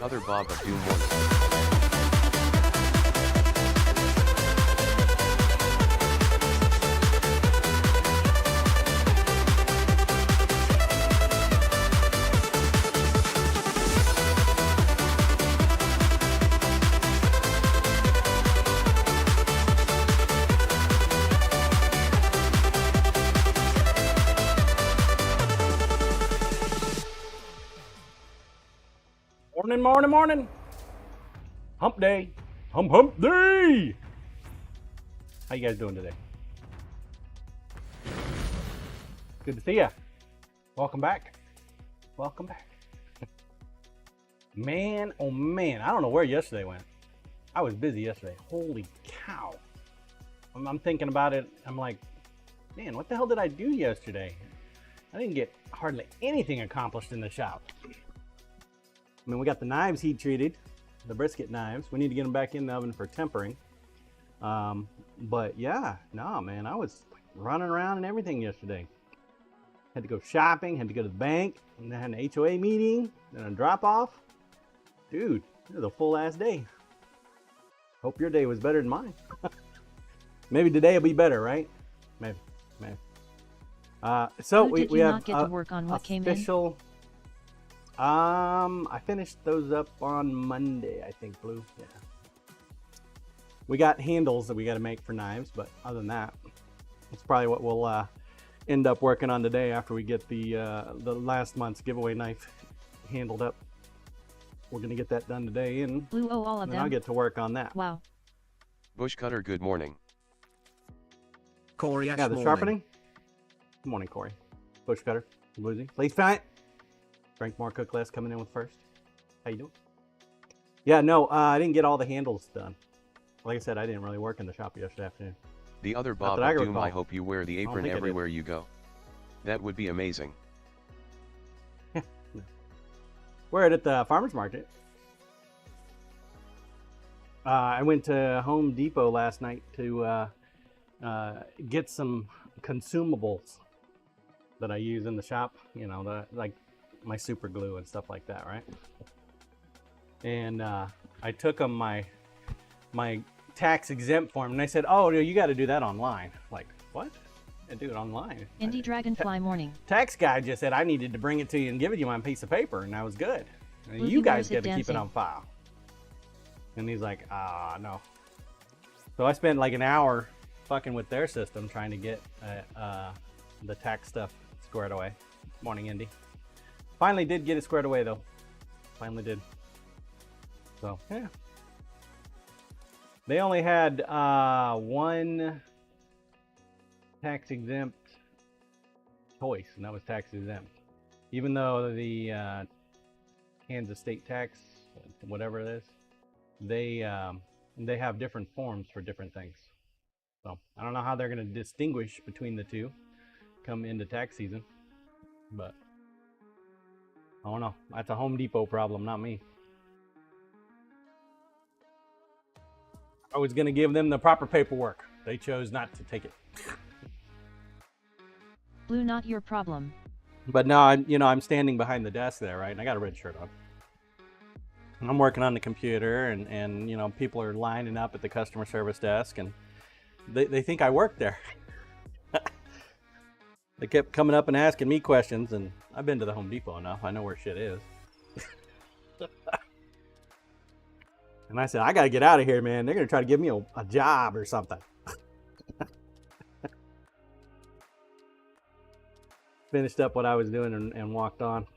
other Bob of Doom morning. Morning, morning, morning. Hump day. Hump day. How you guys doing today? Good to see ya. Welcome back. Welcome back. Man, oh man, I don't know where yesterday went. I was busy yesterday. Holy cow. I'm thinking about it. I'm like, man, what the hell did I do yesterday? I didn't get hardly anything accomplished in the shop. I mean, we got the knives heat treated, the brisket knives. We need to get them back in the oven for tempering. But yeah, no, man, I was running around and everything yesterday. Had to go shopping, had to go to the bank, and then had an HOA meeting, then a drop off. Dude, it was a full ass day. Hope your day was better than mine. Maybe today will be better, right? Maybe. So Who did we you have not get to work on what came in? official. I finished those up on Monday, I think, Blue. Yeah. We got handles that we got to make for knives, but other than that, it's probably what we'll end up working on today after we get the last month's giveaway knife handled up. We're gonna get that done today, and Blue, oh, all of then them. I'll get to work on that. Wow. Bush Cutter, good morning. Corey, Yeah, the sharpening. Good morning, Corey. Bush cutter, Bluesy. Please fight. Frank More Cook Less coming in with first. How you doing? Yeah, no, I didn't get all the handles done. Like I said, I didn't really work in the shop yesterday afternoon. The other Bob that I of Doom, recall. I hope you wear the don't apron think I did. everywhere you go. That would be amazing. We're at the farmer's market. I went to Home Depot last night to get some consumables that I use in the shop. You know, like my super glue and stuff like that, right? And I took them my tax exempt form, and they said, "Oh, you got to do that online." Like, what? I do it online. Indie Dragonfly morning. Tax guy just said I needed to bring it to you and give it you on a piece of paper, and that was good. And Ruby you guys wears it get to keep it dancing. on file. And he's like, no. So I spent like an hour fucking with their system trying to get the tax stuff squared away. Morning, Indy. Finally did get it squared away though. Finally did. So yeah. They only had one tax exempt choice, and that was tax exempt. Even though the Kansas state tax, whatever it is, they have different forms for different things. So I don't know how they're going to distinguish between the two come into tax season, but I don't know. That's a Home Depot problem, not me. I was going to give them the proper paperwork. They chose not to take it. Blue, not your problem. But now I'm standing behind the desk there, right? And I got a red shirt on. And I'm working on the computer, and people are lining up at the customer service desk, and they think I work there. They kept coming up and asking me questions, and I've been to the Home Depot enough. I know where shit is. And I said, I gotta get out of here, man. They're gonna try to give me a job or something. Finished up what I was doing and walked on.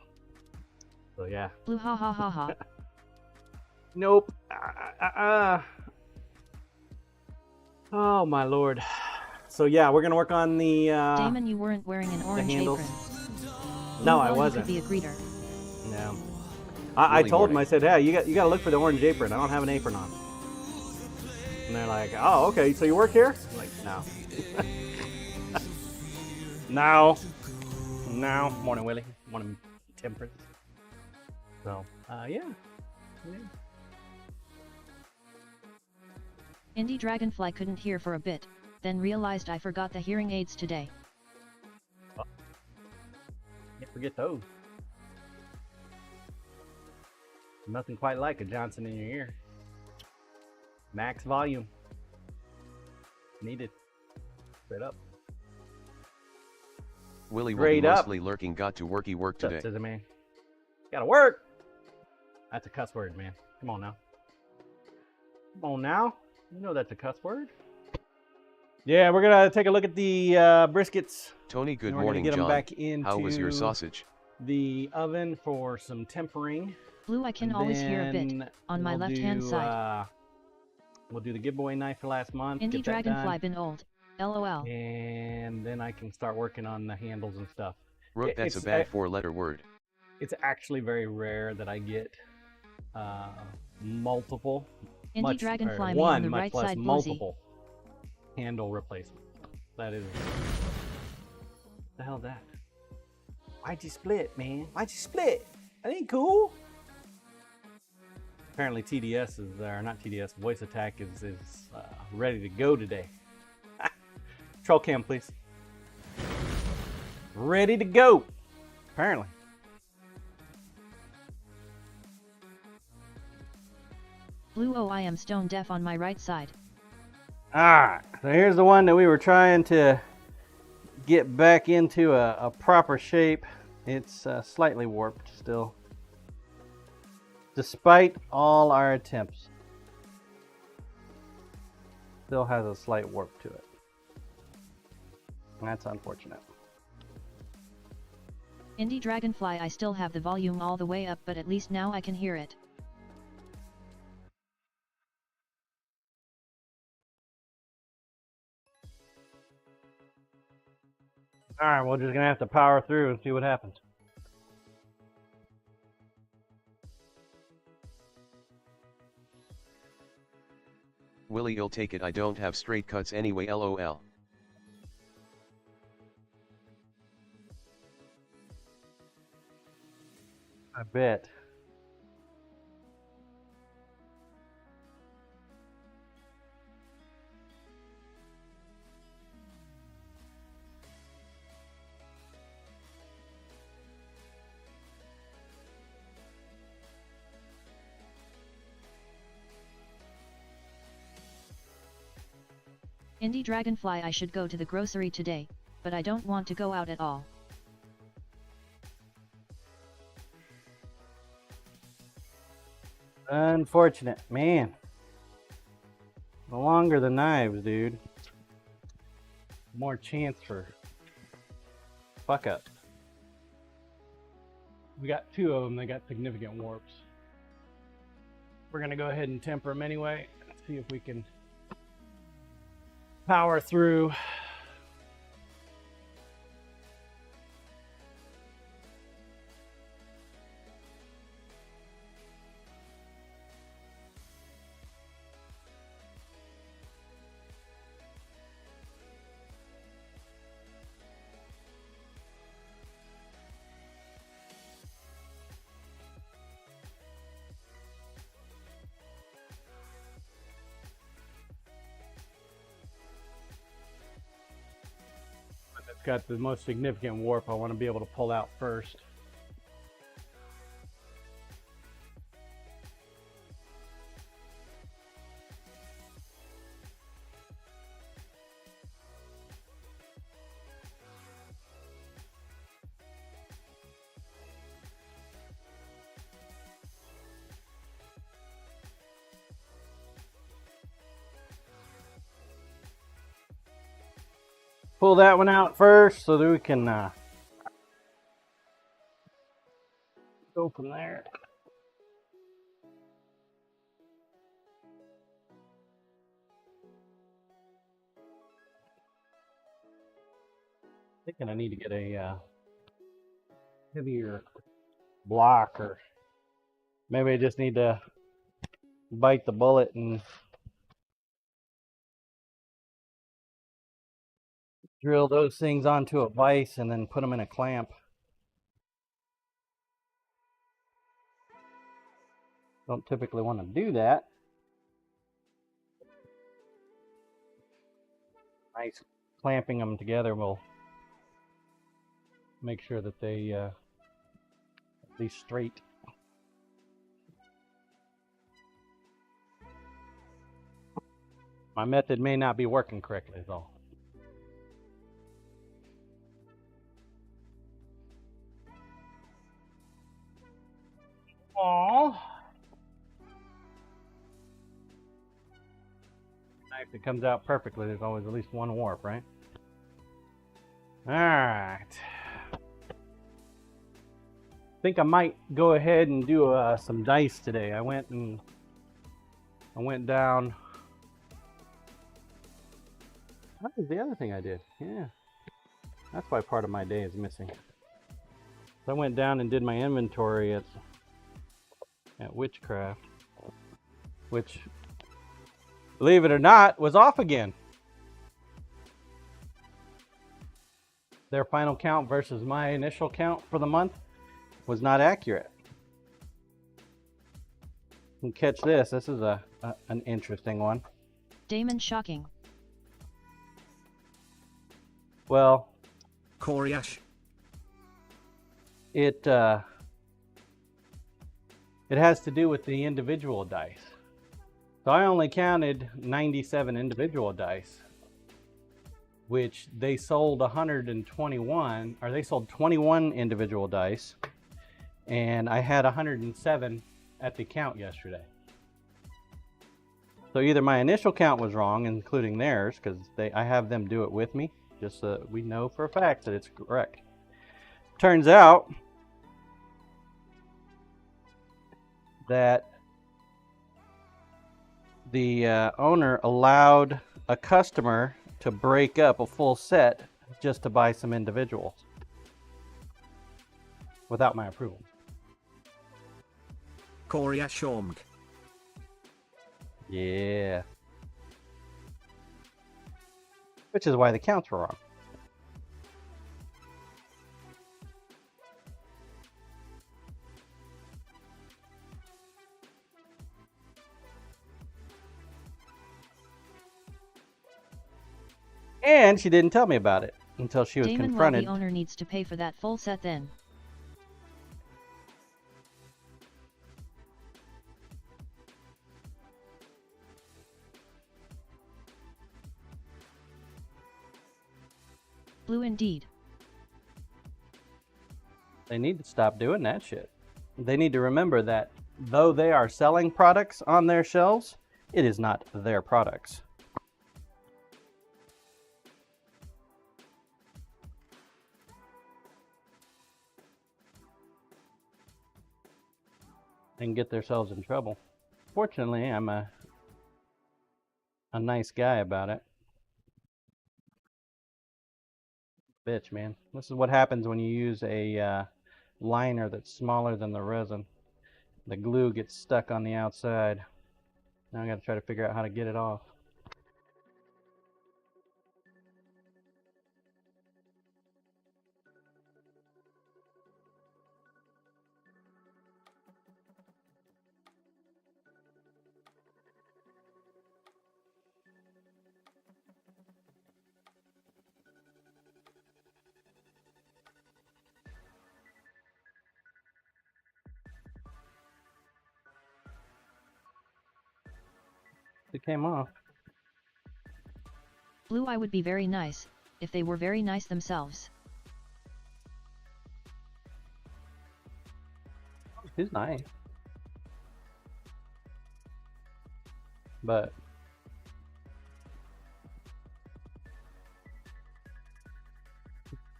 So yeah. Blue, ha ha ha ha. Nope. Oh my lord. So yeah, we're gonna work on the Damon, you weren't wearing an orange handles. apron. No, You I thought you wasn't. could be a greeter. No. I Really told them, morning. I said, hey, you got to look for the orange apron. I don't have an apron on. And they're like, oh, okay, so you work here? I'm like, no. No. Morning, Willie. Morning, Temperance. So, yeah. Indie Dragonfly couldn't hear for a bit, then realized I forgot the hearing aids today. Can't forget those. Nothing quite like a Johnson in your ear. Max volume. Needed. Straight up. Willie will Straight be up. mostly lurking. Got to work What's today. up, Scissor Man? Gotta work. That's a cuss word, man. Come on now. Come on now. You know that's a cuss word. Yeah, we're gonna take a look at the briskets. Tony, good And we're morning, gonna get them John. back into How was your sausage? the oven for some tempering. Blue, I can always hear a bit on my left-hand side. We'll do the giveaway knife for last month. Indie get that Dragonfly done, been old. LOL. and then I can start working on the handles and stuff. Rook, that's a bad four-letter word. It's actually very rare that I get multiple. Indie Dragonfly me one, on the much right less side, Boozy. multiple handle replacement. That is. What the hell is that? Why'd you split, man? Why'd you split? That ain't cool. Apparently TDS is there, not TDS. Voice Attack is ready to go today. Troll cam, please. Ready to go. Apparently. Blue, oh, I am stone deaf on my right side. Alright, so here's the one that we were trying to get back into a proper shape. It's slightly warped still, despite all our attempts. Still has a slight warp to it. That's unfortunate. Indie Dragonfly, I still have the volume all the way up, but at least now I can hear it. Alright, we're just gonna have to power through and see what happens. Willie, you'll take it. I don't have straight cuts anyway, LOL. I bet. Indie Dragonfly, I should go to the grocery today, but I don't want to go out at all. Unfortunate, man. The longer the knives, dude, more chance for fuck up. We got two of them that got significant warps. We're gonna go ahead and temper them anyway. Let's see if we can power through. It's got the most significant warp I want to be able to pull out first. Pull that one out first so that we can go from there. Thinking I need to get a heavier block, or maybe I just need to bite the bullet and drill those things onto a vise and then put them in a clamp. Don't typically want to do that. Nice clamping them together will make sure that they at least straight. My method may not be working correctly, though. Aww. If it comes out perfectly, there's always at least one warp, right? Alright. I think I might go ahead and do some dice today. I went down. That was the other thing I did. Yeah. That's why part of my day is missing. So I went down and did my inventory at Witchcraft, which, believe it or not, was off again. Their final count versus my initial count for the month was not accurate. And catch this. This is an interesting one. Damon shocking. Well, Coriash. it has to do with the individual dice. So I only counted 97 individual dice, which they sold 121, or they sold 21 individual dice, and I had 107 at the count yesterday. So either my initial count was wrong, including theirs, because I have them do it with me, just so we know for a fact that it's correct. Turns out that the owner allowed a customer to break up a full set just to buy some individuals without my approval. Coriash. Yeah. Which is why the counts were wrong. And she didn't tell me about it until she was Damon, confronted. well, the owner needs to pay for that full set then. Blue indeed. They need to stop doing that shit. They need to remember that though they are selling products on their shelves, it is not their products. They can get themselves in trouble. Fortunately, I'm a nice guy about it. Bitch, man. This is what happens when you use a liner that's smaller than the resin. The glue gets stuck on the outside. Now I gotta try to figure out how to get it off. It came off. Blue, I would be very nice, if they were very nice themselves. He's nice. But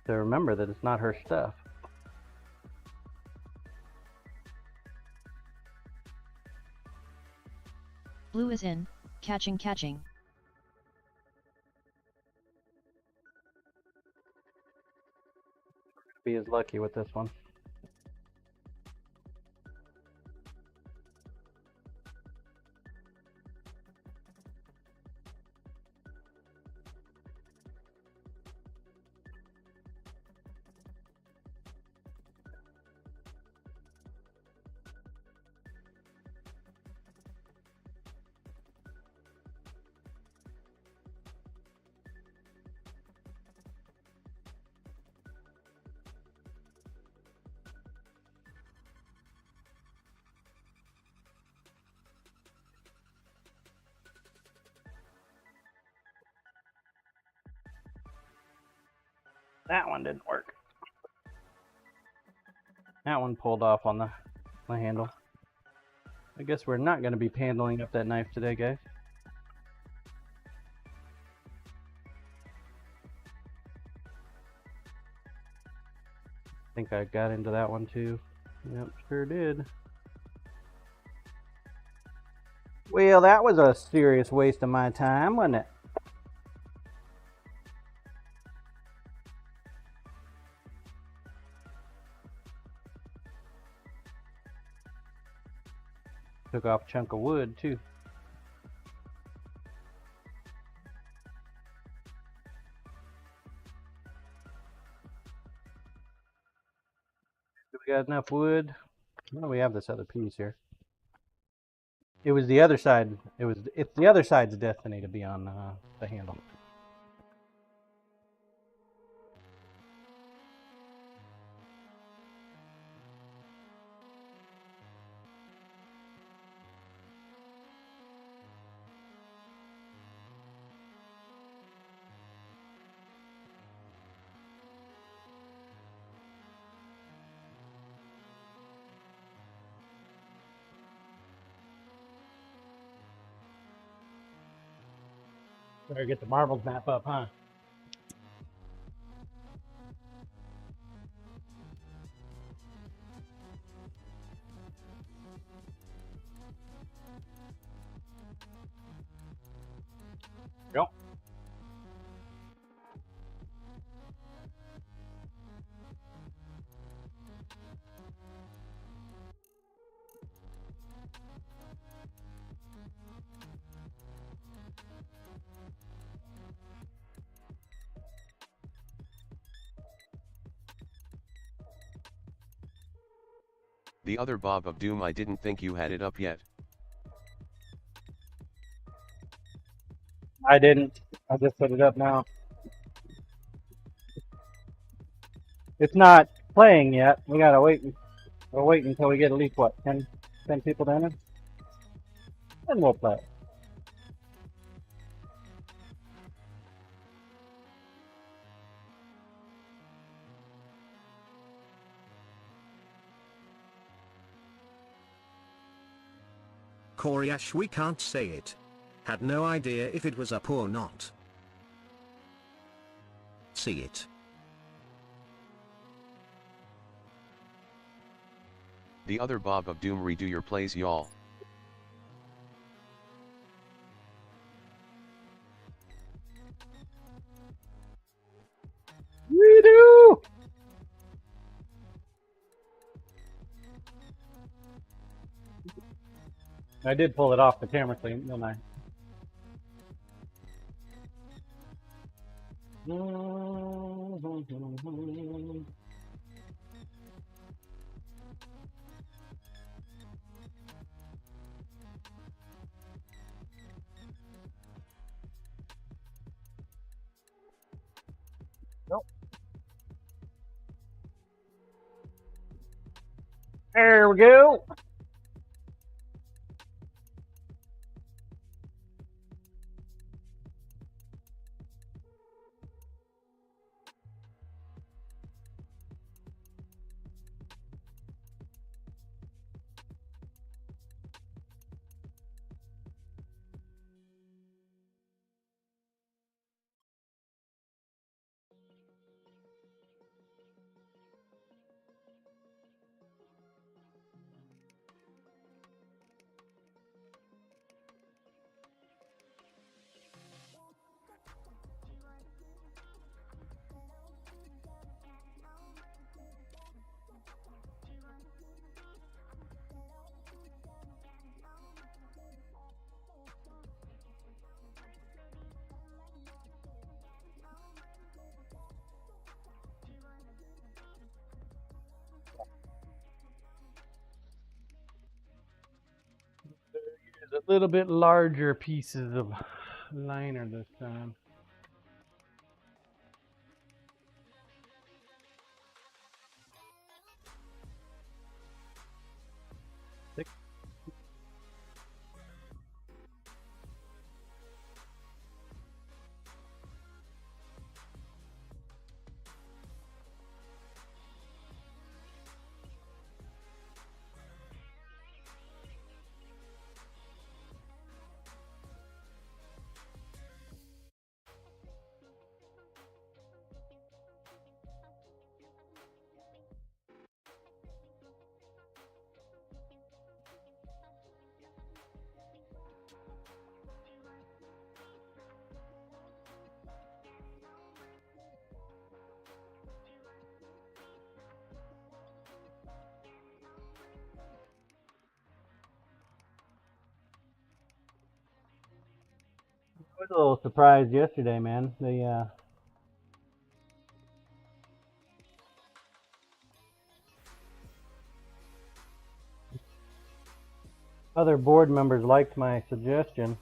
to remember that it's not her stuff. Blue is in, catching. Be as lucky with this one. That one didn't work. That one pulled off on the handle. I guess we're not going to be handling up that knife today, guys. I think I got into that one too. Yep, sure did. Well, that was a serious waste of my time, wasn't it? Took off a chunk of wood too. Do we got enough wood? Well, we have this other piece here. It was the other side. It's the other side's destiny to be on the handle. Better get the marbles map up, huh? Yep. The other Bob of Doom, I didn't think you had it up yet. I didn't. I just put it up now. It's not playing yet. We gotta wait. We'll wait until we get at least what 10 people down there, and we'll play. Coriash, we can't say it. Had no idea if it was up or not. See it. The other Bob of Doom, redo your plays, y'all. Redo! I did pull it off the camera clean, didn't I? Nope. There we go. A little bit larger pieces of liner this time. was a little surprised yesterday, man. The other board members liked my suggestion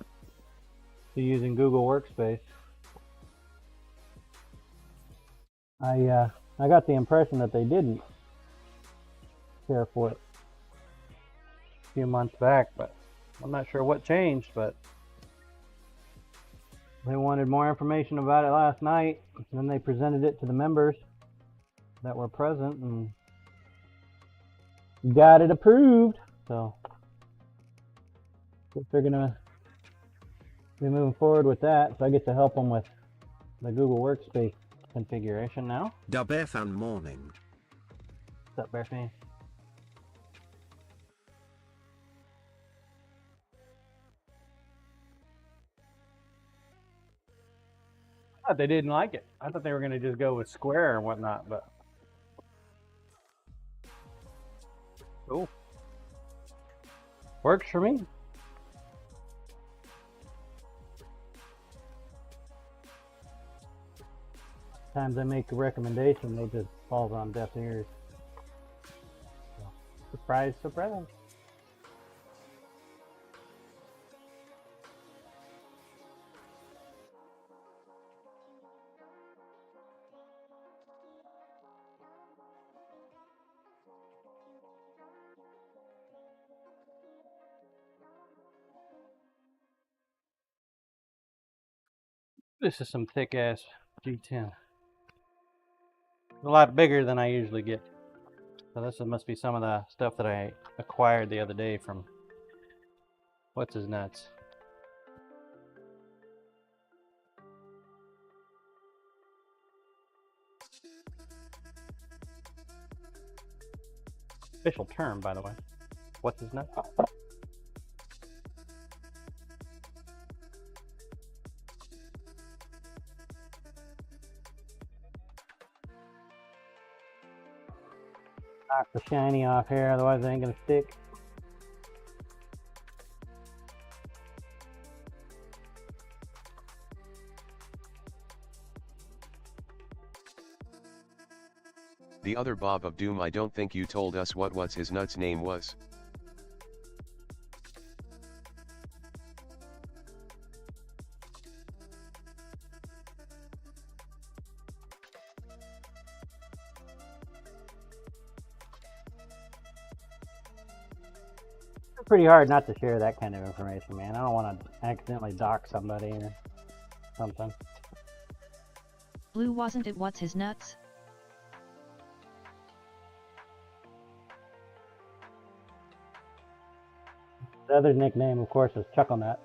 to using Google Workspace. I got the impression that they didn't care for it a few months back, but I'm not sure what changed, but they wanted more information about it last night, and then they presented it to the members that were present and got it approved. So if they're gonna be moving forward with that, so I get to help them with the Google Workspace configuration now. Da Bear Fan Morning. What's up, Bear Fan? I thought they didn't like it. I thought they were gonna just go with square and whatnot, but cool. Works for me. Times I make a recommendation, they just falls on deaf ears. So, surprise, surprise. This is some thick ass G10. A lot bigger than I usually get. So this must be some of the stuff that I acquired the other day from what's his nuts. Official term, by the way. What's his nuts? Knock the shiny off here, otherwise it ain't gonna stick. The other Bob of Doom, I don't think you told us what's his nuts name was. It's pretty hard not to share that kind of information, man. I don't want to accidentally dox somebody or something. Blue, wasn't it what's his nuts? The other nickname, of course, is Chuckle Nut.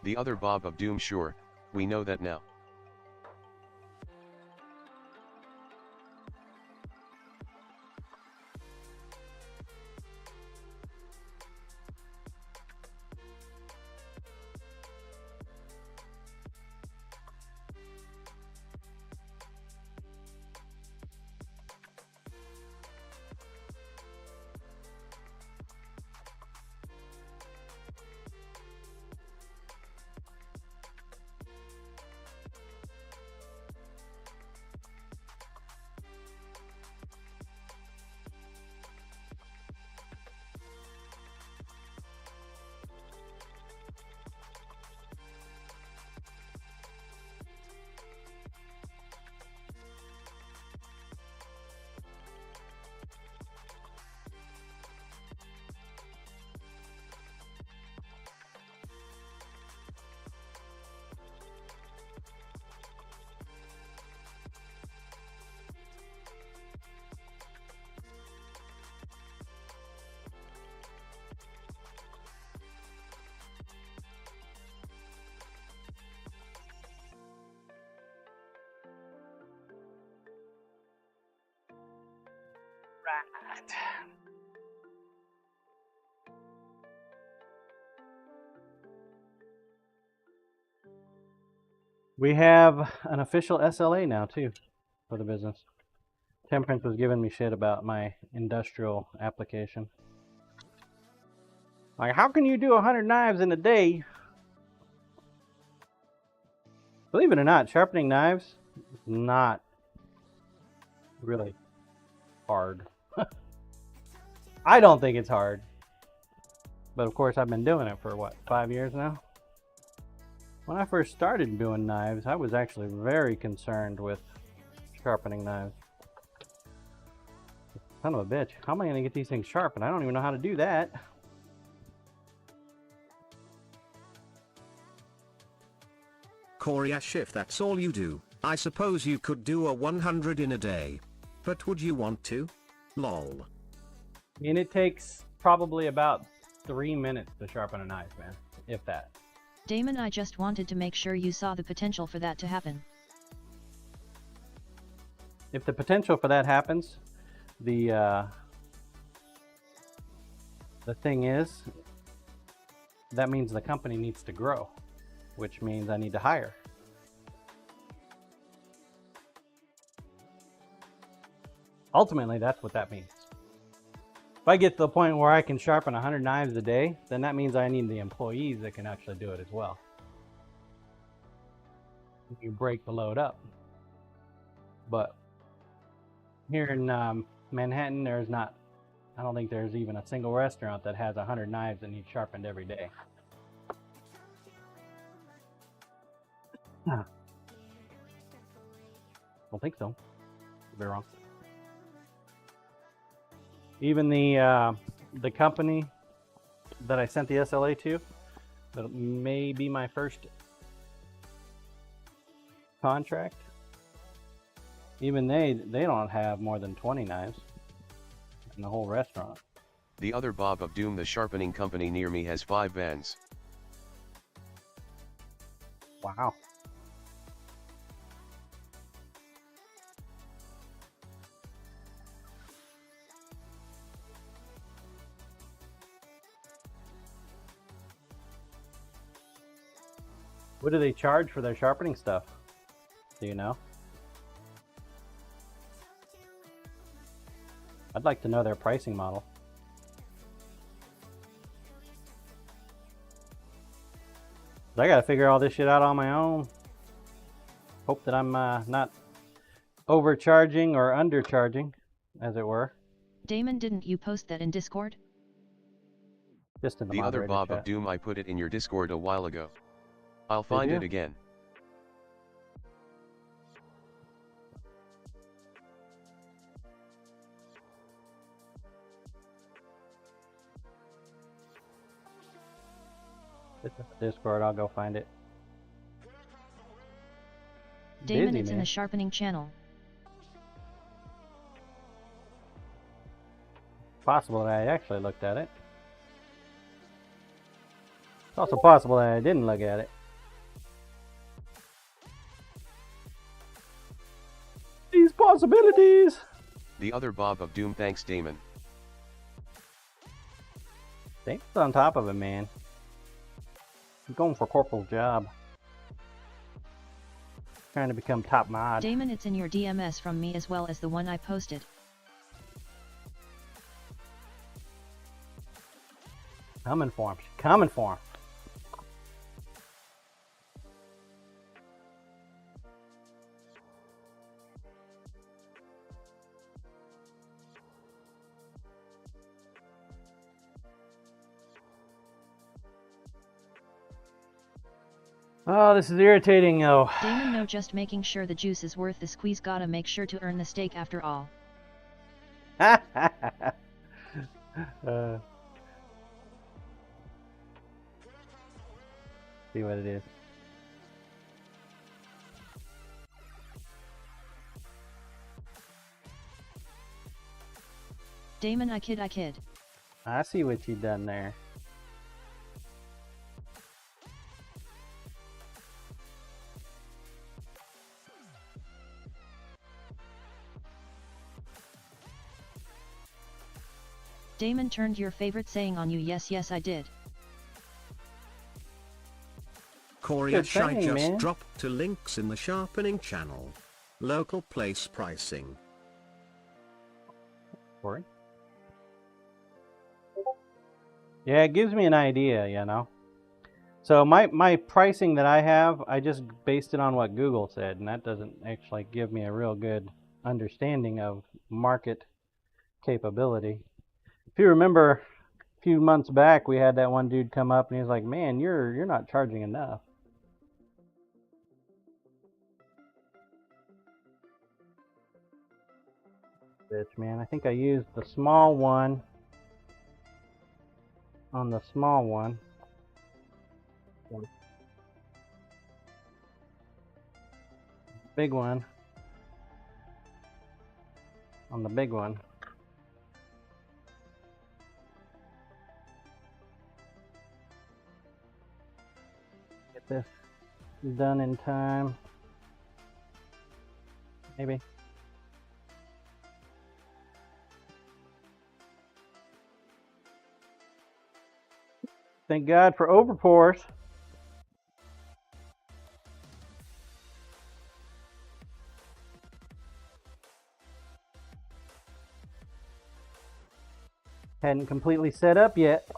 The other Bob of Doom, sure, we know that now. Right. We have an official SLA now, too, for the business. Temperance was giving me shit about my industrial application. Like, how can you do 100 knives in a day? Believe it or not, sharpening knives is not really hard. I don't think it's hard. But of course, I've been doing it for what, 5 years now? When I first started doing knives, I was actually very concerned with sharpening knives. Son of a bitch, how am I going to get these things sharpened? I don't even know how to do that. Corey Ash, if that's all you do, I suppose you could do a 100 in a day. But would you want to? Lol. I mean, it takes probably about 3 minutes to sharpen a knife, man. If that. Damon, I just wanted to make sure you saw the potential for that to happen. If the potential for that happens, the thing is, that means the company needs to grow, which means I need to hire. Ultimately, that's what that means. If I get to the point where I can sharpen 100 knives a day, then that means I need the employees that can actually do it as well. You break the load up. But here in Manhattan, there's not, I don't think there's even a single restaurant that has 100 knives that need sharpened every day. Don't think so. Could be wrong. Even the company that I sent the SLA to, that may be my first contract, even they don't have more than 20 knives in the whole restaurant. The other Bob of Doom, the sharpening company near me, has 5 vans. Wow. What do they charge for their sharpening stuff? Do you know? I'd like to know their pricing model. I gotta figure all this shit out on my own. Hope that I'm not overcharging or undercharging, as it were. Damon, didn't you post that in Discord? Just in The other moderator Bob chat. of Doom, I put it in your Discord a while ago. I'll find you? it again. It's in the Discord, I'll go find it. Damon, Busy, it's in man. the sharpening channel. Possible that I actually looked at it. It's also possible that I didn't look at it. These possibilities! The other Bob of Doom, thanks Damon. Damon's on top of it, man. He's going for corporal's job. Trying to become top mod. Damon, it's in your DMS from me as well as the one I posted. Coming for him. Coming for him. Oh, this is irritating, though. Damon, no, just making sure the juice is worth the squeeze. Gotta make sure to earn the steak after all. See what it is. Damon, I kid. I see what you done there. Damon turned your favorite saying on you. Yes, I did. Corey Good Ash, I saying, just man. dropped to links in the sharpening channel. Local place pricing. Corey? Yeah, it gives me an idea, you know. So my pricing that I have, I just based it on what Google said, and that doesn't actually give me a real good understanding of market capability. If you remember a few months back, we had that one dude come up and he's like, "Man, you're not charging enough." Bitch, man, I think I used the small one on the small one. Big one on the big one. Get this done in time. Maybe. Thank God for overpours. Hadn't completely set up yet.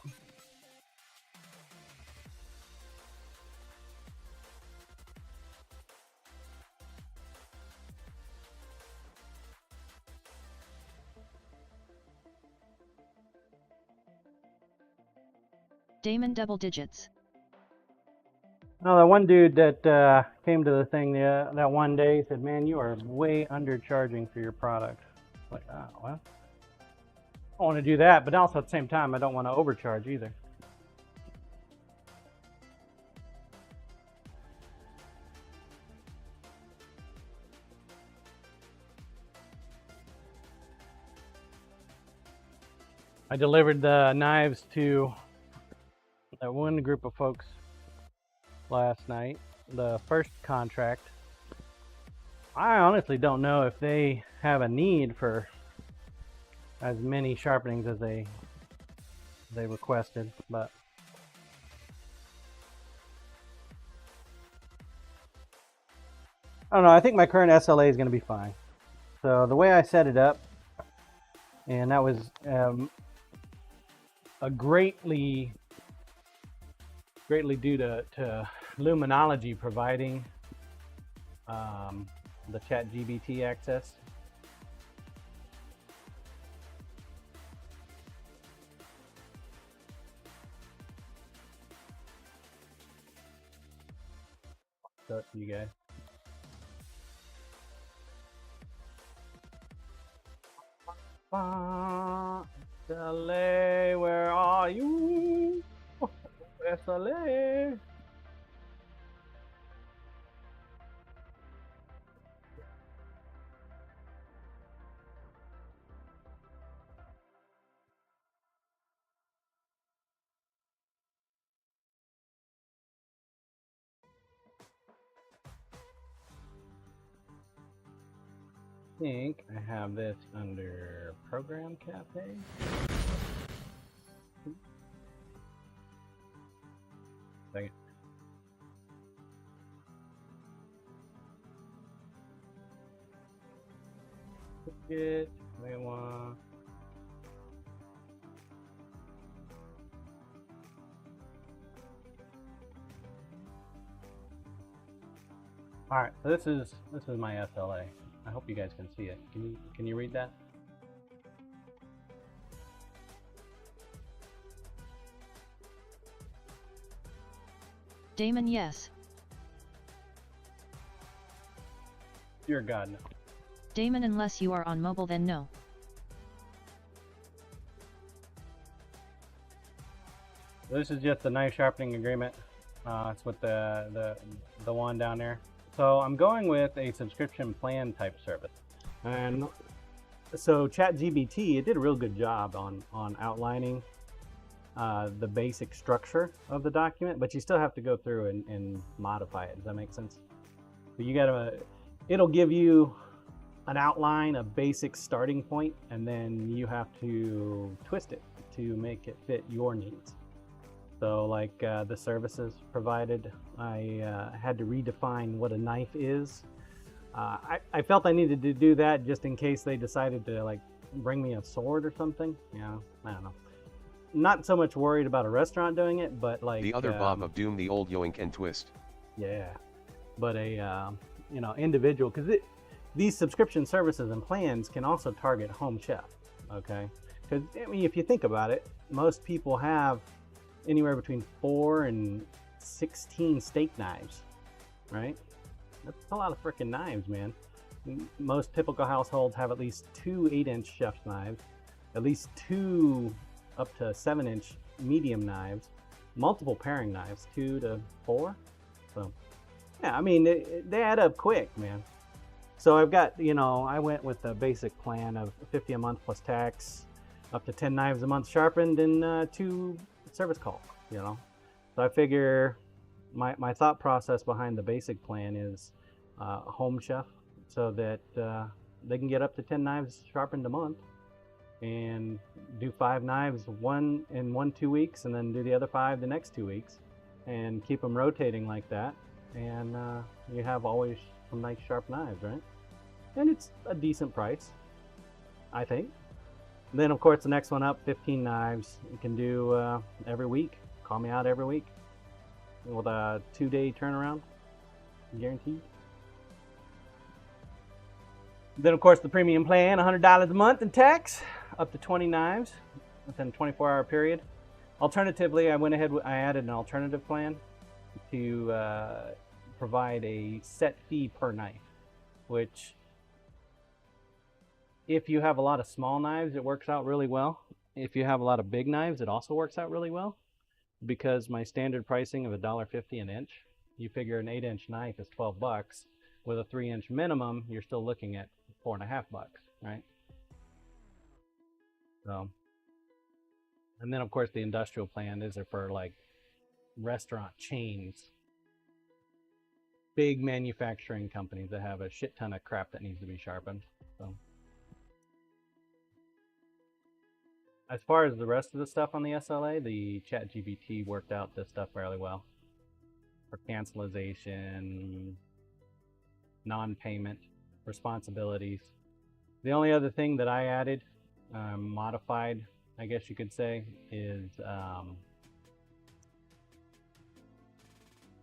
Damon double digits. No, that one dude that came to the thing that one day said, "Man, you are way undercharging for your product." Like, oh, well, I don't want to do that, but also at the same time, I don't want to overcharge either. I delivered the knives to that one group of folks last night, the first contract. I honestly don't know if they have a need for as many sharpenings as they requested, but I don't know. I think my current SLA is going to be fine. So the way I set it up, and that was a greatly due to Luminology providing the ChatGPT access. What's up, you guys? SLA, where are you? SLA. I think I have this under Program Cafe. Second. Brisket, one. All right, so this is my SLA. I hope you guys can see it. Can you read that? Damon, yes. Dear God, no. Damon, unless you are on mobile, then no. This is just the knife sharpening agreement. It's with the one down there. So I'm going with a subscription plan type service, and so ChatGPT, it did a real good job on outlining the basic structure of the document, but you still have to go through and modify it. Does that make sense? But it'll give you an outline, a basic starting point, and then you have to twist it to make it fit your needs. So like the services provided, I had to redefine what a knife is. I felt I needed to do that just in case they decided to like bring me a sword or something. Yeah, I don't know. not so much worried about a restaurant doing it, but like The other Bob of Doom, the old yoink and twist. yeah, but a you know, individual, because these subscription services and plans can also target home chef. Okay, because I mean, if you think about it, most people have anywhere between 4 and 16 steak knives, right? That's a lot of freaking knives, man. Most typical households have at least 2 8-inch chef's knives, at least 2 up to 7-inch medium knives, multiple paring knives, 2 to 4. So, yeah, I mean, they add up quick, man. So I've got, you know, I went with the basic plan of $50 a month plus tax, up to 10 knives a month sharpened, and 2 service calls, you know. So I figure my thought process behind the basic plan is home chef, so that they can get up to 10 knives sharpened a month and do 5 knives, one in 2 weeks, and then do the other 5 the next 2 weeks, and keep them rotating like that. And you have always some nice sharp knives, right? And it's a decent price, I think. And then of course the next one up, 15 knives. You can do every week. Call me out every week with a 2-day turnaround, guaranteed. Then of course the premium plan, $100 a month in tax, up to 20 knives within a 24-hour period. Alternatively, I went ahead, I added an alternative plan to provide a set fee per knife, which if you have a lot of small knives, it works out really well. If you have a lot of big knives, it also works out really well, because my standard pricing of $1.50 an inch, you figure an 8-inch knife is $12. With a 3-inch minimum, you're still looking at $4.50, right? So, and then of course the industrial plan is for like restaurant chains, big manufacturing companies that have a shit ton of crap that needs to be sharpened. So, as far as the rest of the stuff on the SLA, the ChatGPT worked out this stuff fairly well. For cancelization, non-payment, responsibilities. The only other thing that I added, modified, I guess you could say, is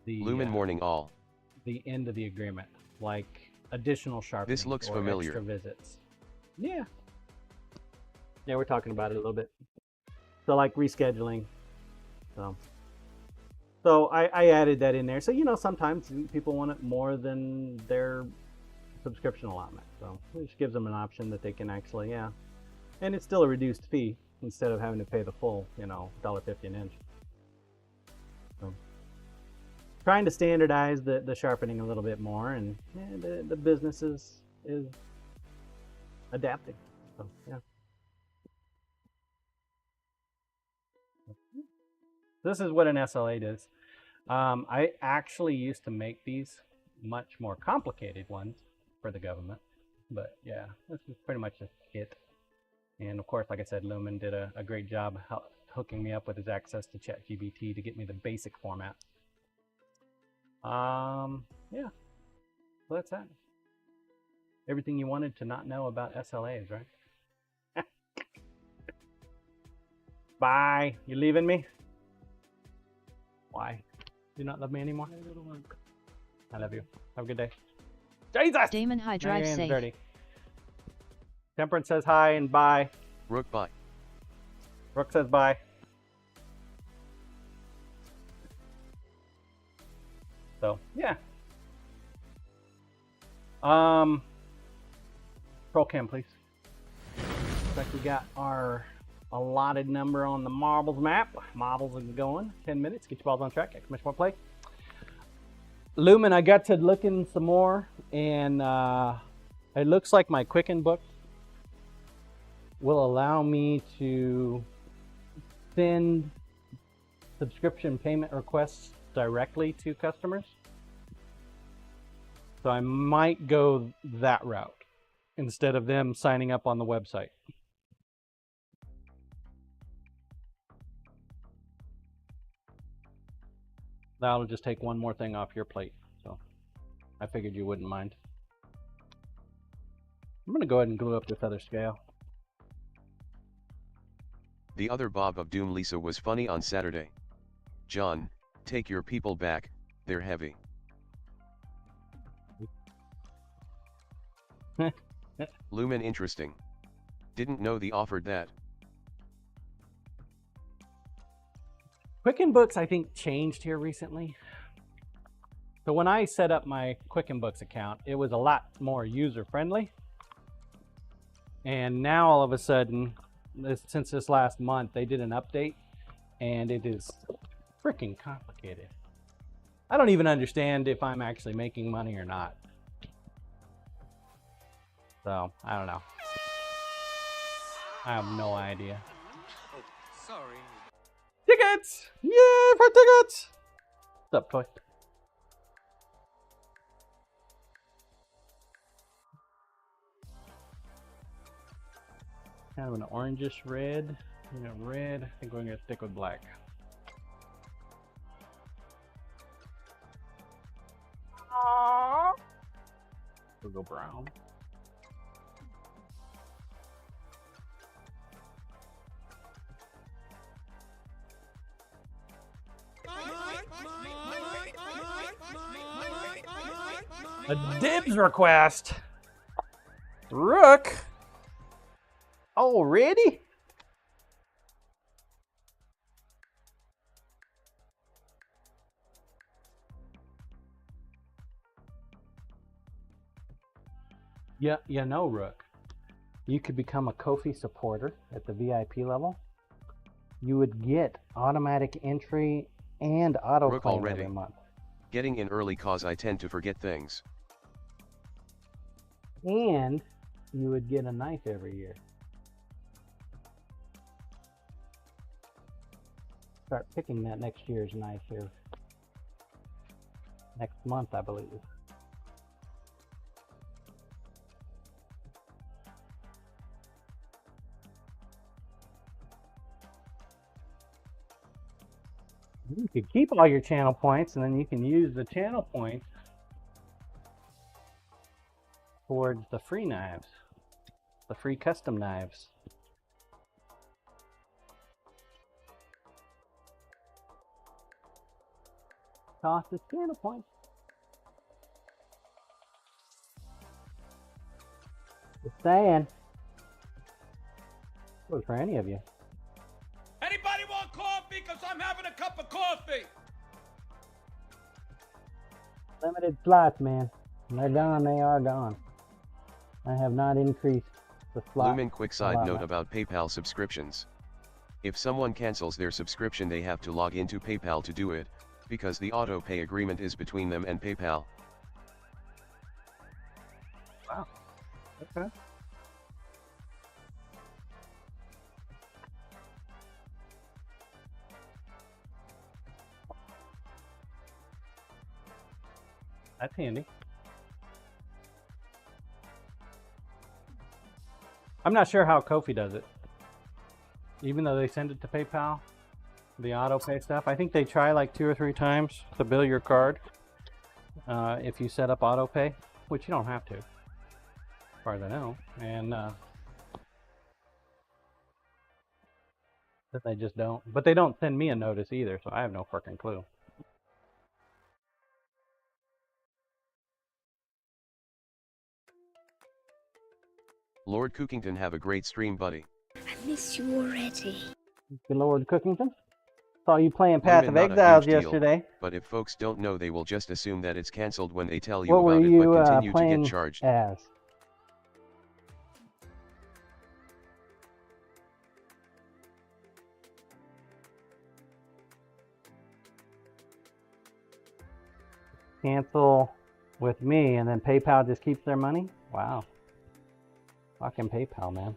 the Lumen morning all. the end of the agreement, like additional sharpening. This looks or familiar. Extra visits. Yeah. Yeah, we're talking about it a little bit. So like rescheduling. So I added that in there. So, you know, sometimes people want it more than their subscription allotment. So it just gives them an option that they can actually, yeah. And it's still a reduced fee instead of having to pay the full, you know, $1.50 an inch. So, trying to standardize the sharpening a little bit more, and yeah, the business is adapting. So, yeah. This is what an SLA does. I actually used to make these much more complicated ones for the government, but yeah, this is pretty much just it. And of course, like I said, Lumen did a great job hooking me up with his access to ChatGPT to get me the basic format. Yeah, so that's that. Everything you wanted to not know about SLAs, right? Bye. You leaving me? Why? Do you not love me anymore? I love you. Have a good day. Jesus! Damon, hi, drive safe. Dirty. Temperance says hi and bye. Rook bye. Rook says bye. So, yeah. Roll cam, please. Looks like we got our allotted number on the marbles map. Marbles is going. 10 minutes. Get your balls on track. Exclamation point play. Lumen, I got to looking some more, and it looks like my Quicken book will allow me to send subscription payment requests directly to customers. So I might go that route instead of them signing up on the website. That'll just take one more thing off your plate. So I figured you wouldn't mind. I'm gonna go ahead and glue up this other scale. The other Bob of Doom Lisa was funny on Saturday. John, take your people back, they're heavy. Lumen interesting. Didn't know they offered that. Quicken Books, I think, changed here recently. So when I set up my Quicken Books account, it was a lot more user-friendly. And now all of a sudden, since this last month, they did an update, and it is freaking complicated. I don't even understand if I'm actually making money or not. So, I don't know. I have no idea. Oh, sorry. Tickets! Yay for tickets! What's up, Toy? Kind of an orangish red. You know, red. I think we're gonna stick with black. We'll go brown. A dibs request. Rook. Already? Yeah, you know, Rook. You could become a Ko-fi supporter at the VIP level. You would get automatic entry and auto Rook claim already. every month. Getting in early cause I tend to forget things. And you would get a knife every year. Start picking that next year's knife here. Next month, I believe. You could keep all your channel points, and then you can use the channel points towards the free knives, the free custom knives. Cost is channel points. Just saying. Goes for any of you. Anybody want coffee? Because I'm having a cup of coffee. Limited slots, man. When they're gone, they are gone. I have not increased the slot. Lumen quick side note about PayPal subscriptions. If someone cancels their subscription, they have to log into PayPal to do it, because the auto pay agreement is between them and PayPal. Wow. Okay. That's handy. I'm not sure how Ko-fi does it. Even though they send it to PayPal, the auto pay stuff, I think they try like 2 or 3 times to bill your card if you set up auto pay, which you don't have to, as far as I know. And but they just don't. But they don't send me a notice either, so I have no freaking clue. Lord Cookington, have a great stream, buddy. I miss you already. Good Lord Cookington. Saw you playing Lumen, Path of not a Exiles huge deal, yesterday. But if folks don't know, they will just assume that it's cancelled when they tell you What were about it, you but continue to playing get charged. as? Cancel with me, and then PayPal just keeps their money? Wow. Fucking PayPal, man.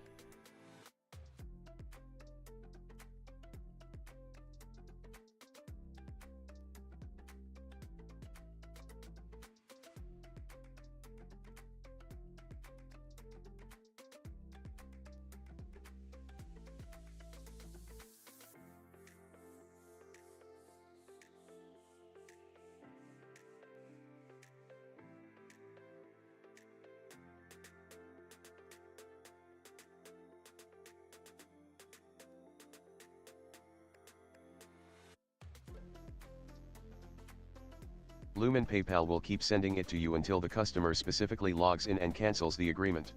Lumen PayPal will keep sending it to you until the customer specifically logs in and cancels the agreement.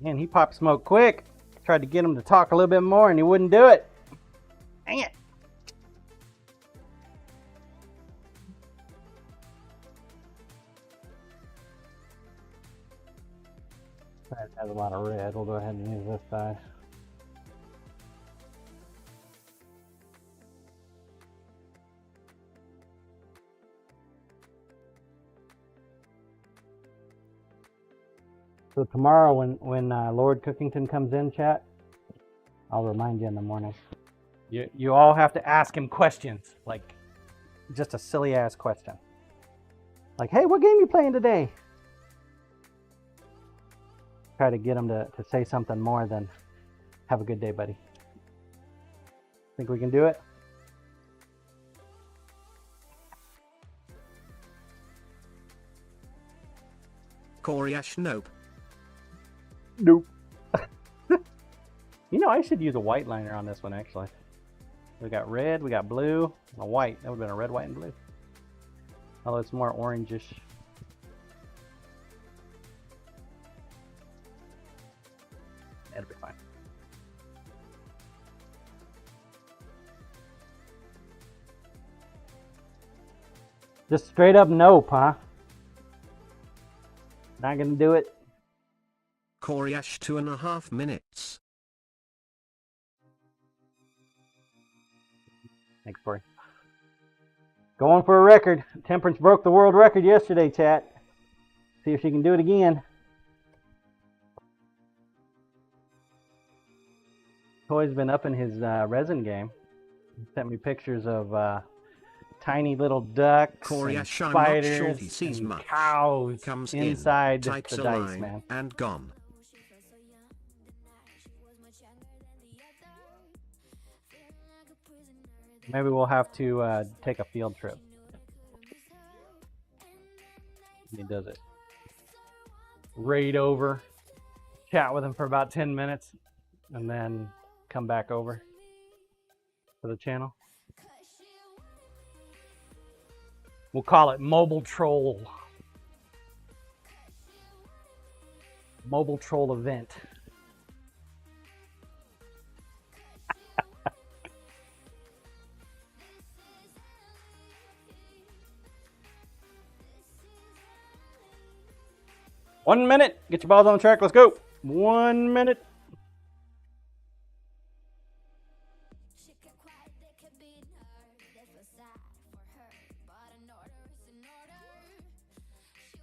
Man, he popped smoke quick. Tried to get him to talk a little bit more and he wouldn't do it. Dang it. That has a lot of red. We'll go ahead and use this side. So tomorrow when Lord Cookington comes in, chat, I'll remind you in the morning. You all have to ask him questions, like just a silly ass question. Like, hey, what game you playing today? Try to get him to say something more than have a good day, buddy. Think we can do it? Corey Ash, nope. Nope. You know, I should use a white liner on this one, actually. We got red, we got blue, and a white. That would have been a red, white, and blue. Although it's more orangish. That'll be fine. Just straight up nope, huh? Not gonna do it. Corey Ash, 2.5 minutes. Thanks, Corey. Going for a record. Temperance broke the world record yesterday, chat. See if she can do it again. Toy's been up in his resin game. He sent me pictures of tiny little ducks, Corey and Ash, I'm not sure spiders, he sees and much. cows Comes inside in, the types a dice, line, man. and gone. Maybe we'll have to take a field trip. He does it. Raid over, chat with him for about 10 minutes, and then come back over to the channel. We'll call it Mobile Troll. Mobile Troll event. One minute. Get your balls on the track. Let's go. 1 minute.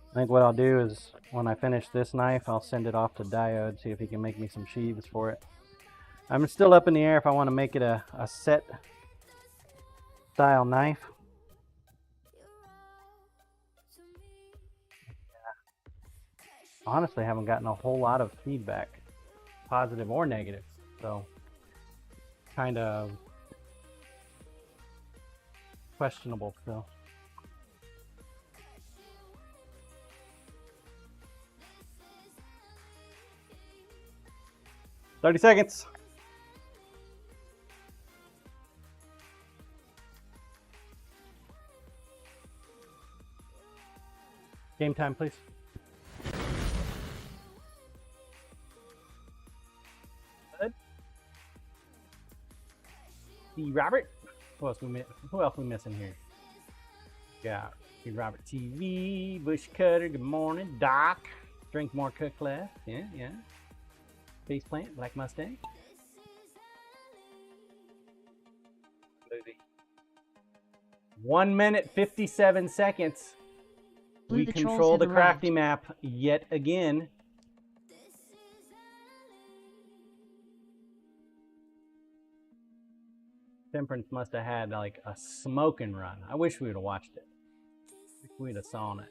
I think what I'll do is when I finish this knife, I'll send it off to Diode, see if he can make me some sheaths for it. I'm still up in the air if I want to make it a set style knife. Honestly, I haven't gotten a whole lot of feedback, positive or negative, so kind of questionable still. "30 seconds. Game time, please. Good. See Robert. Who else we missing here? Got Robert TV, Bush Cutter. Good morning, Doc. Drink more, cook less. Yeah, yeah. Face Plant, Black Mustang. 1 minute 57 seconds. Blue, We the trolls control have the crafty arrived. map yet again. Temperance must have had like a smoking run. I wish we would have watched it. We'd have saw it.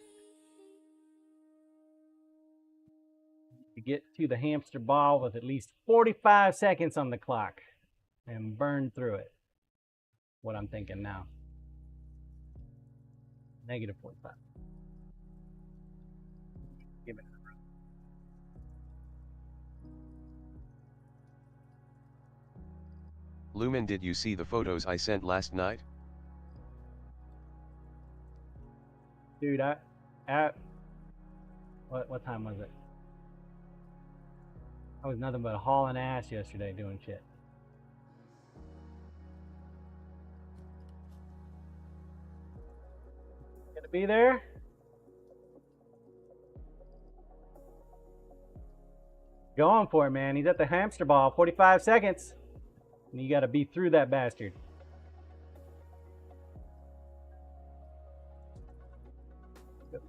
To get to the hamster ball with at least 45 seconds on the clock and burn through it. What I'm thinking now. Negative 45. Give it. Lumen, did you see the photos I sent last night? Dude, what time was it? I was nothing but hauling ass yesterday doing shit. Gonna be there? Going for it, man. He's at the hamster ball. 45 seconds. And you gotta be through that bastard.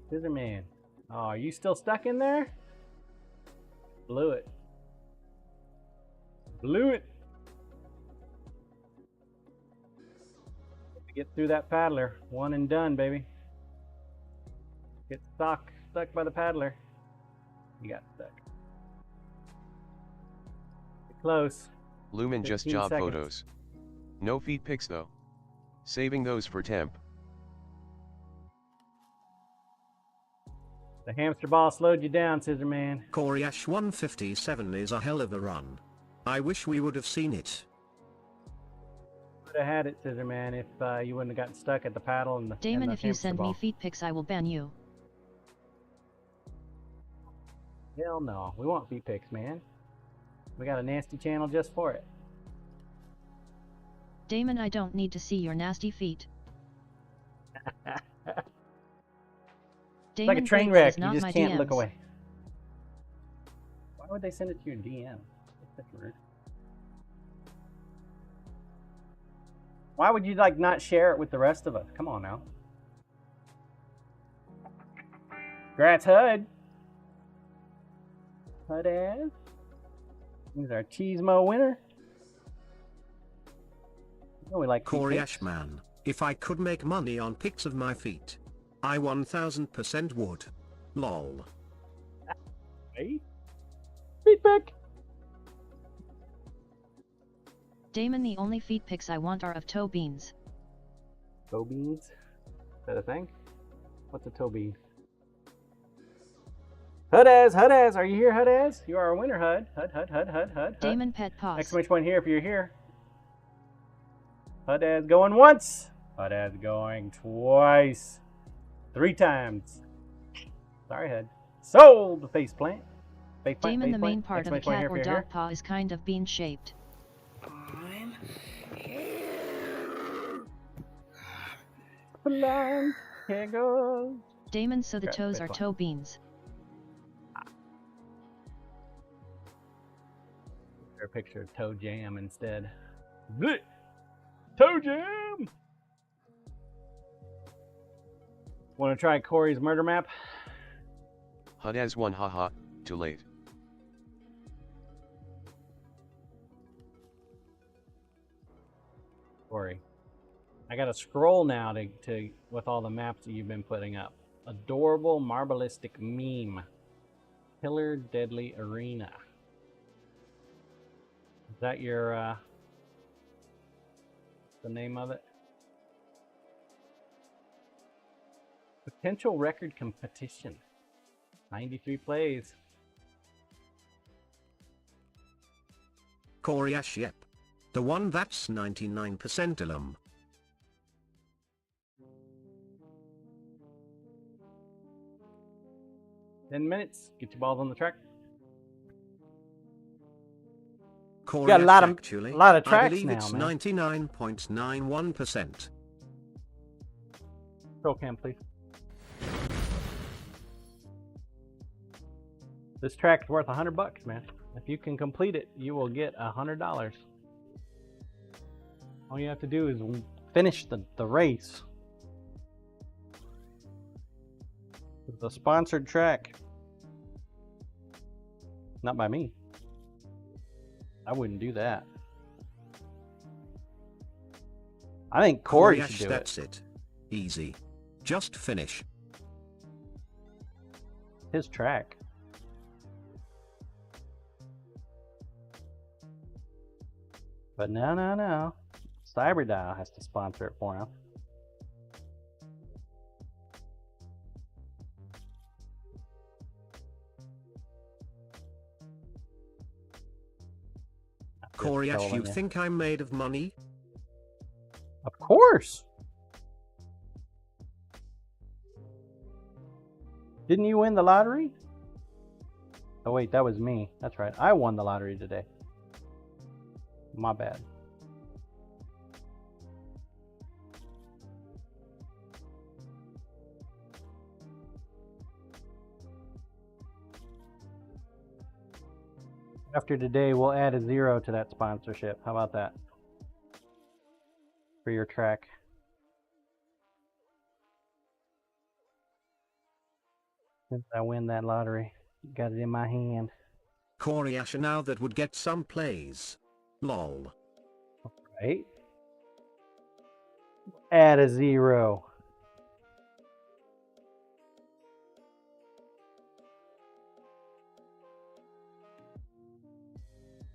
Scissor man. Oh, are you still stuck in there? Blew it. Blew it. Get through that paddler. One and done, baby. Get stuck by the paddler. You got stuck. Get close. Lumen, just 15 job seconds. photos. No feet pics though. Saving those for temp. The hamster ball slowed you down, Scissor Man. Coryash 157 is a hell of a run. I wish we would have seen it. Would have had it, Scissor Man, if you wouldn't have gotten stuck at the paddle and the Damon, and the if you hamster send ball. me feet pics, I will ban you. Hell no, we want feet pics, man. We got a nasty channel just for it. Damon, I don't need to see your nasty feet. It's like a Damon train Briggs wreck. is You not just my can't DMs. look away. Why would they send it to your DM? That's rude. Why would you like not share it with the rest of us? Come on now. Congrats, Hud. Hud ass. He's our Cheesemo winner. You know we like feet Coryash pics. man, if I could make money on pics of my feet, I 1000% would. Lol. Hey? Feet pic. Damon, the only feet pics I want are of toe beans. Toe beans? Is that a thing? What's a toe bean? Hudaz, are you here, Hudaz? You are a winner, Hud. Hud. Damon pet paws. Exclamation point here if you're here. Hudaz going once. Hudaz going twice. 3 times. Sorry, Hud. Sold the face plant. Damon, the main part of a cat or dog paw is kind of bean shaped. Here goes. Damon, so the Crap, toes face are plant. toe beans. A picture of Toe Jam instead. Blech. Toe Jam! Want to try Corey's murder map? HUD has one, haha, too late. Corey. I gotta scroll now to with all the maps that you've been putting up. Adorable Marbleistic Meme. Killer Deadly Arena. Is that your the name of it? Potential record competition. 93 plays. Coryash, yep. The one that's 99% alum. Ten minutes. Get your balls on the track. Coryash, got a lot of actually, tracks I believe now, it's man. 99.91%. Control cam, please. This track's worth $100, man. If you can complete it, you will get $100. All you have to do is finish the race. It's a sponsored track. Not by me. I wouldn't do that. I think Corey Coryash, should do that's it. Easy. Just finish. His track. But no. Cyberdial has to sponsor it for him. Corey Ash, you Telling ya. think I'm made of money? Of course. Didn't you win the lottery? Oh wait, that was me. That's right. I won the lottery today. My bad. After today, we'll add a 0 to that sponsorship. How about that? For your track. Since I win that lottery, got it in my hand. Corey Ash, now that would get some plays. Lol. Right? Add a 0.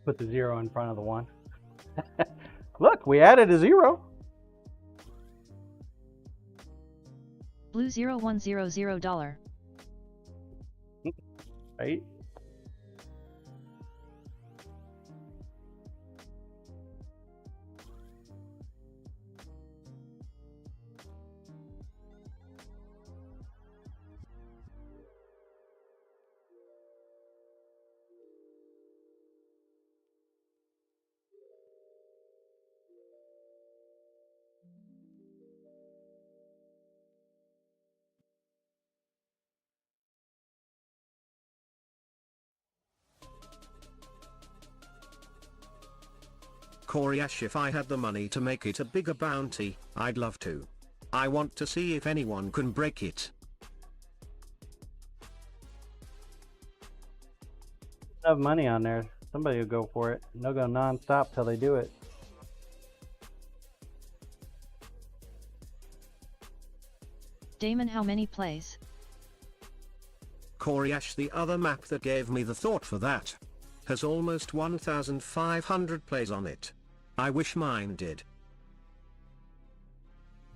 Put the 0 in front of the 1. Look, we added a 0. Blue $0100. Right? Corey Ash, if I had the money to make it a bigger bounty, I'd love to. I want to see if anyone can break it. Have money on there. Somebody will go for it. And they'll go non-stop till they do it. Damon, how many plays? Corey Ash, the other map that gave me the thought for that, has almost 1,500 plays on it. I wish mine did.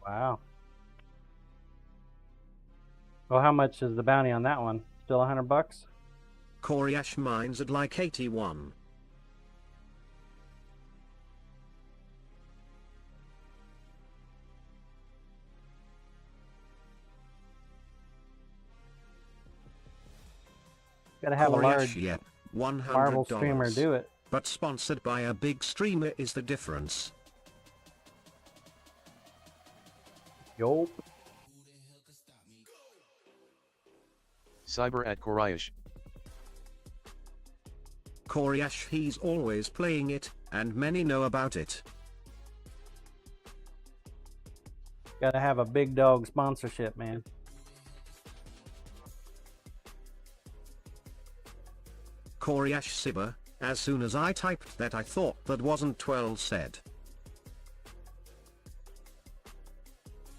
Wow. Well, how much is the bounty on that one? Still $100? Corey Ash, mine's at like 81. Gotta have Corey a Ash, large yep, $100. Marvel streamer do it. But sponsored by a big streamer is the difference. Yo. Cyber at Korayash. Corey Ash, he's always playing it, and many know about it. Gotta have a big dog sponsorship, man. Corey Ash Sibber, as soon as I typed that I thought that wasn't 12 said.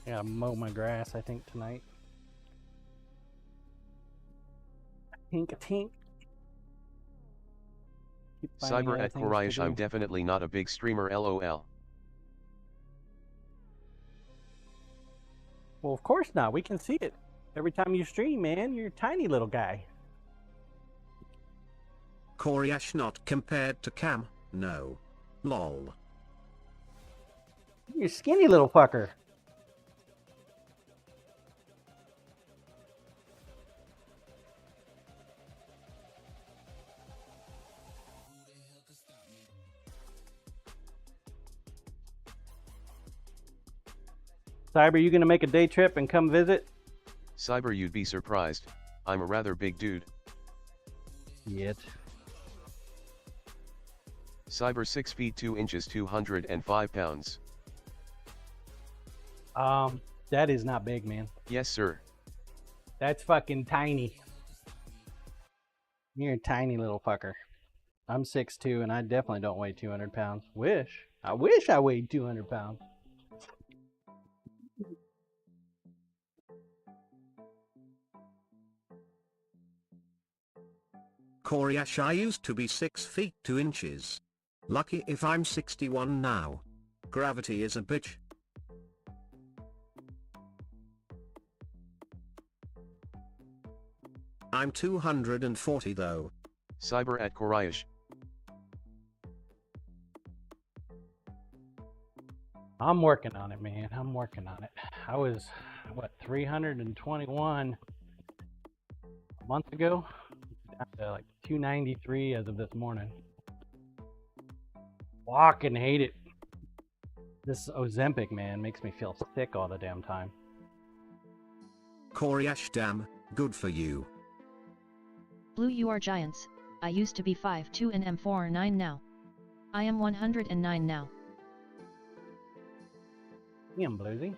I gotta mow my grass, I think, tonight. Tink. Cyber at Korayash, I'm definitely not a big streamer, lol. Well, of course not. We can see it. Every time you stream, man, you're a tiny little guy. Corey Ash, not compared to Cam, no. Lol. You're a skinny little fucker. Cyber, you gonna make a day trip and come visit? Cyber, you'd be surprised. I'm a rather big dude. Yet. Cyber 6 feet 2 inches 205 pounds. That is not big, man. Yes, sir. That's fucking tiny. You're a tiny little fucker. I'm 6'2", and I definitely don't weigh 200 pounds. I wish I weighed 200 pounds. Corey Ash, I used to be 6 feet 2 inches. Lucky if I'm 61 now. Gravity is a bitch. I'm 240 though. Cyber at Korayash. I'm working on it, man. I'm working on it. I was, what, 321 a month ago? Down to like 293 as of this morning. Fucking hate it. This Ozempic, man, makes me feel sick all the damn time. Koryash, damn, good for you. Blue, you are giants. I used to be 5'2" and am 4'9" now. I am 109 now. Damn, Bluesy.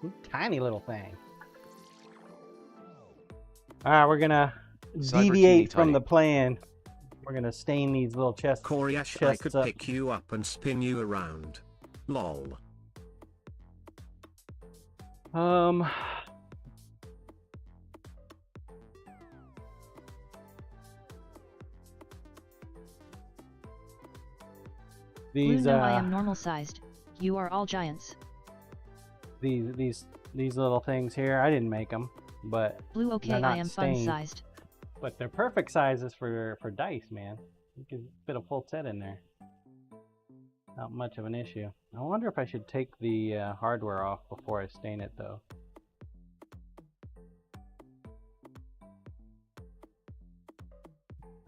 You tiny little thing. Alright, we're gonna deviate from the plan. We're gonna stain these little chests. Koryash, I could pick you up and spin you around. Lol. Blue, no, I am normal sized. You are all giants. These little things here, I didn't make them, but Blue, okay, they're not I am stained, fun sized. but they're perfect sizes for dice, man. You can fit a full set in there. Not much of an issue. I wonder if I should take the hardware off before I stain it, though.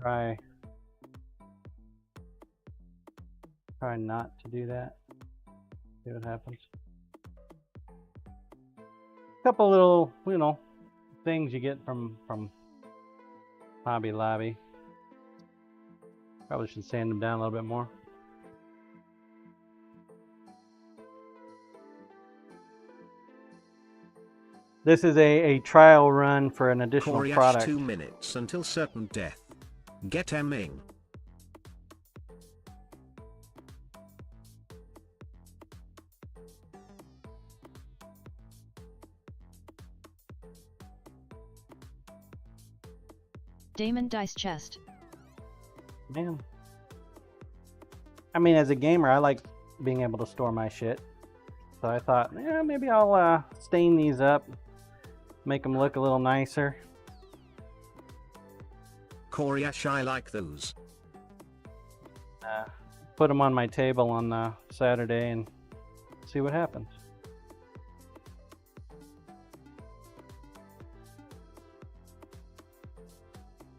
Try not to do that. See what happens. Couple little, you know, things you get from Hobby Lobby. Probably should sand them down a little bit more. This is a trial run for an additional Koryash, product. 2 minutes until certain death. Get emming. Damon dice chest. Man. I mean, as a gamer, I like being able to store my shit. So I thought, yeah, maybe I'll stain these up, make them look a little nicer. Koryash, I like those. Put them on my table on Saturday and see what happens.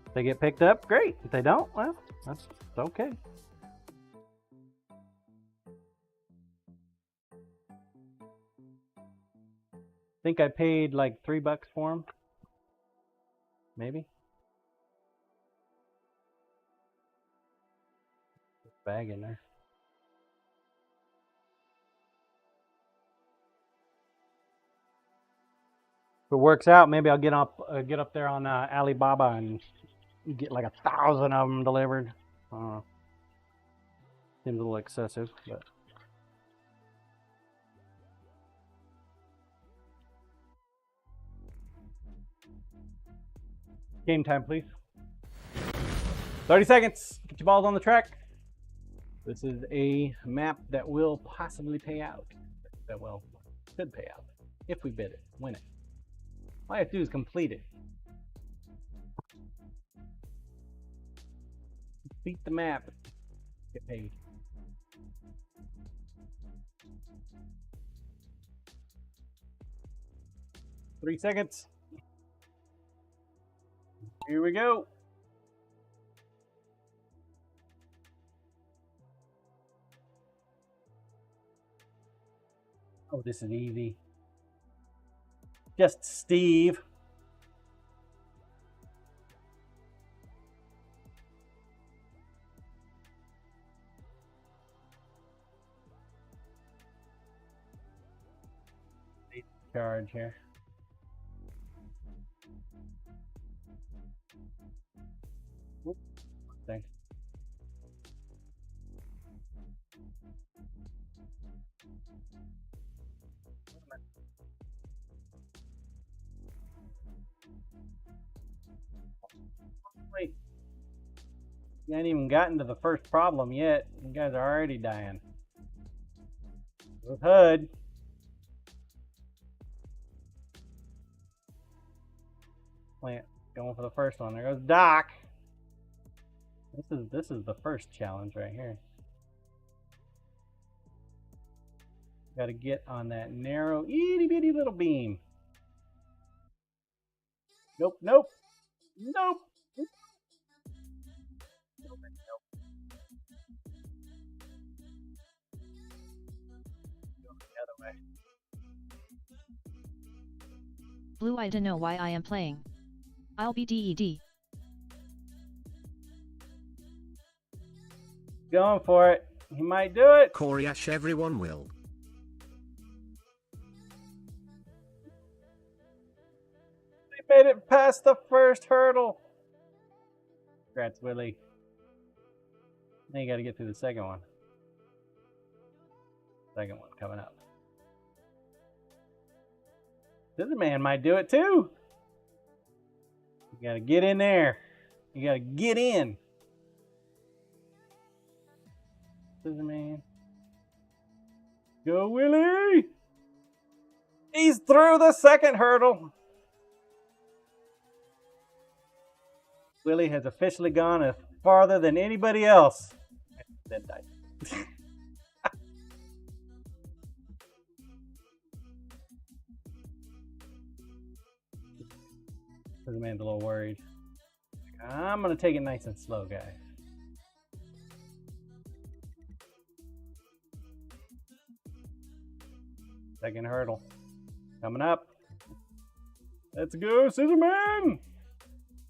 If they get picked up, great. If they don't, well, that's okay. I think I paid like $3 for them. Maybe. Bag in there. If it works out, maybe I'll get up there on Alibaba and get like 1,000 of them delivered. Seems a little excessive, but. Game time, please. 30 seconds. Get your balls on the track. This is a map that will possibly pay out. That will, should pay out. If we bid it, win it. All I have to do is complete it. Beat the map. Get paid. Three seconds. Here we go. Oh, this is easy. Just Steve. Charge here. Thanks. Wait. You haven't even gotten to the first problem yet. You guys are already dying. With HUD. Plant going for the first one. There goes Doc. This is the first challenge right here. Gotta get on that narrow, itty bitty little beam. Nope, nope, nope. Blue, I don't know why I am playing. I'll be dead. Going for it. He might do it. Koryash, everyone will. They made it past the first hurdle. Congrats, Willie. Now you got to get through the second one. Second one coming up. Scissor Man might do it too. You got to get in there. You got to get in. Scissor Man. Go, Willie. He's through the second hurdle. Willie has officially gone farther than anybody else. Then died. The man's a little worried. I'm gonna take it nice and slow, guys. Second hurdle coming up. Let's go, Scissor Man!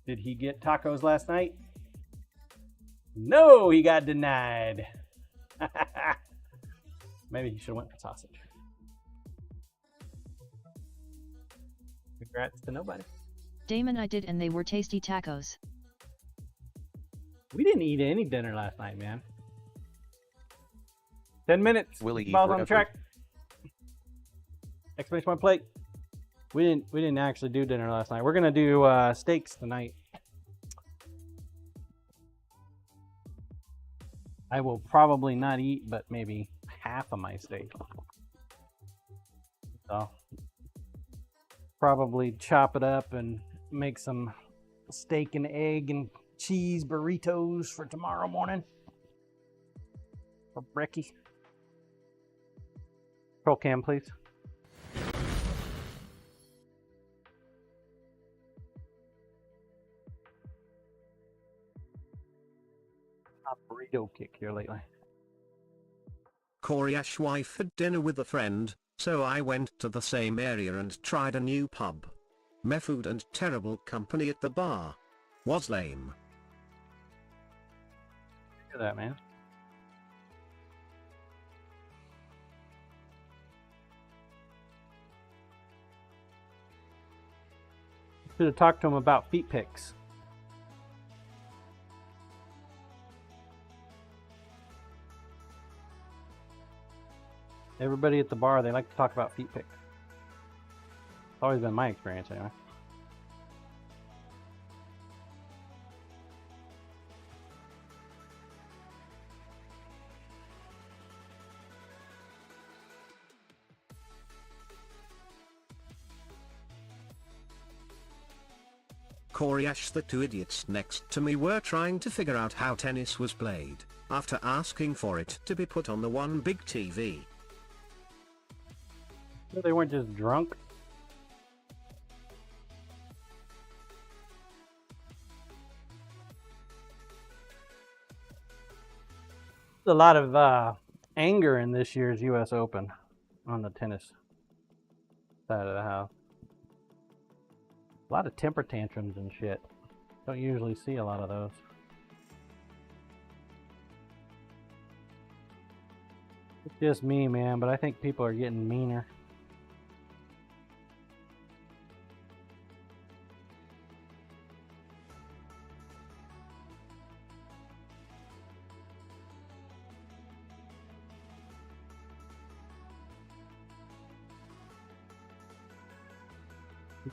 Did he get tacos last night? No, he got denied. Maybe he should have went for sausage. Congrats to nobody. Damon, I did, and they were tasty tacos. We didn't eat any dinner last night, man. 10 minutes. Willie eat Balls on the forever. track. Exclamation point plate. We didn't actually do dinner last night. We're gonna do steaks tonight. I will probably not eat, but maybe half of my steak. So probably chop it up and make some steak and egg and cheese burritos for tomorrow morning. For brekkie. Roll cam, please. A burrito kick here lately. Koryash wife had dinner with a friend, so I went to the same area and tried a new pub. Meh food and terrible company at the bar. Was lame. Look at that, man. Should have talked to him about feet pics. Everybody at the bar, they like to talk about feet pics. It's always been my experience, anyway. Koryash, the two idiots next to me were trying to figure out how tennis was played, after asking for it to be put on the one big TV. They weren't just drunk. There's a lot of anger in this year's U.S. Open on the tennis side of the house. A lot of temper tantrums and shit. Don't usually see a lot of those. It's just me, man, but I think people are getting meaner.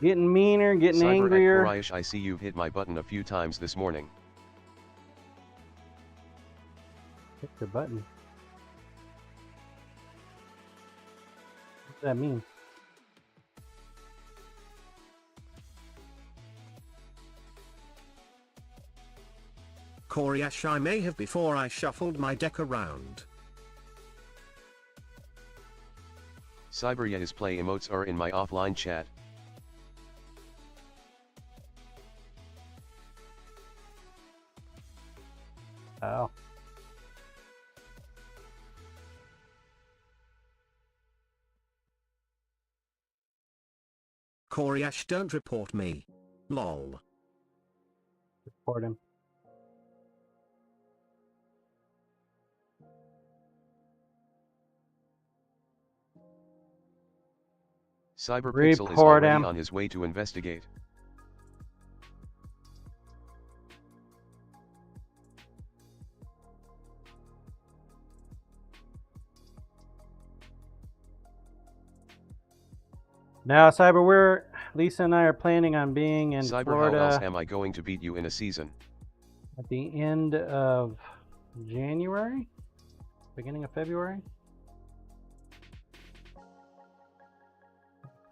Getting meaner, getting Cyber angrier. at Koryash, I see you've hit my button a few times this morning. Hit your button. What does that mean? Koryash, I may have before I shuffled my deck around. Cyber his play emotes are in my offline chat. Oh. Koryash, don't report me. Lol. Report him. Cyberpixel is Report already him. on his way to investigate. Now, Cyber, Lisa and I are planning on being in Cyber, Florida how else am I going to beat you in a season? at the end of January, beginning of February.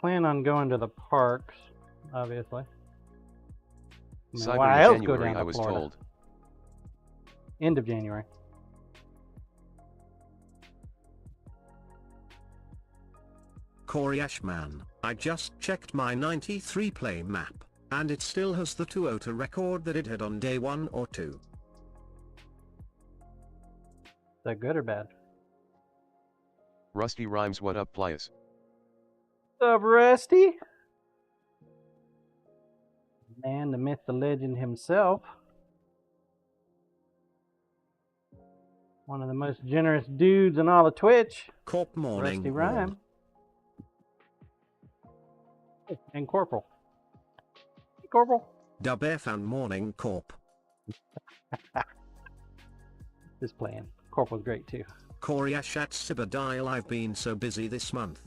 Plan on going to the parks, obviously. I mean, why Cyber else in go January down to I was Florida? told. End of January. Koryash man, I just checked my 93 play map, and it still has the 2-0 record that it had on day 1 or 2. Is that good or bad? Rusty Rhymes, what up, players? What's up, Rusty? Man, the myth, the legend himself. One of the most generous dudes in all of Twitch. Corp morning. Rusty lol. Rhyme. And Corporal. Hey, Corporal. Dub F and morning corp. Just playing. Corporal's great too. Koryash at Cyberdile, I've been so busy this month.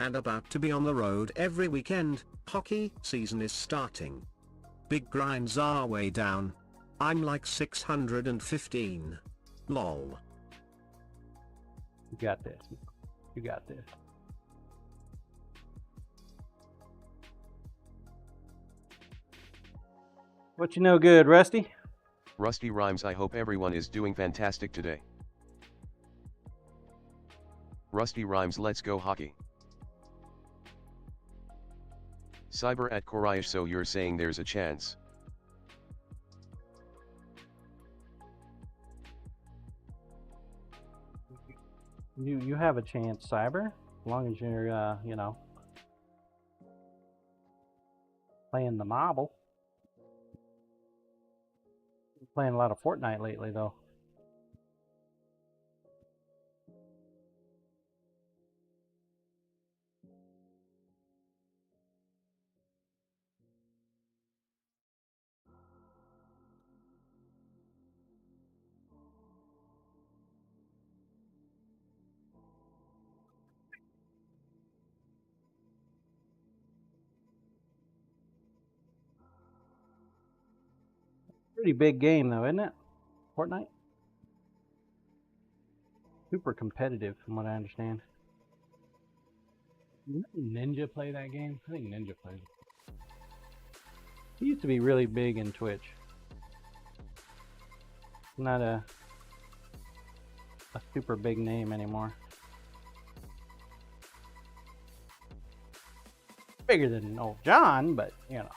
And about to be on the road every weekend. Hockey season is starting. Big grinds are way down. I'm like 615. Lol. You got this. You got this. What you know good, Rusty? Rusty Rhymes, I hope everyone is doing fantastic today. Rusty Rhymes, let's go hockey. Cyber at Koryash, so you're saying there's a chance. You have a chance, Cyber, as long as you're you know, playing the marble. Playing a lot of Fortnite lately, though. Pretty big game, though, isn't it? Fortnite? Super competitive, from what I understand. Didn't Ninja play that game? I think Ninja played it. He used to be really big in Twitch. Not a super big name anymore. Bigger than old John, but you know.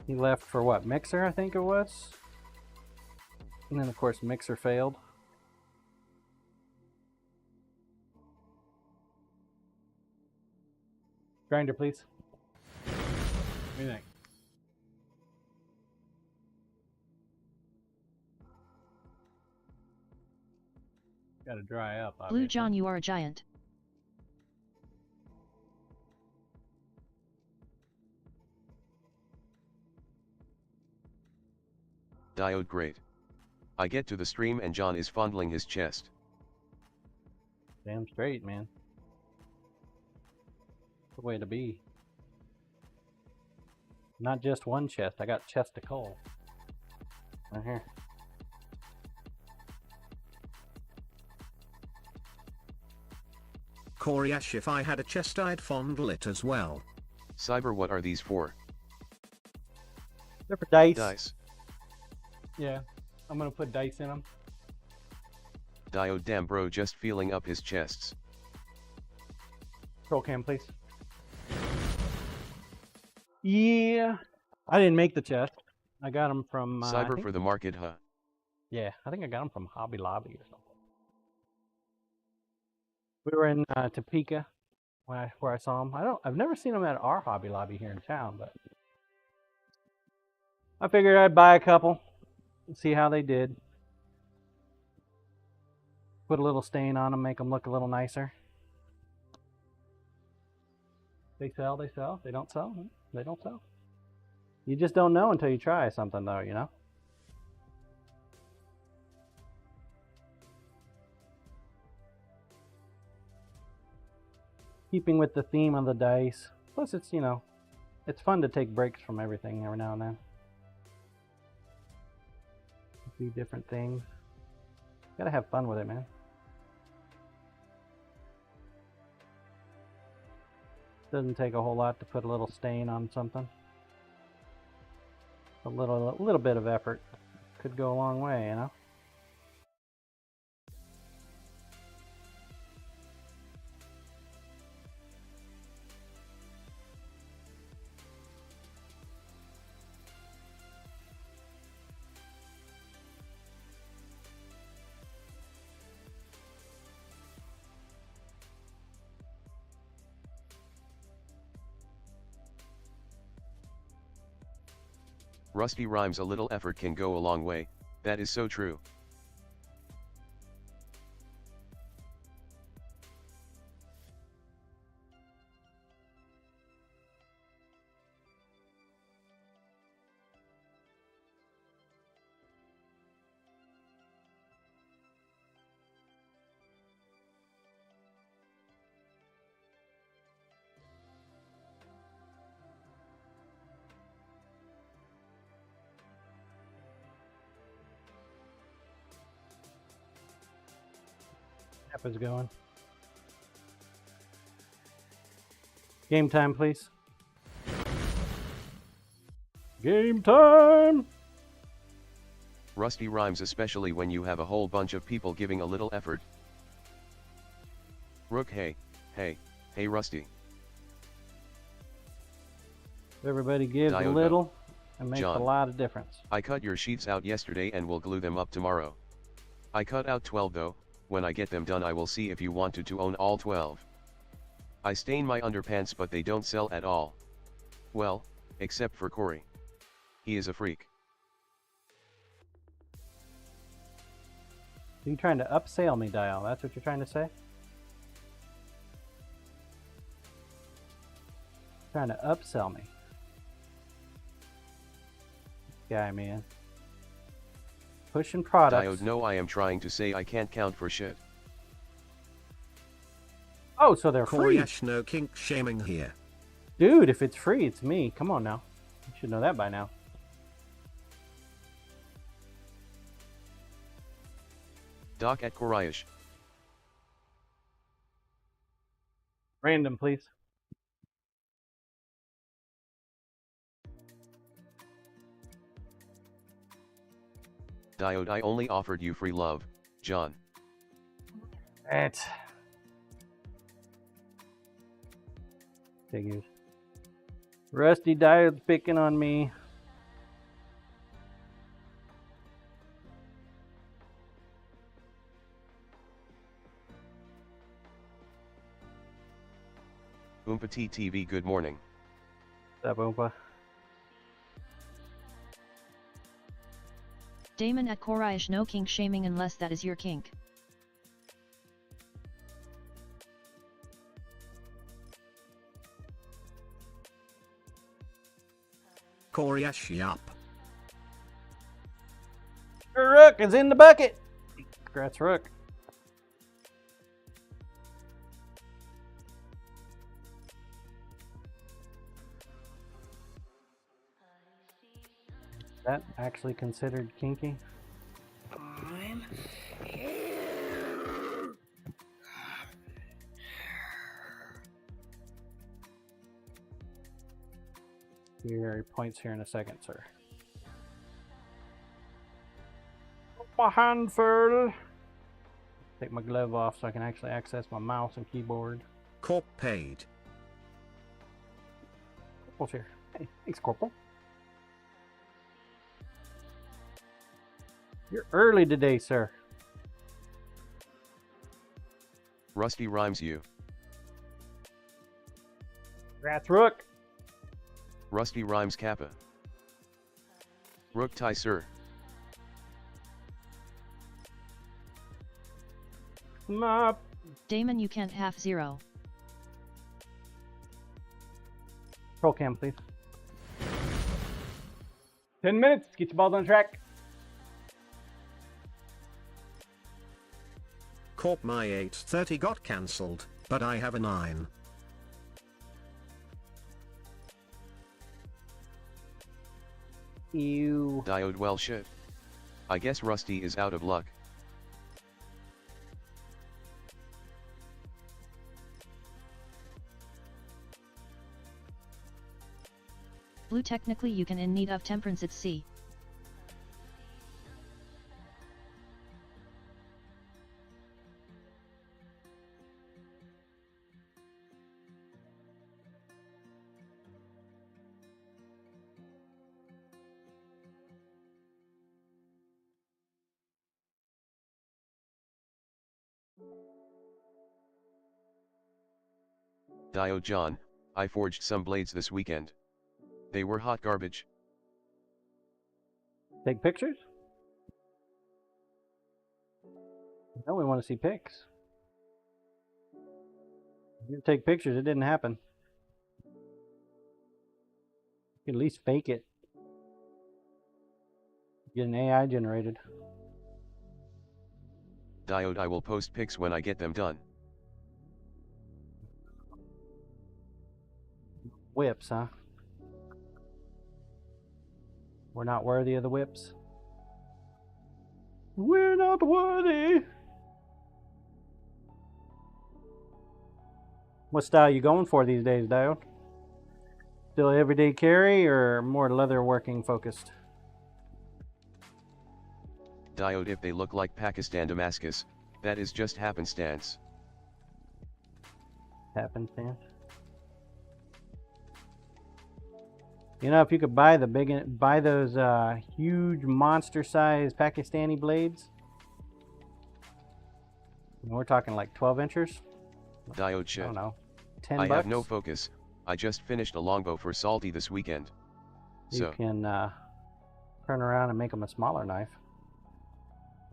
He left for what, Mixer, I think it was? And then of course Mixer failed. Grinder, please. What do you think? Gotta dry up, obviously. Blue John, you are a giant. Diode, great. I get to the stream and John is fondling his chest. Damn straight, man. The way to be. Not just one chest, I got chest of coal. Right here. Koryash, if I had a chest I'd fondle it as well. Cyber, what are these for? They're for dice. Dice. Yeah. I'm gonna put dice in them. Diode damn bro just feeling up his chests. Roll cam, please. Yeah. I didn't make the chest. I got them from... Cyber for the market, huh? Yeah, I think I got them from Hobby Lobby or something. We were in Topeka where I saw them. I've never seen them at our Hobby Lobby here in town, but I figured I'd buy a couple and see how they did. Put a little stain on them, make them look a little nicer. They sell, they sell. They don't sell, they don't sell. You just don't know until you try something, though, you know? Keeping with the theme of the dice. Plus, it's, you know, it's fun to take breaks from everything every now and then. Do different things. Gotta have fun with it, man. Doesn't take a whole lot to put a little stain on something. A little bit of effort could go a long way, you know? Rusty rhymes, a little effort can go a long way, that is so true. Is going. Game time, please. Game time! Rusty rhymes, especially when you have a whole bunch of people giving a little effort. Rook, hey Rusty. Everybody gives Diode a little and makes John, a lot of difference. I cut your sheets out yesterday and will glue them up tomorrow. I cut out 12 though. When I get them done I will see if you wanted to own all 12. I stain my underpants but they don't sell at all. Well, except for Corey. He is a freak. Are you trying to upsell me, Dial? That's what you're trying to say? Trying to upsell me. Guy, man. Pushing products. Diode, no, I am trying to say I can't count for shit. Oh, so they're free. Koresh, no kink shaming here. Dude, if it's free, it's me. Come on now. You should know that by now. Doc at Koresh. Random, please. Diode, I only offered you free love, John. That figures. Rusty Diode's picking on me. Oompa TV, good morning. What's up, Oompa? Damon at Koresh, no kink shaming unless that is your kink. Koresh, yup. Rook is in the bucket. Congrats, Rook. Is that actually considered kinky? I'm Your points here in a second, sir. My handful. Take my glove off so I can actually access my mouse and keyboard. Corp paid. Corporal's here. Hey, thanks, Corporal. You're early today, sir. Rusty rhymes you. Congrats, Rook. Rusty rhymes Kappa. Rook tie sir. Mop. Damon, you can't have 0. Roll cam, please. 10 minutes. Get your balls on track. Corp, my 8:30 got cancelled, but I have a 9. Ew. Diode well shit. I guess Rusty is out of luck. Blue, technically you can in need of temperance at sea. Diode John, I forged some blades this weekend. They were hot garbage. Take pictures? No, we want to see pics. You didn't take pictures, it didn't happen. You can at least fake it. Get an AI generated. Diode, I will post pics when I get them done. Whips, huh? We're not worthy of the whips. We're not worthy. What style you going for these days, Diode? Still everyday carry or more leather working focused? Diode, if they look like Pakistan Damascus, that is just happenstance. Happenstance. You know, if you could buy those huge monster-sized Pakistani blades, we're talking like 12 inches. Diode I shit. don't know, 10 I bucks. have no focus. I just finished a longbow for Salty this weekend. You So, can turn around and make them a smaller knife.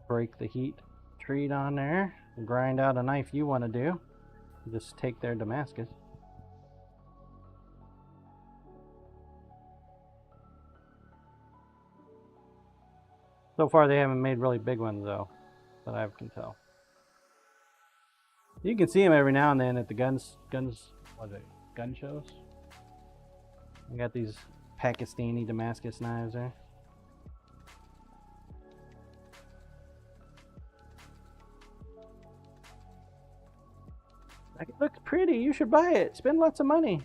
Break the heat treat on there. Grind out a knife you want to do. Just take their Damascus. So far they haven't made really big ones though, that I can tell. You can see them every now and then at the gun shows. We got these Pakistani Damascus knives there. Like, it looks pretty, you should buy it. Spend lots of money.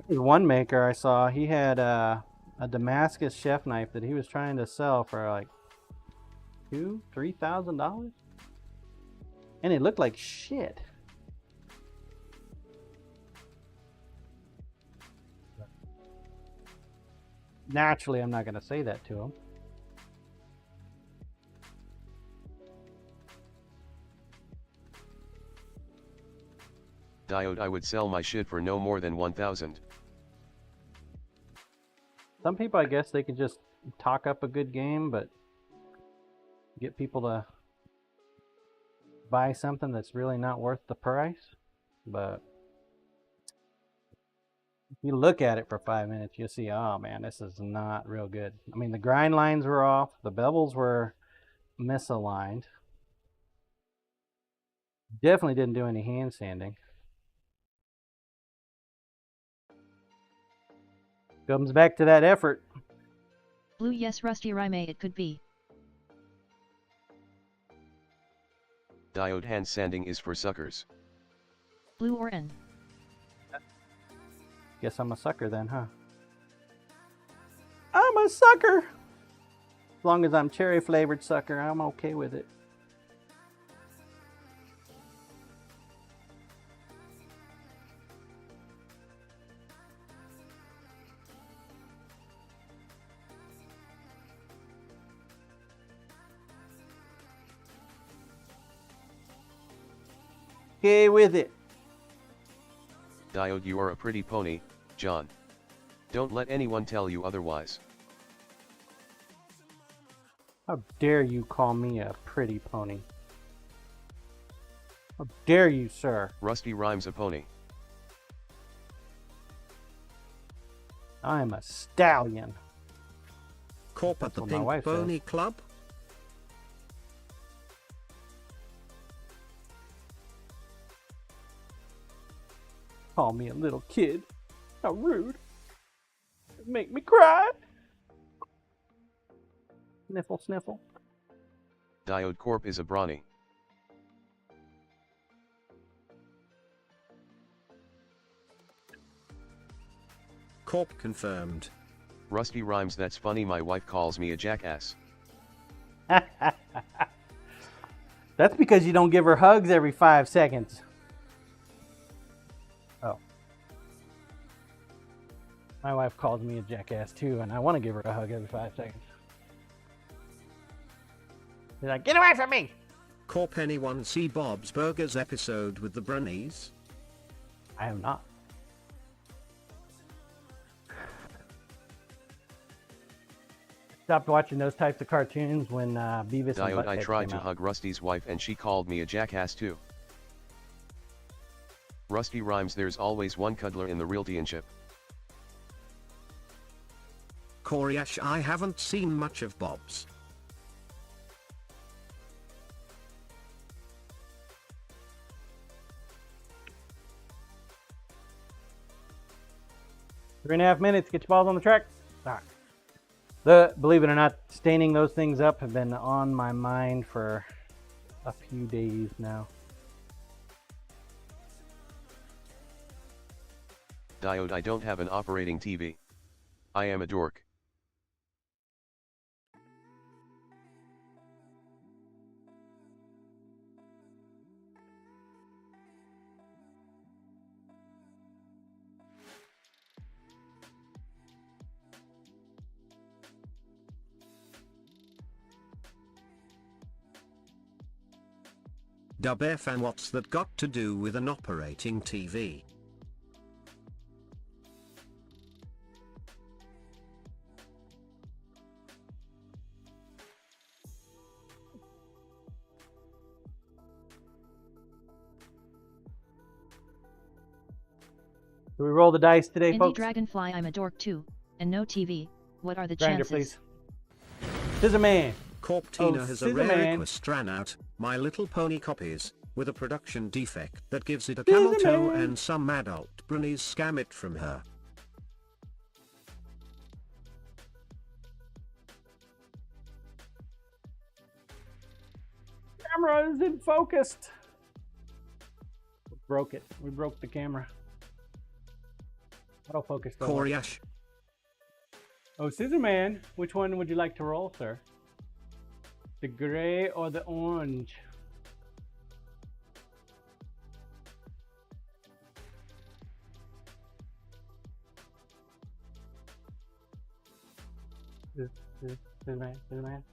There's one maker I saw, he had a Damascus chef knife that he was trying to sell for like $2,000-$3,000, and it looked like shit. Naturally, I'm not going to say that to him. Diode, I would sell my shit for no more than 1,000. Some people, I guess, they could just talk up a good game, but get people to buy something that's really not worth the price. But if you look at it for 5 minutes, you'll see, oh man, this is not real good. I mean, the grind lines were off, the bevels were misaligned. Definitely didn't do any hand sanding. Comes back to that effort. Blue, yes, Rusty Rhyme, it could be. Diode, hand sanding is for suckers. Blue or N. Guess I'm a sucker then, huh? I'm a sucker! As long as I'm cherry flavored, sucker, I'm okay with it. Okay with it. Diode, you are a pretty pony, John. Don't let anyone tell you otherwise. How dare you call me a pretty pony? How dare you, sir? Rusty rhymes a pony. I'm a stallion. Corp at That's the what my Pink wife says. Pony Club? Call me a little kid. How rude. Make me cry. Sniffle, sniffle. Diode Corp is a brawny. Corp confirmed. Rusty rhymes, that's funny, my wife calls me a jackass. That's because you don't give her hugs every 5 seconds. Oh. My wife calls me a jackass too, and I want to give her a hug every 5 seconds. She's like, get away from me! Corp, anyone see Bob's Burgers episode with the Brunies? I am not. Stopped watching those types of cartoons when Beavis and Diode, I Butthead tried came to out. hug Rusty's wife and she called me a jackass too. Rusty rhymes, there's always one cuddler in the realtyinship. Koryash, I haven't seen much of Bob's. Three and a half minutes, get your balls on the track. All right. Believe it or not, staining those things up have been on my mind for a few days now. Diode, I don't have an operating TV. I am a dork. Dub fan, what's that got to do with an operating TV? Do we roll the dice today, Indie folks? Dragonfly, I'm a dork too, and no TV. What are the Grinder, chances? please. Scissor man. Corp Tina Oh, has a Scissor rare Man. request ran out, My Little Pony copies, with a production defect that gives it a Scissor camel toe Man. and some adult bronies scam it from her. Camera isn't focused. We broke it. We broke the camera. Autofocus. don't work. Koryash, Oh, Scissor Man. Which one would you like to roll, sir? The gray or the orange? Scissor Man. Scissor Man.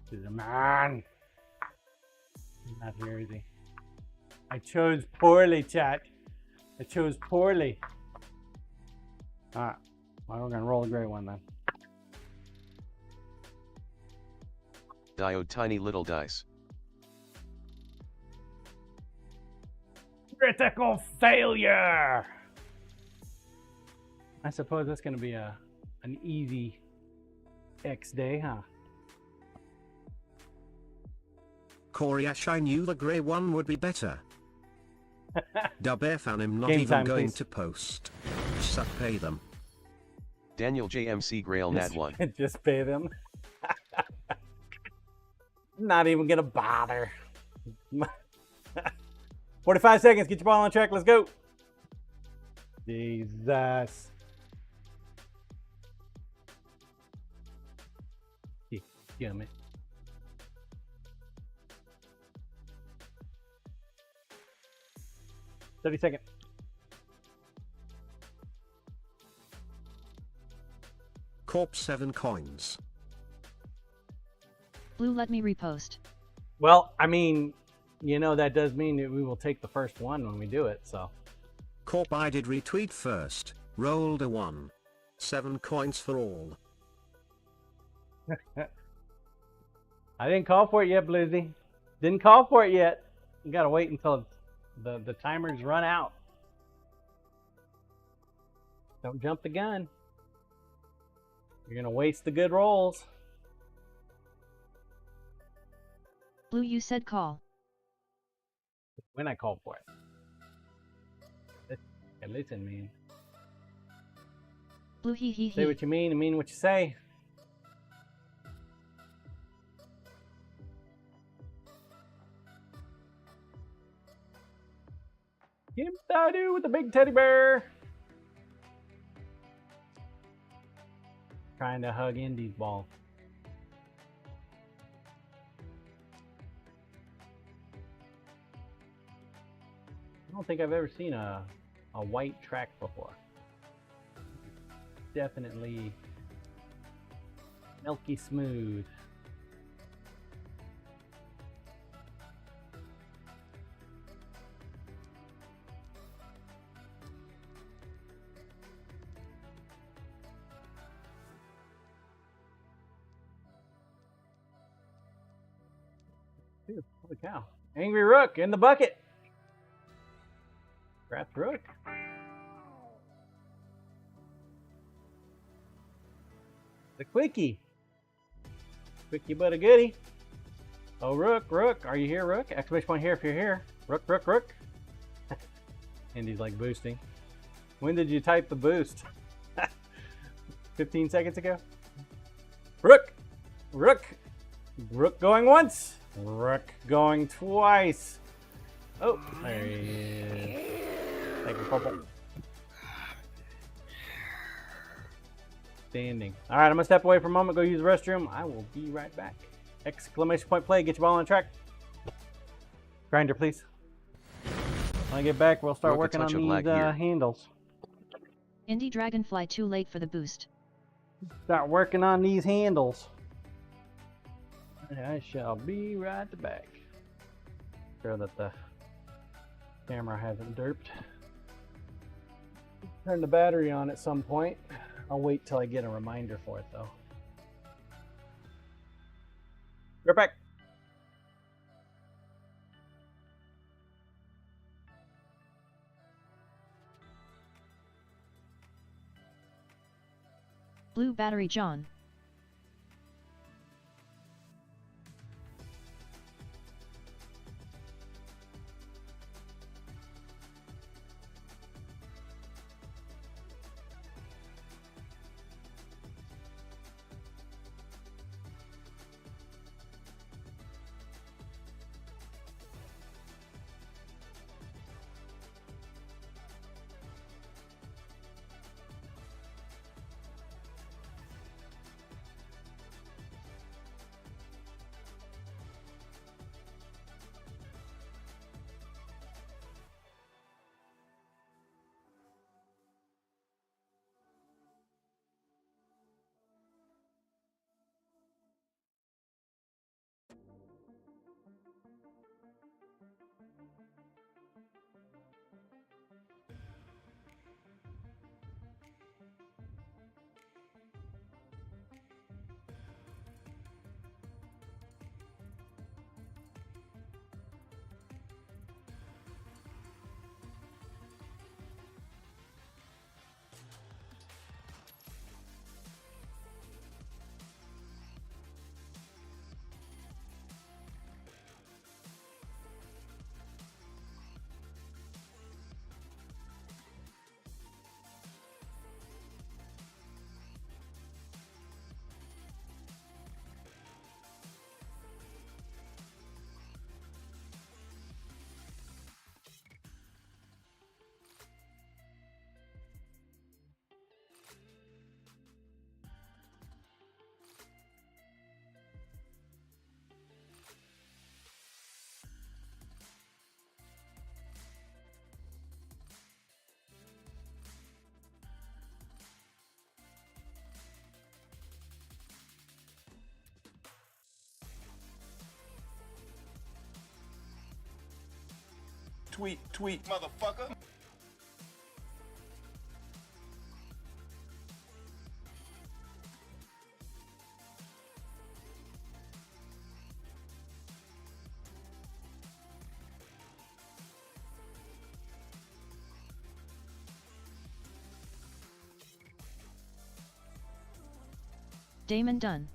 Scissor Man. He's not here, is he? I chose poorly, chat. I chose poorly. Alright. Well, we're gonna roll a gray one then. Diode, tiny little dice. Critical failure! I suppose that's gonna be an easy X day, huh? Koryash, I knew the grey one would be better. Dub fan, I'm not Game even time, going please. to post. Suck, pay them. Daniel JMC Grail Nat 1. Just pay them. Not even gonna bother. 45 seconds, get your ball on track, let's go. Jesus. Damn it. $30 seconds. Corp 7 coins. Blue, let me repost. Well, I mean, you know, that does mean that we will take the first one when we do it, so. Corp, I did retweet first, rolled a 1. 7 coins for all. I didn't call for it yet, Blizzy. Didn't call for it yet. You gotta wait until the timers run out. Don't jump the gun. You're gonna waste the good rolls. Blue, you said call. When I call for it. Listen, man. Blue, hee hee Say hee. what you mean and mean what you say. Kim Dadu with the big teddy bear. Trying to hug Indy's ball. I don't think I've ever seen a white track before. Definitely milky smooth. Dude, holy cow. Angry Rook in the bucket. Congrats, Rook. The quickie. Quickie but a goodie. Oh, Rook, Rook. Are you here, Rook? Exclamation point here if you're here. Rook, Rook, Rook. Andy's like boosting. When did you type the boost? 15 seconds ago? Rook! Rook! Rook going once. Rook going twice. Oh, there he is. Take a purple. Standing. All right, I'm gonna step away for a moment, go use the restroom. I will be right back. Exclamation point play, get your ball on track. Grinder, please. When I get back, we'll start Rook, a working on touch of these lag here. handles. Indy Dragonfly, too late for the boost. Start working on these handles. I shall be right back. Sure that the camera hasn't derped. Turn the battery on at some point. I'll wait till I get a reminder for it though. Right back. Blue battery John. tweet, motherfucker. Damon done.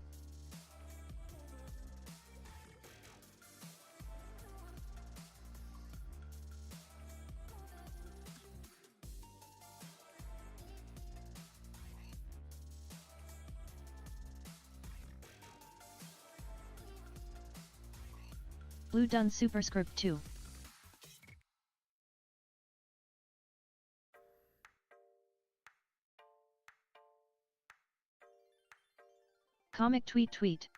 Blue done superscript 2. Comic tweet.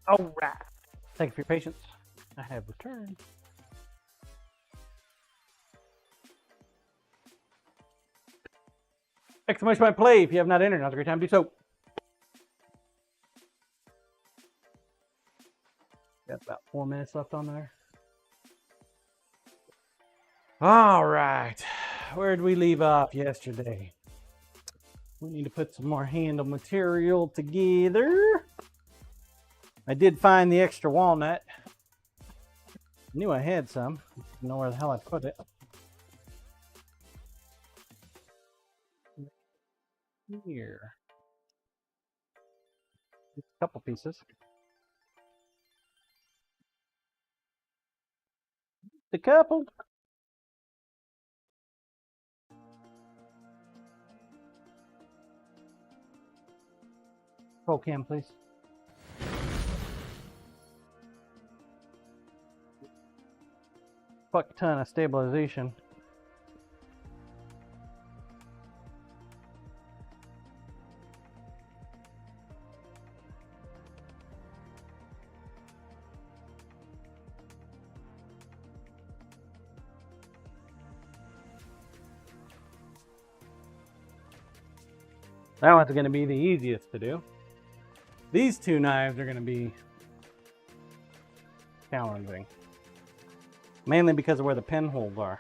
All right. Thank you for your patience. I have returned. Exclamation point play if you have not entered. Now's a great time to do so. Got about 4 minutes left on there. All right. Where did we leave off yesterday? We need to put some more handle material together. I did find the extra walnut. Knew I had some. Didn't know where the hell I put it. Here. A couple pieces. A couple. Roll cam, please. Fuck ton of stabilization. That one's going to be the easiest to do. These two knives are going to be challenging. Mainly because of where the pen holes are.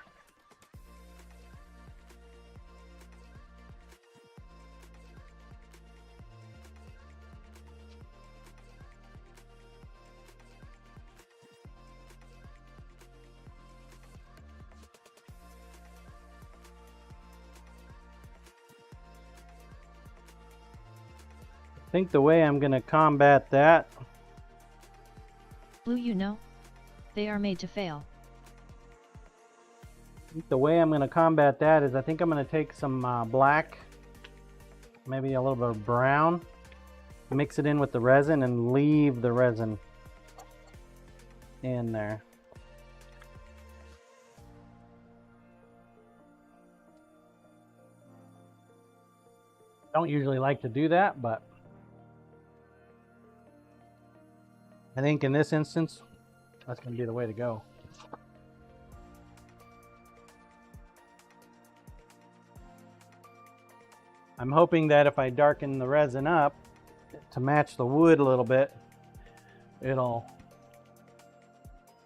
I think the way I'm going to combat that. Blue, you know, they are made to fail. The way I'm going to combat that is I think I'm going to take some black, maybe a little bit of brown, mix it in with the resin and leave the resin in there. Don't usually like to do that, but I think in this instance, that's going to be the way to go. I'm hoping that if I darken the resin up to match the wood a little bit, it'll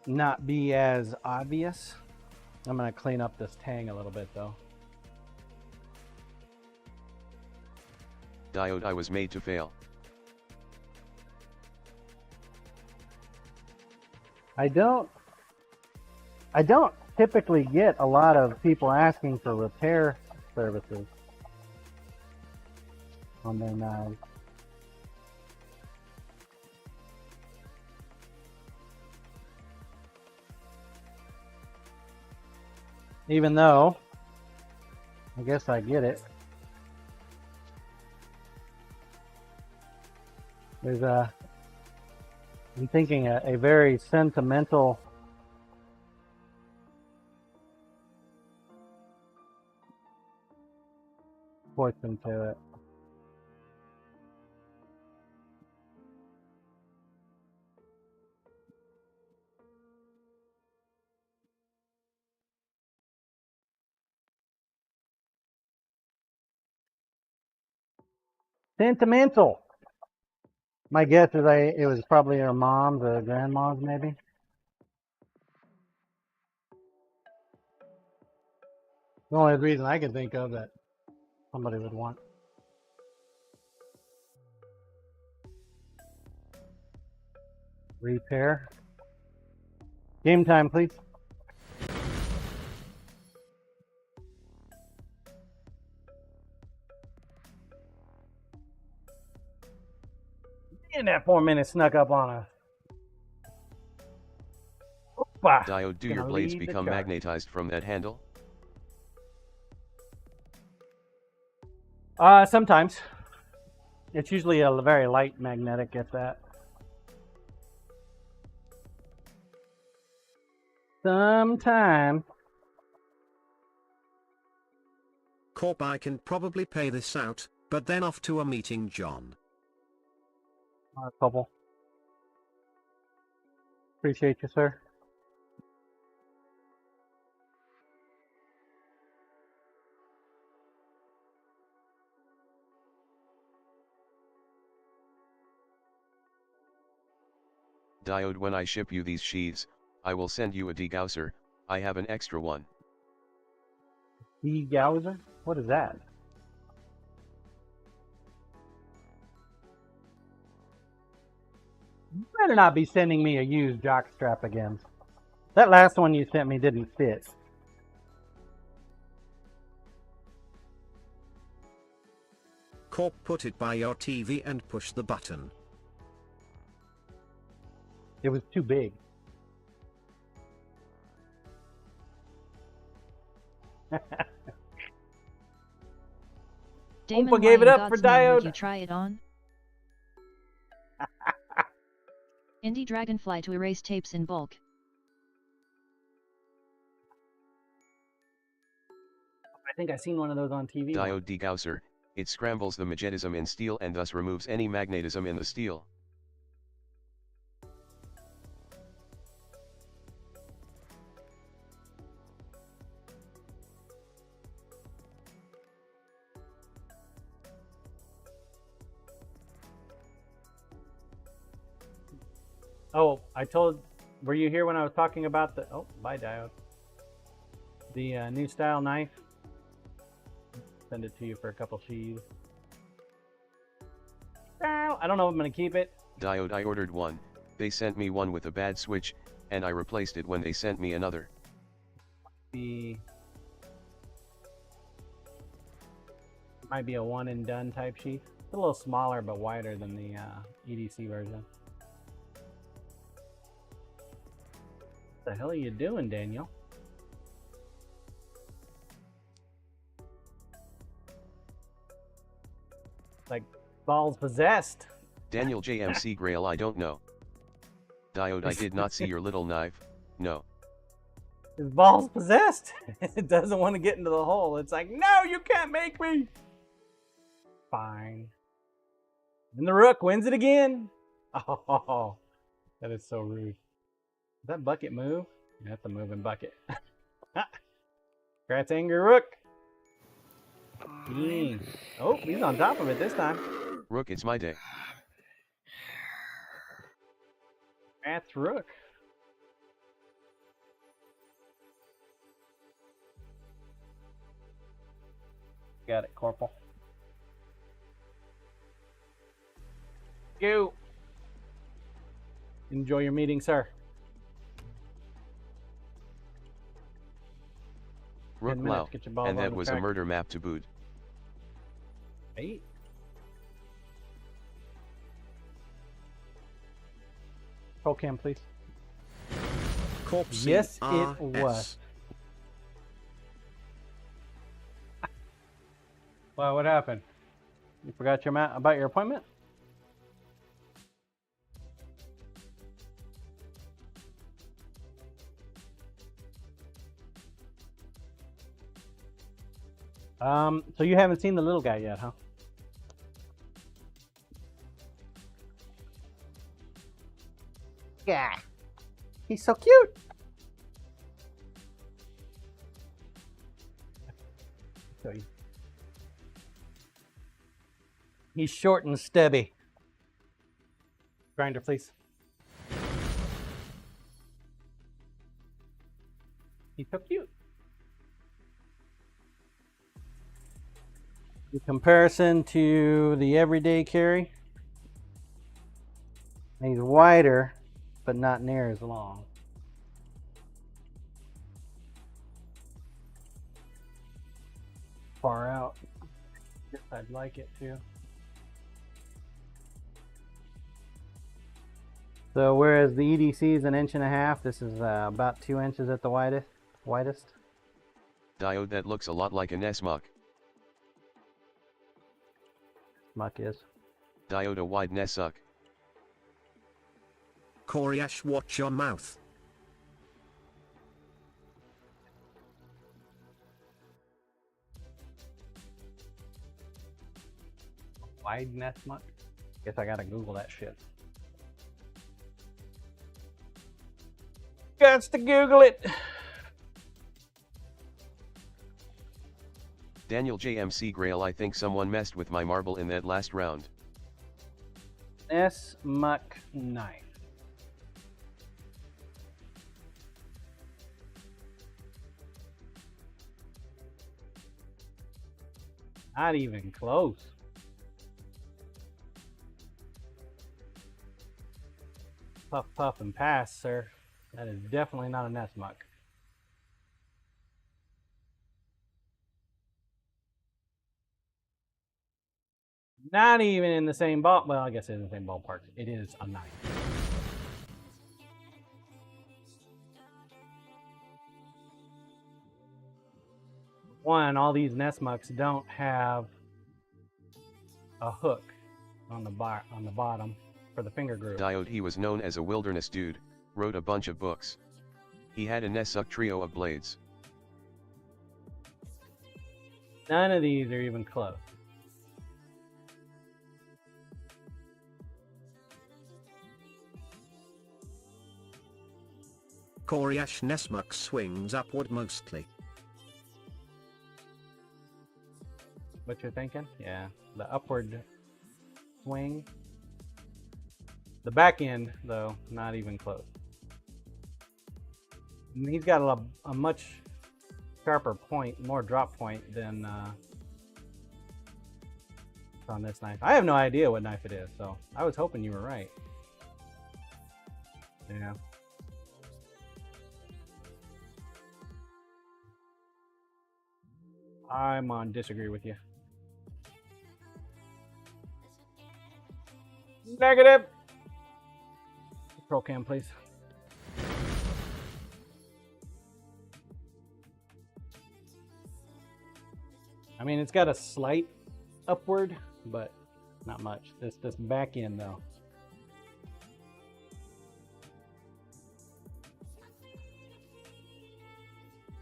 not be as obvious. I'm going to clean up this tang a little bit though. Diode, I was made to fail. I don't typically get a lot of people asking for repair services on their knives. Even though, I guess I get it. There's I'm thinking a very sentimental portion to it. Sentimental. My guess is it was probably her mom's or grandma's maybe. The only reason I can think of that somebody would want. Repair. Game time, please. And that 4 minutes snuck up on us. Opa. Diode, do your blades become magnetized from that handle? Sometimes. It's usually a very light magnetic at that. Sometimes. Corp, I can probably pay this out, but then off to a meeting, John. A couple. Appreciate you, sir. Diode, when I ship you these sheaths, I will send you a degausser. I have an extra one. Degauser? What is that? You better not be sending me a used jockstrap again. That last one you sent me didn't fit. Corp, put it by your TV and push the button. It was too big. Damon, Opa gave why it in up for God's name would Diode. you try it on? Indie Dragonfly to erase tapes in bulk. I think I've seen one of those on TV. Diode degausser. It scrambles the magnetism in steel and thus removes any magnetism in the steel. Oh, were you here when I was talking about the, oh, bye Diode. The new style knife. Send it to you for a couple sheaths. I don't know if I'm going to keep it. Diode, I ordered one. They sent me one with a bad switch, and I replaced it when they sent me another. It might be a one and done type sheath. It's a little smaller but wider than the EDC version. What the hell are you doing, Daniel? Like balls possessed. Daniel JMC Grail, I don't know. Diode, I did not see your little knife. No. His balls possessed. It doesn't want to get into the hole. It's like, no, you can't make me. Fine. And the rook wins it again. Oh, that is so rude. Does that bucket move? Yeah, that's a moving bucket. Congrats, angry rook. Dang. Oh, he's on top of it this time. Rook, it's my day. That's rook. Got it, Corporal. Go. Enjoy your meeting, sir. Rook 10 Lao, minutes, get your balls and on that the was a track. murder map to boot. 8. Roll cam, please. Corpse Yes, it RS. was. Well, what happened? You forgot your about your appointment? So you haven't seen the little guy yet, huh? Yeah. He's so cute. Show you. He's short and stubby. Grinder, please. He's so cute. In comparison to the everyday carry, he's wider, but not near as long. Far out. Guess I'd like it too. So whereas the EDC is 1.5 inches, this is about 2 inches at the widest. Diode, that looks a lot like an S-Muck. Muck is. Diode, a wide Nessuck. Coriash, watch your mouth. Wide nest muck? Guess I gotta Google that shit. Gots to Google it. Daniel JMC Grail, I think someone messed with my marble in that last round. S muck knife. Not even close. Puff, puff, and pass, sir. That is definitely not a nest muck. Not even in the same ball. Well, I guess it's in the same ballpark. It is a 9. One, all these nest mucks don't have a hook on the bottom for the finger groove. Diode, he was known as a wilderness dude, wrote a bunch of books. He had a Nessuck trio of blades. None of these are even close. Coriash Nesmuck swings upward mostly. What you're thinking? Yeah, the upward swing. The back end, though, not even close. And he's got a much sharper point, more drop point than on this knife. I have no idea what knife it is, so I was hoping you were right. Yeah. I'm on disagree with you. Negative. Control cam, please. I mean, it's got a slight upward, but Not much. This back end though.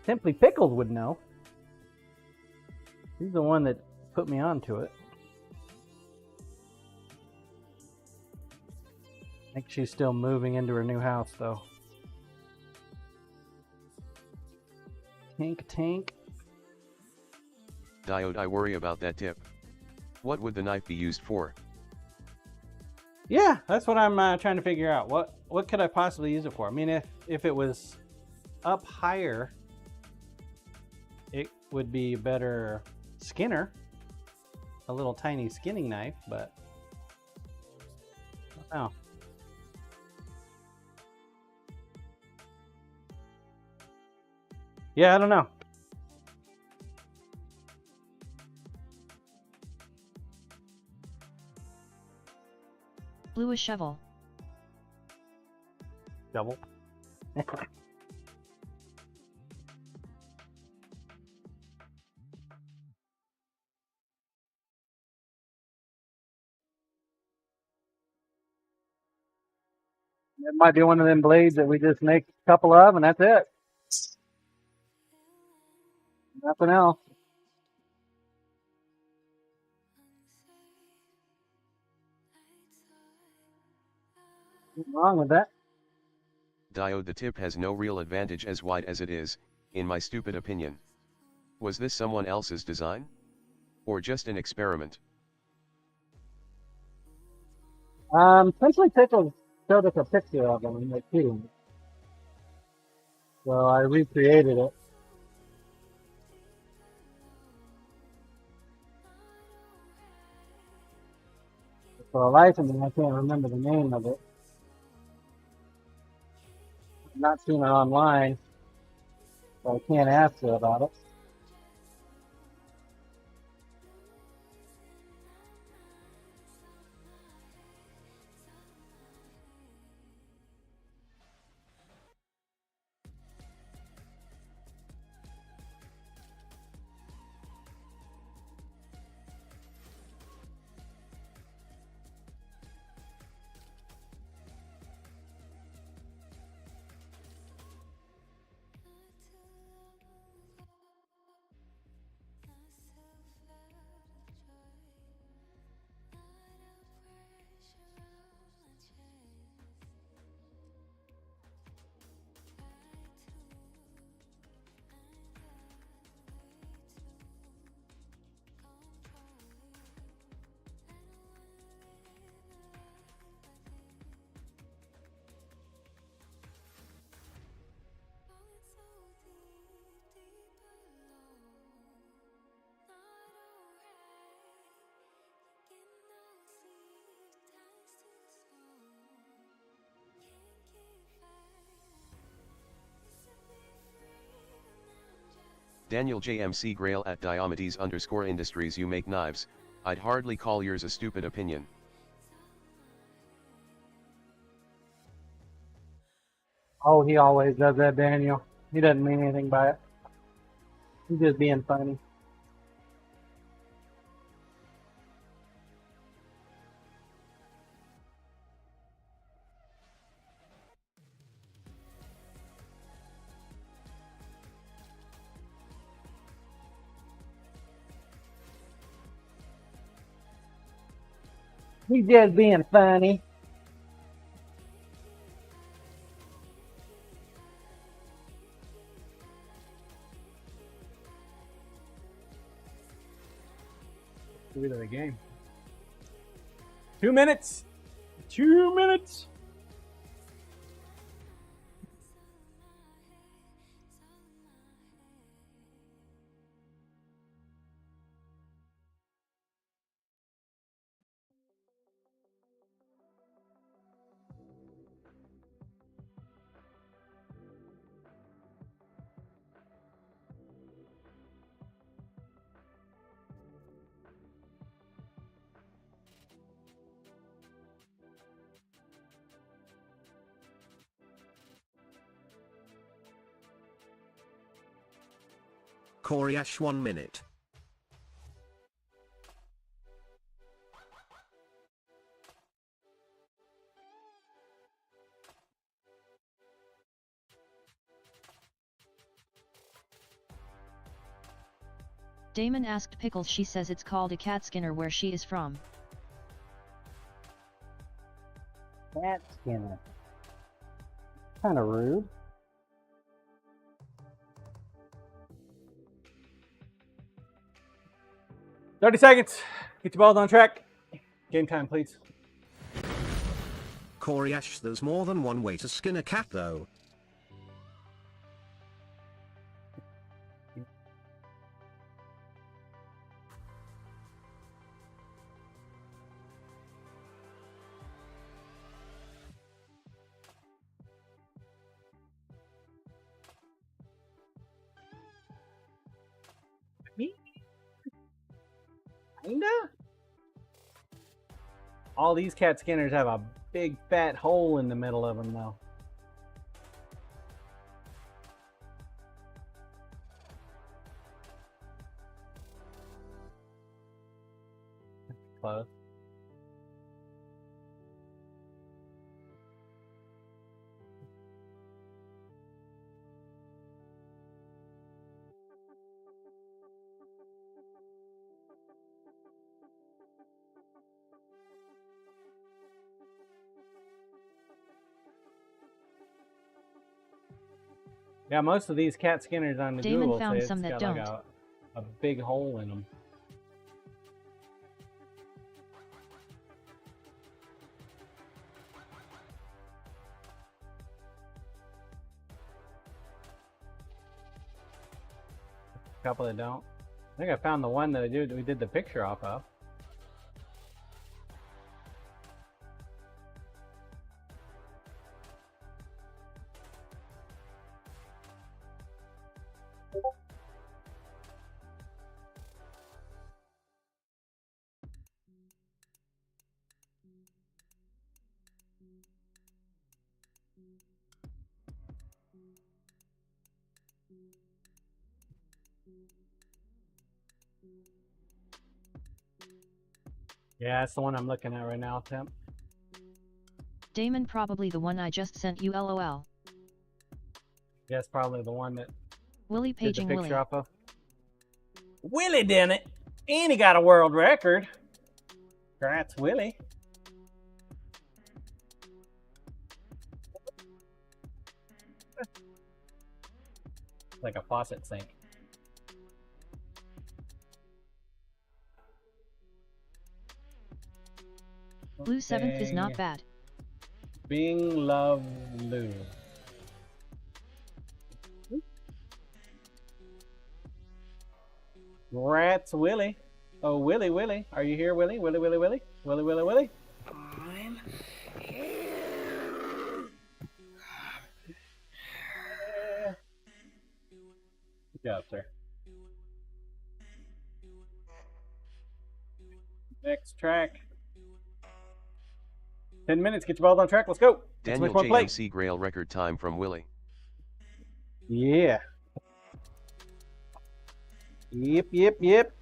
Simply Pickles would know. He's the one that put me onto it. I think she's still moving into her new house though. Tink. Diode, I worry about that tip. What would the knife be used for? Yeah, that's what I'm trying to figure out. What could I possibly use it for? I mean, if it was up higher, it would be a better skinner, a little tiny skinning knife, but I don't know. Yeah, I don't know. Blue a shovel. Double. It might be one of them blades that we just make a couple of, and that's it. Nothing else. Nothing wrong with that. Diode, the tip has no real advantage as wide as it is, in my stupid opinion. Was this someone else's design? Or just an experiment? Simply Pickles showed us a picture of them in the tube. So I recreated it. For the life of me, I can't remember the name of it. I've not seen it online, so I can't ask her about it. Daniel JMC Grail at Diomedes_Industries. You make knives, I'd hardly call yours a stupid opinion. Oh, he always does that, Daniel. He doesn't mean anything by it. He's just being funny. He's just being funny. Lead of the game. 2 minutes. 2 minutes. Corey Ash 1 minute. Damon asked Pickles. She says it's called a cat skinner where she is from. Cat skinner. Kind of rude. "30 seconds. Get your balls on track. Game time, please." Corey Ash, there's more than one way to skin a cat though. Me? Kinda? All these cat skinners have a big fat hole in the middle of them though. Close. Yeah, most of these cat skinners on the Damon Google found say it's some that got like don't. a big hole in them. A couple that don't. I think I found the one that we did the picture off of. Yeah, that's the one I'm looking at right now, Tim. Damon, probably the one I just sent you, lol. Yeah, it's probably the one that Willie did the paging picture Willie. off of. Willie did it! And he got a world record. Congrats, Willie. Like a faucet sink. Blue 7th is not Okay. bad. Bing Love Lou. Congrats, Willie. Oh, Willie, Willie. Are you here, Willie? Willie, Willie, Willie? Willie, Willie, Willie? I'm Good job, sir. Next track. 10 minutes. Get your balls on track. Let's go. Daniel Exclamation point, JMC Grail record time from Willie. Yeah. Yep, yep, yep.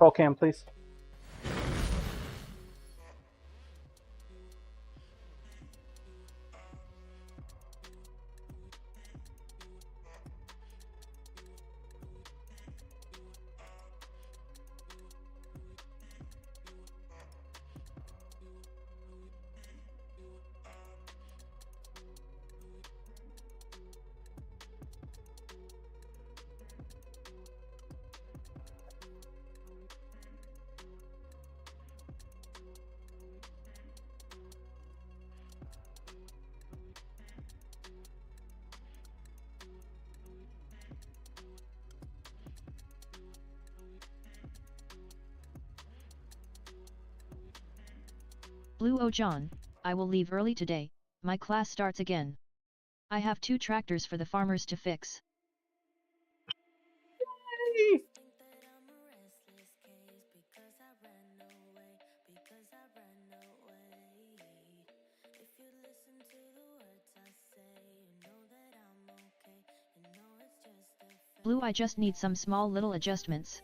Roll cam, please. Blue Oh John, I will leave early today, my class starts again. I have 2 tractors for the farmers to fix. Blue, I just need some small little adjustments.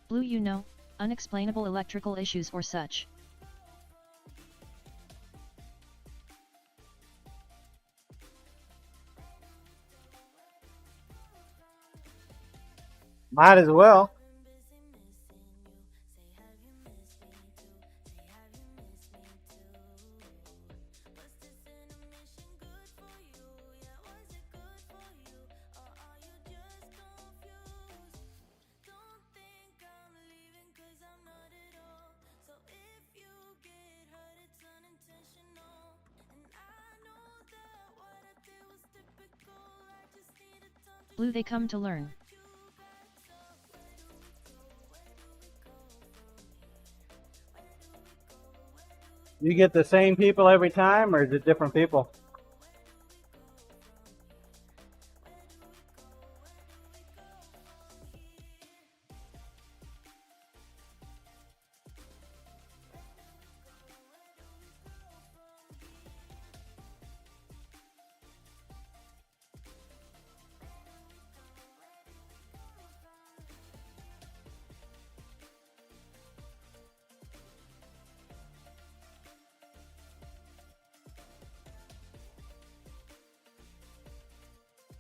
Blue, you know, unexplainable electrical issues or such. Might as well. Blue, they come to learn. You get the same people every time, or is it different people?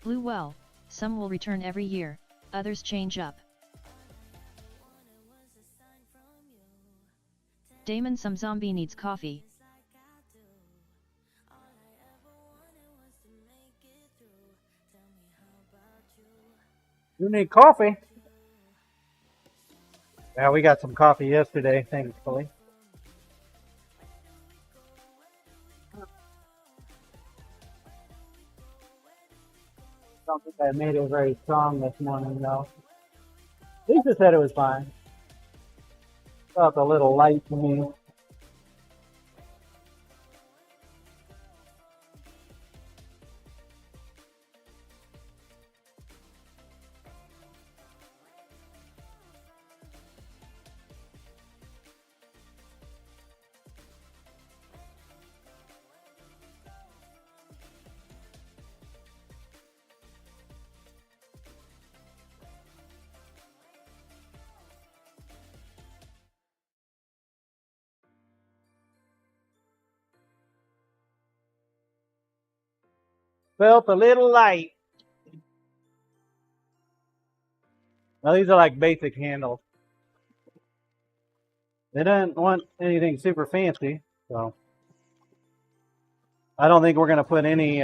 Blue, well, some will return every year, others change up. Damon, some zombie needs coffee. You need coffee? Yeah, we got some coffee yesterday, thankfully. Don't think I made it very strong this morning, though. Lisa said it was fine. Felt a little light to me. Felt a little light. Now these are like basic handles. They don't want anything super fancy, so I don't think we're going to put any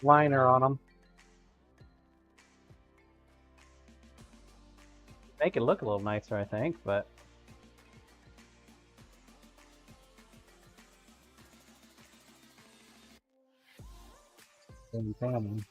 liner on them. Make it look a little nicer, I think, but family.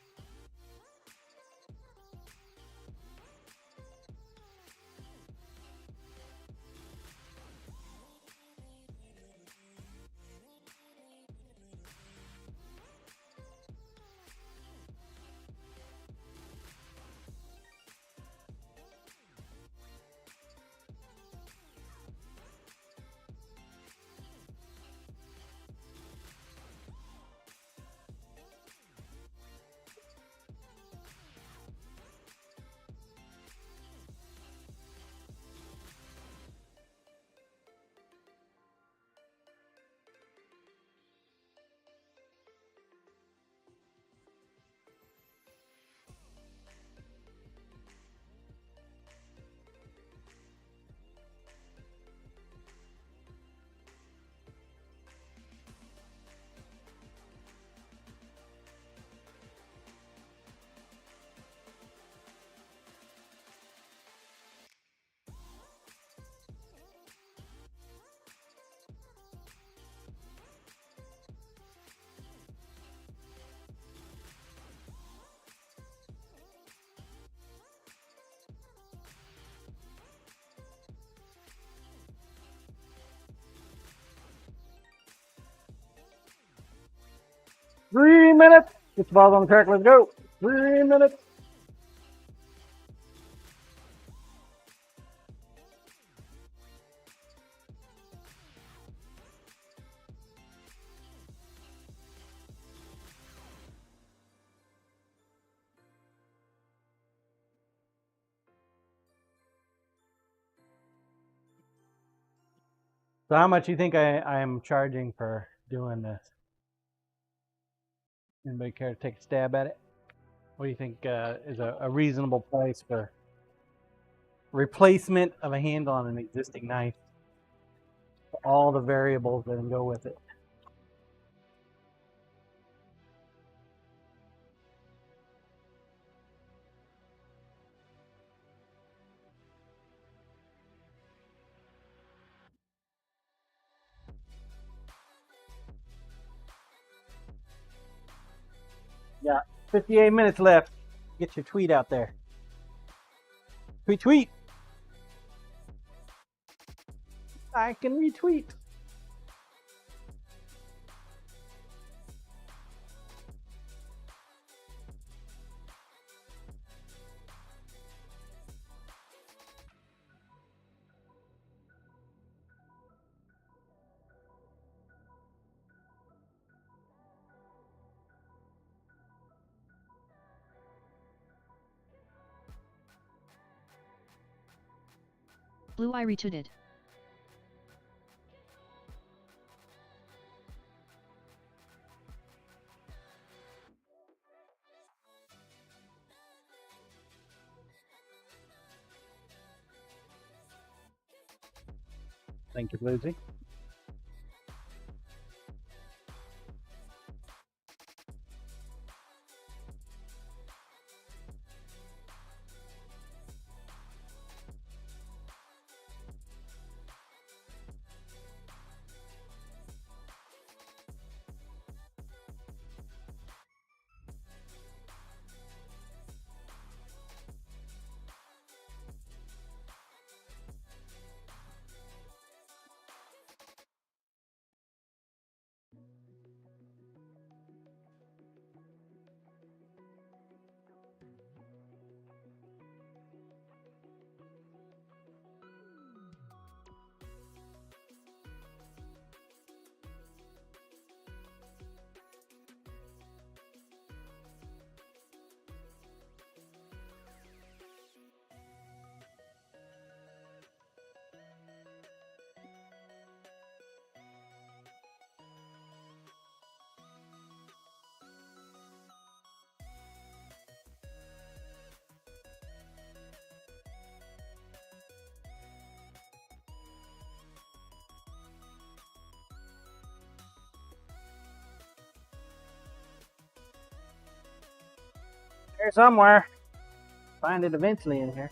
minutes. Get the balls on the track. Let's go. 3 minutes. So how much do you think I am charging for doing this? Anybody care to take a stab at it? What do you think is a reasonable price for replacement of a handle on an existing knife? All the variables that go with it. Yeah, 58 minutes left. Get your tweet out there. Tweet. I can retweet. Blue, I retweeted. Thank you, Bluesy. Here somewhere. Find it eventually in here.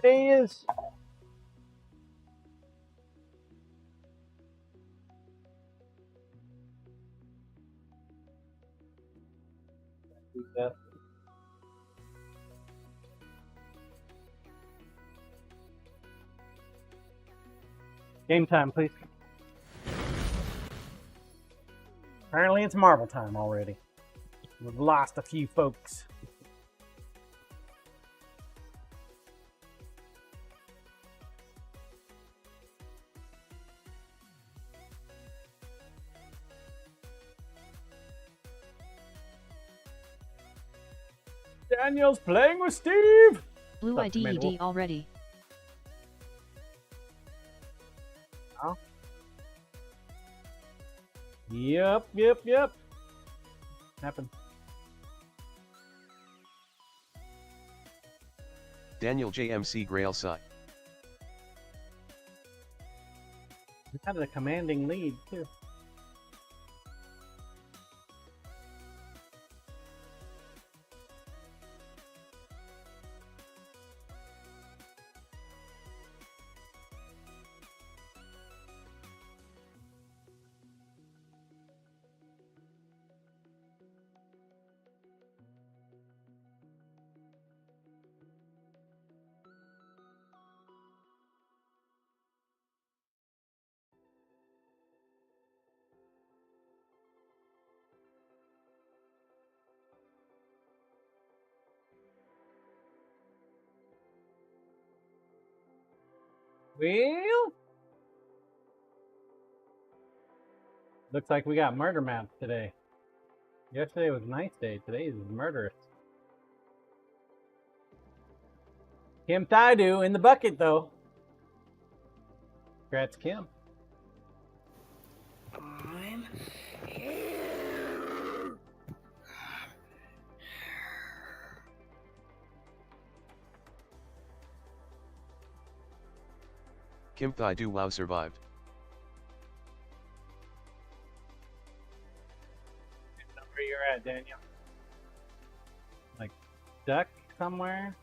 There it is. Game time, please. Apparently it's Marvel time already. We've lost a few folks. Daniel's playing with Steve! Blue, I DED already. Oh. Yep. Happened. Daniel JMC Grail Sai. We had a commanding lead, too. Well, looks like we got murder maps today. Yesterday was a nice day. Today is murderous. Kim Thaidu in the bucket, though. Congrats, Kim. I'm Kim Thai Do Wow survived. Where you're at, Daniel? Like duck somewhere?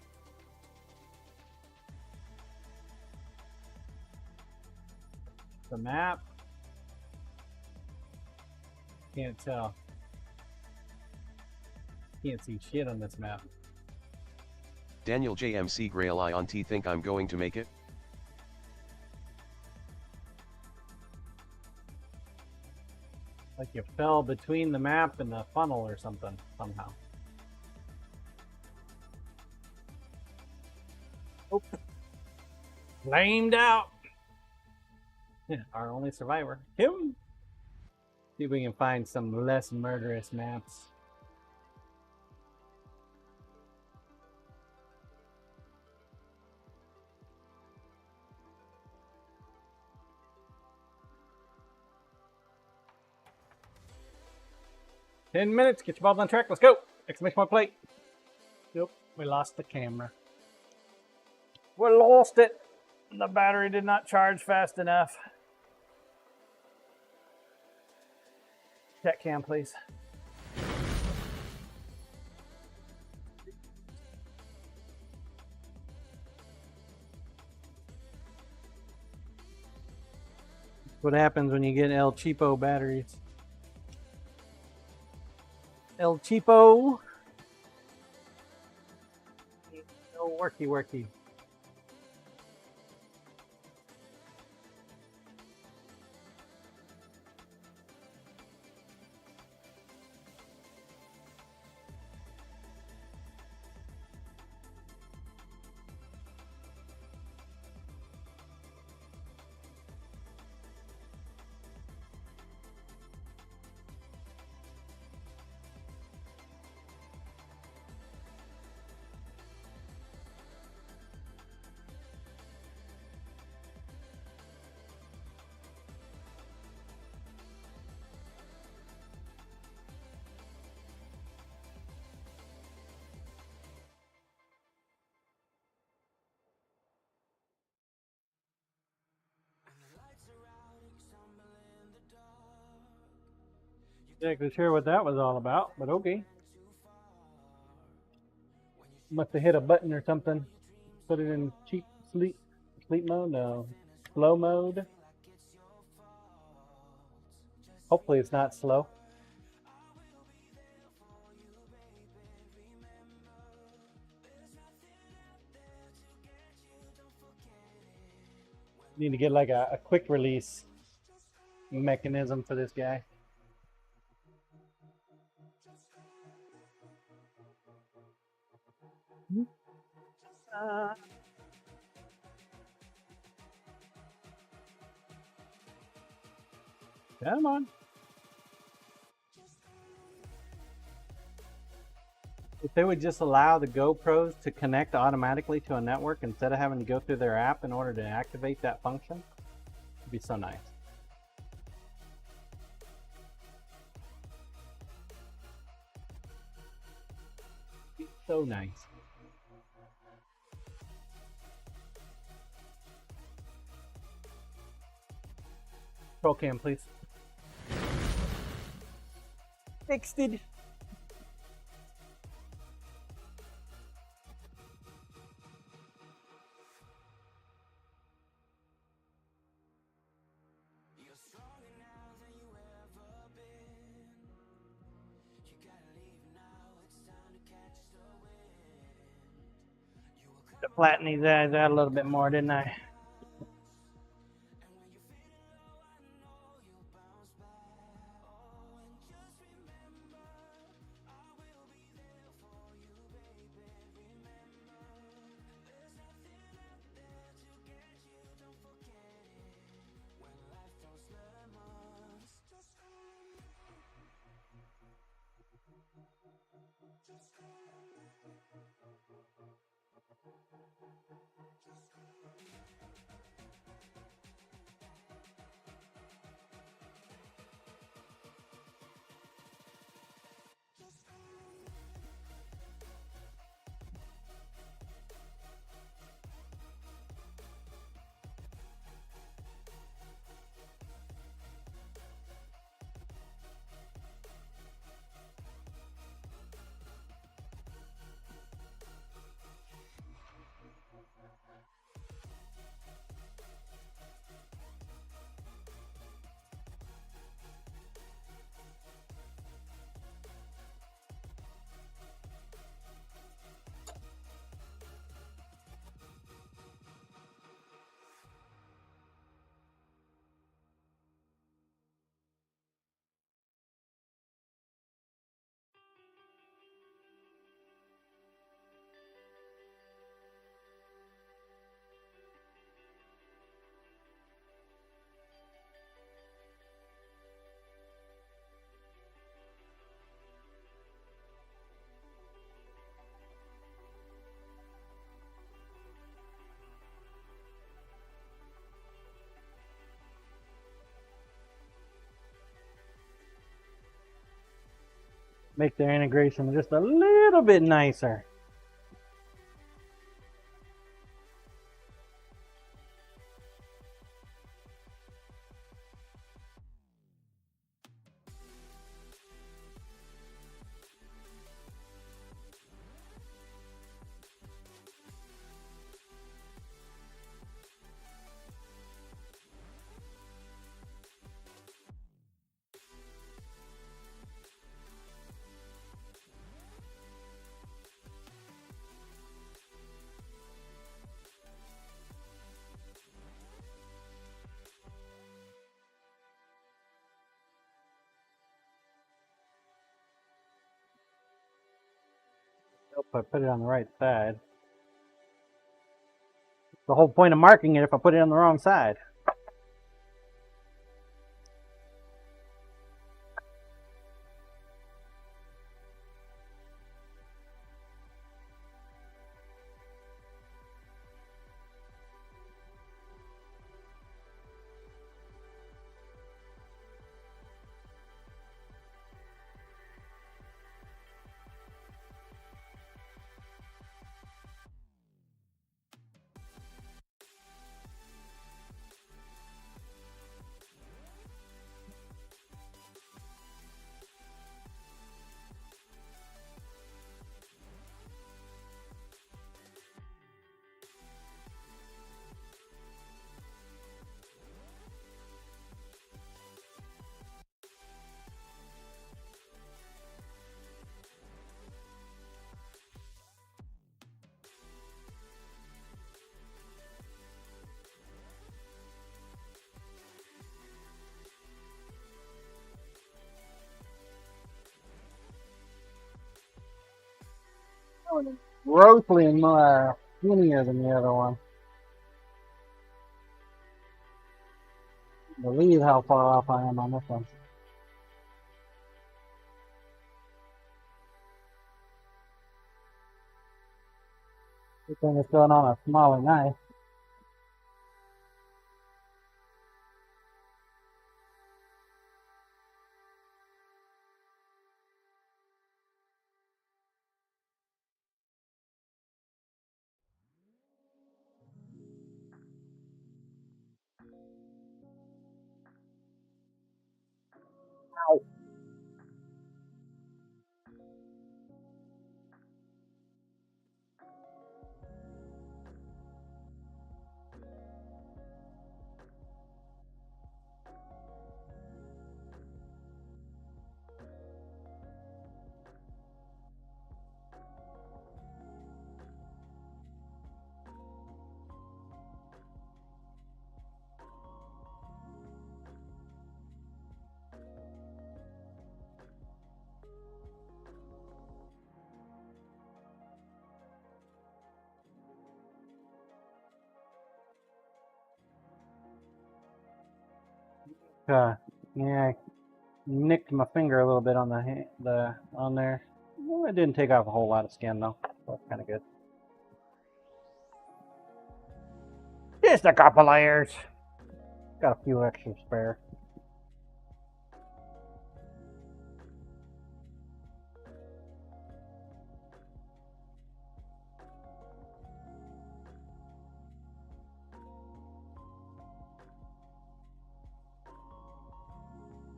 The map? Can't tell. Can't see shit on this map. Daniel JMC Grail I on T think I'm going to make it? Like you fell between the map and the funnel or something, somehow. Oh. Flamed out. Our only survivor. Kim. See if we can find some less murderous maps. "10 minutes, get your balls on track, let's go!" Exclamation point plate. Nope, we lost the camera. We lost it. The battery did not charge fast enough. Check cam, please. What happens when you get El Cheapo batteries? El Cheapo. No worky worky. Not exactly sure what that was all about, but okay. Must have hit a button or something. Put it in cheap sleep mode, no, slow mode. Hopefully it's not slow. Need to get like a quick release mechanism for this guy. Come on. If they would just allow the GoPros to connect automatically to a network instead of having to go through their app in order to activate that function, it'd be so nice. It'd be so nice. Roll cam, please. Fixed it. To flatten these eyes out a little bit more, didn't I? make their integration just a little bit nicer. Hope I put it on the right side. The whole point of marking it if I put it on the wrong side. Grossly more skinnier than the other one. Believe how far off I am on this one. This thing is going on a smaller knife. Yeah, I nicked my finger a little bit on on there. Well, it didn't take off a whole lot of skin though. That's kind of good. Just a couple layers. Got a few extra spare.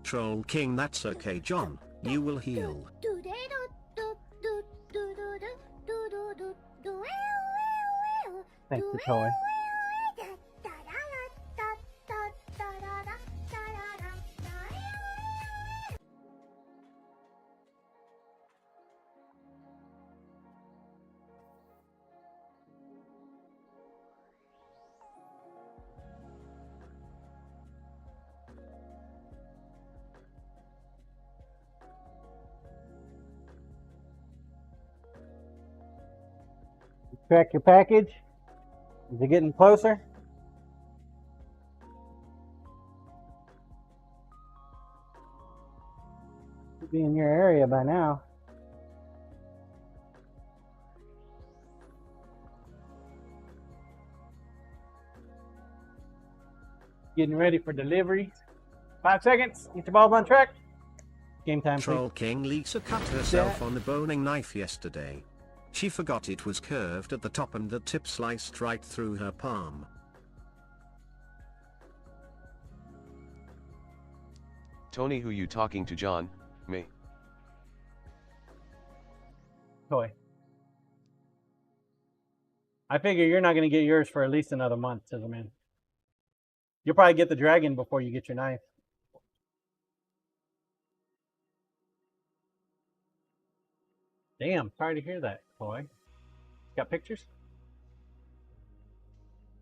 Troll King, that's okay, John. You will heal. Thanks for toy. Check your package. Is it getting closer? Should be in your area by now. Getting ready for delivery. 5 seconds. Get your bulb on track. game time, Troll please. King Lisa cut herself on the boning knife yesterday. She forgot it was curved at the top and the tip sliced right through her palm. Tony, who you talking to, John? Me. Toy. I figure you're not going to get yours for at least another month, Scissorman. You'll probably get the dragon before you get your knife. Damn, sorry to hear that, Toy. Got pictures?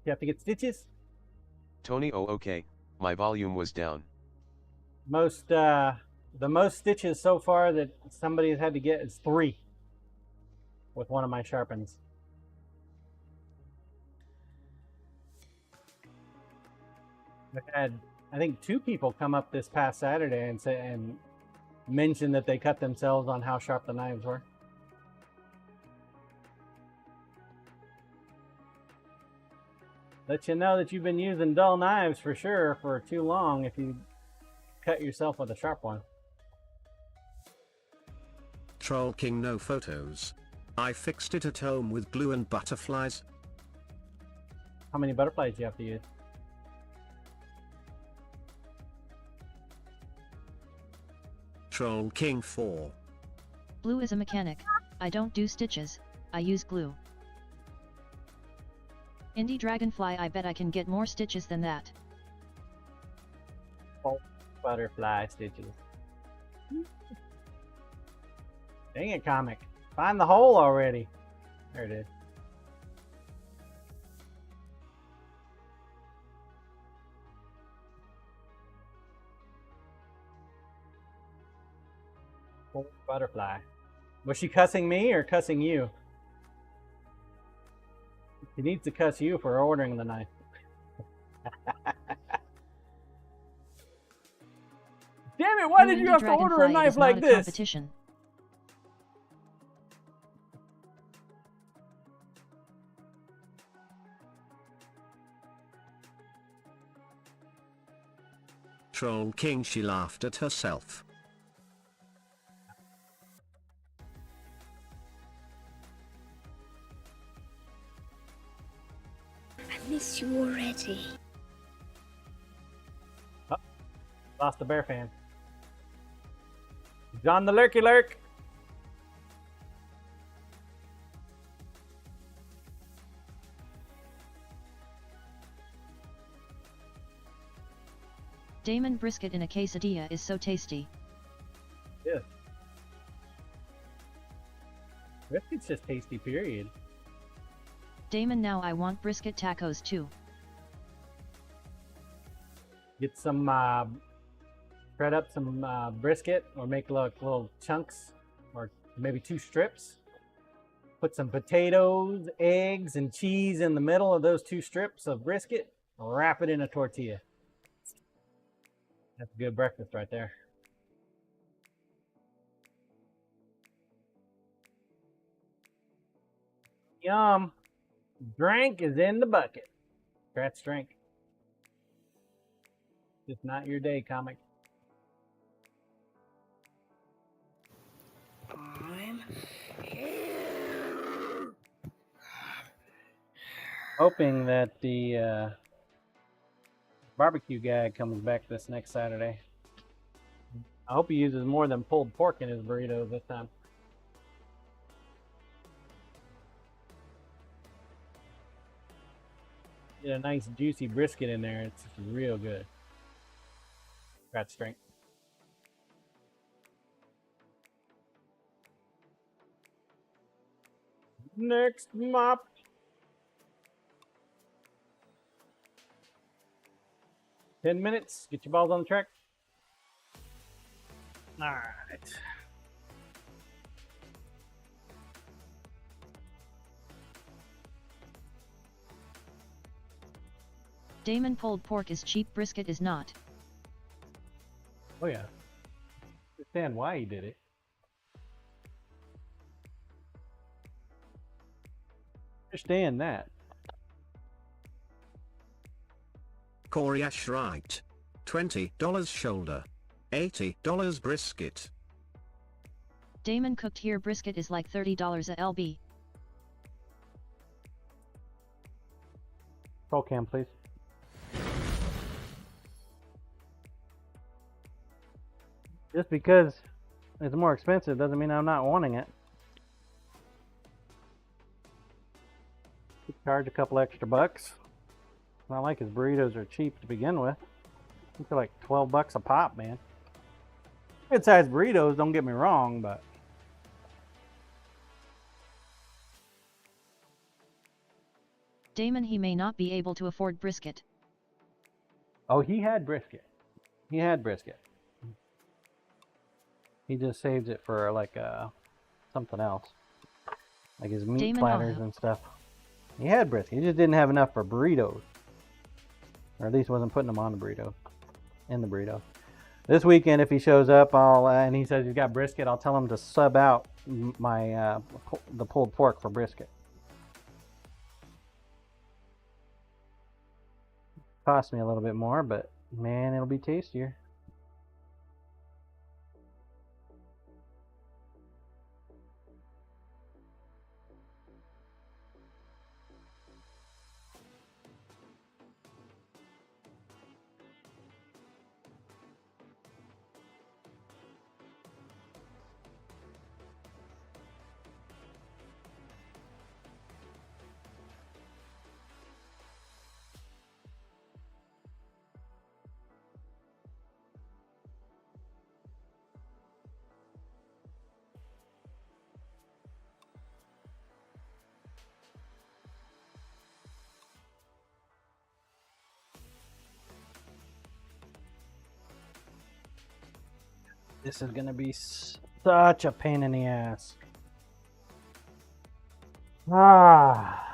You have to get stitches? Tony, oh okay, my volume was down. The most stitches so far that somebody has had to get is 3 with one of my sharpens. I've had, I think, 2 people come up this past Saturday and mention that they cut themselves on how sharp the knives were. Let you know that you've been using dull knives for sure for too long if you cut yourself with a sharp one. Troll King no photos. I fixed it at home with glue and butterflies. How many butterflies do you have to use? Troll King 4. Blue is a mechanic. I don't do stitches, I use glue. Indie Dragonfly, I bet I can get more stitches than that. Oh, butterfly stitches. Dang it, comic. Find the hole already. There it is. Oh, butterfly. Was she cussing me or cussing you? She needs to cuss you for ordering the knife. Damn it, why did you have to order a knife like this? Competition. Troll King, she laughed at herself. I miss you already. Oh, lost the bear fan. John the Lurky Lurk. Damon, brisket in a quesadilla is so tasty. Yeah. Brisket's just tasty, period. Damon, now I want brisket tacos too. Get some, shred up some brisket or make little chunks or maybe 2 strips. Put some potatoes, eggs, and cheese in the middle of those 2 strips of brisket. Wrap it in a tortilla. That's a good breakfast right there. Yum. Drink is in the bucket. Scratch drink. Just not your day, comic. I'm here. Hoping that the barbecue guy comes back this next Saturday. I hope he uses more than pulled pork in his burritos this time. Get a nice juicy brisket in there. It's real good. Scratch strength. Next mop. Ten minutes. Get your balls on the track. All right. Damon, pulled pork is cheap, brisket is not. Oh yeah. Understand why he did it. Understand that. Corey Ash right. $20 shoulder. $80 brisket. Damon cooked here brisket is like $30 a lb. Roll cam, please. Just because it's more expensive doesn't mean I'm not wanting it. Charge a couple extra bucks. It's not like his burritos are cheap to begin with. They're like 12 bucks a pop, man. Good sized burritos, don't get me wrong, but Damon, he may not be able to afford brisket. oh, he had brisket. He had brisket. He just saved it for like something else, like his meat Damon platters Aho. and stuff. He had brisket. He just didn't have enough for burritos, or at least wasn't putting them on the burrito, in the burrito. This weekend, if he shows up, and he says he's got brisket, I'll tell him to sub out my the pulled pork for brisket. Cost me a little bit more, but man, it'll be tastier. This is gonna be such a pain in the ass. Ah.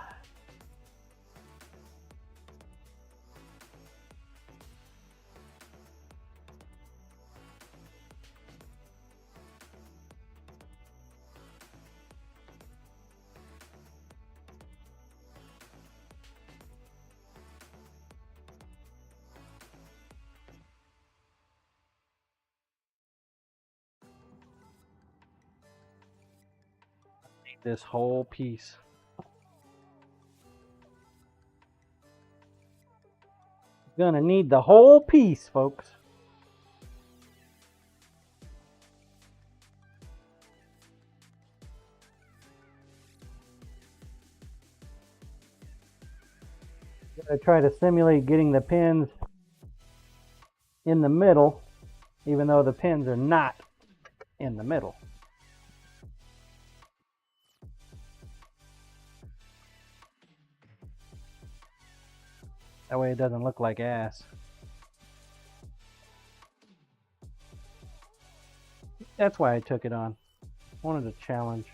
This whole piece. Gonna need the whole piece, folks. Gonna try to simulate getting the pins in the middle, even though the pins are not in the middle. That way it doesn't look like ass. That's why I took it on. Wanted a challenge.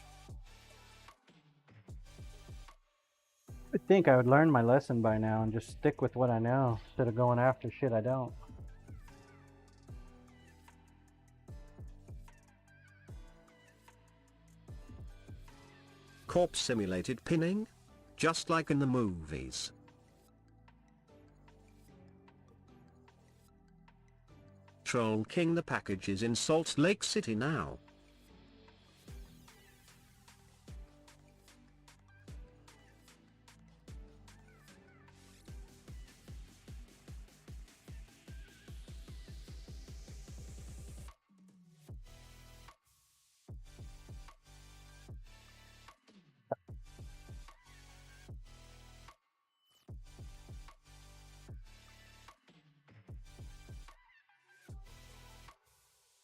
I would think I would learn my lesson by now and just stick with what I know instead of going after shit I don't. Corpse simulated pinning? Just like in the movies. Troll King, the package is in Salt Lake City now.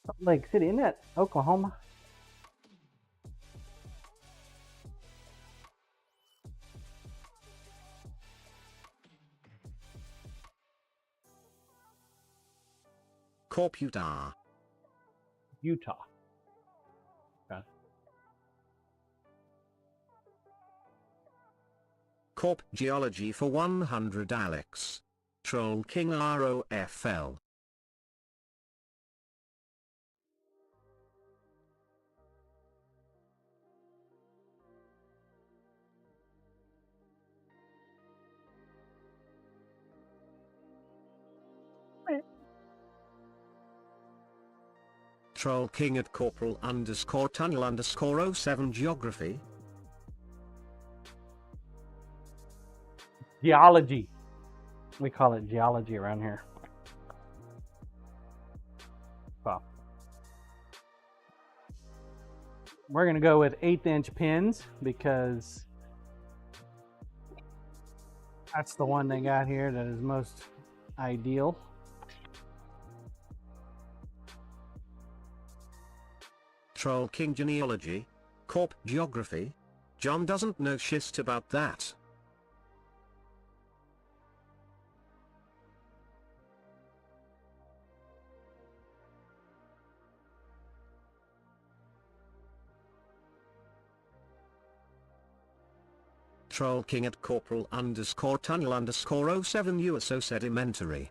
Salt Lake City, isn't that Oklahoma? Corp Utah. Utah. Okay. Corp Geology for 100 Alex. Troll King ROFL. Troll King at Corporal _ Tunnel _ 07 Geography. Geology. We call it geology around here. Well, we're going to go with 1/8" pins because that's the one they got here that is most ideal. Troll King Genealogy, Corp Geography. John doesn't know shit about that. Troll King at Corporal _ Tunnel _ 07 USO Sedimentary.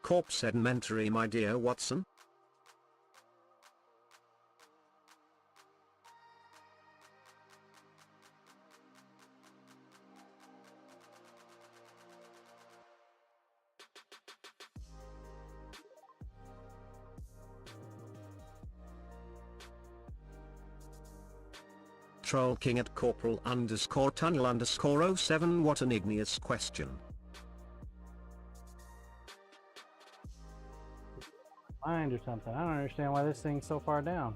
Corp Sedimentary, my dear Watson. Troll King at Corporal _ Tunnel _ 07. What an igneous question. Mind or something. I don't understand why this thing's so far down.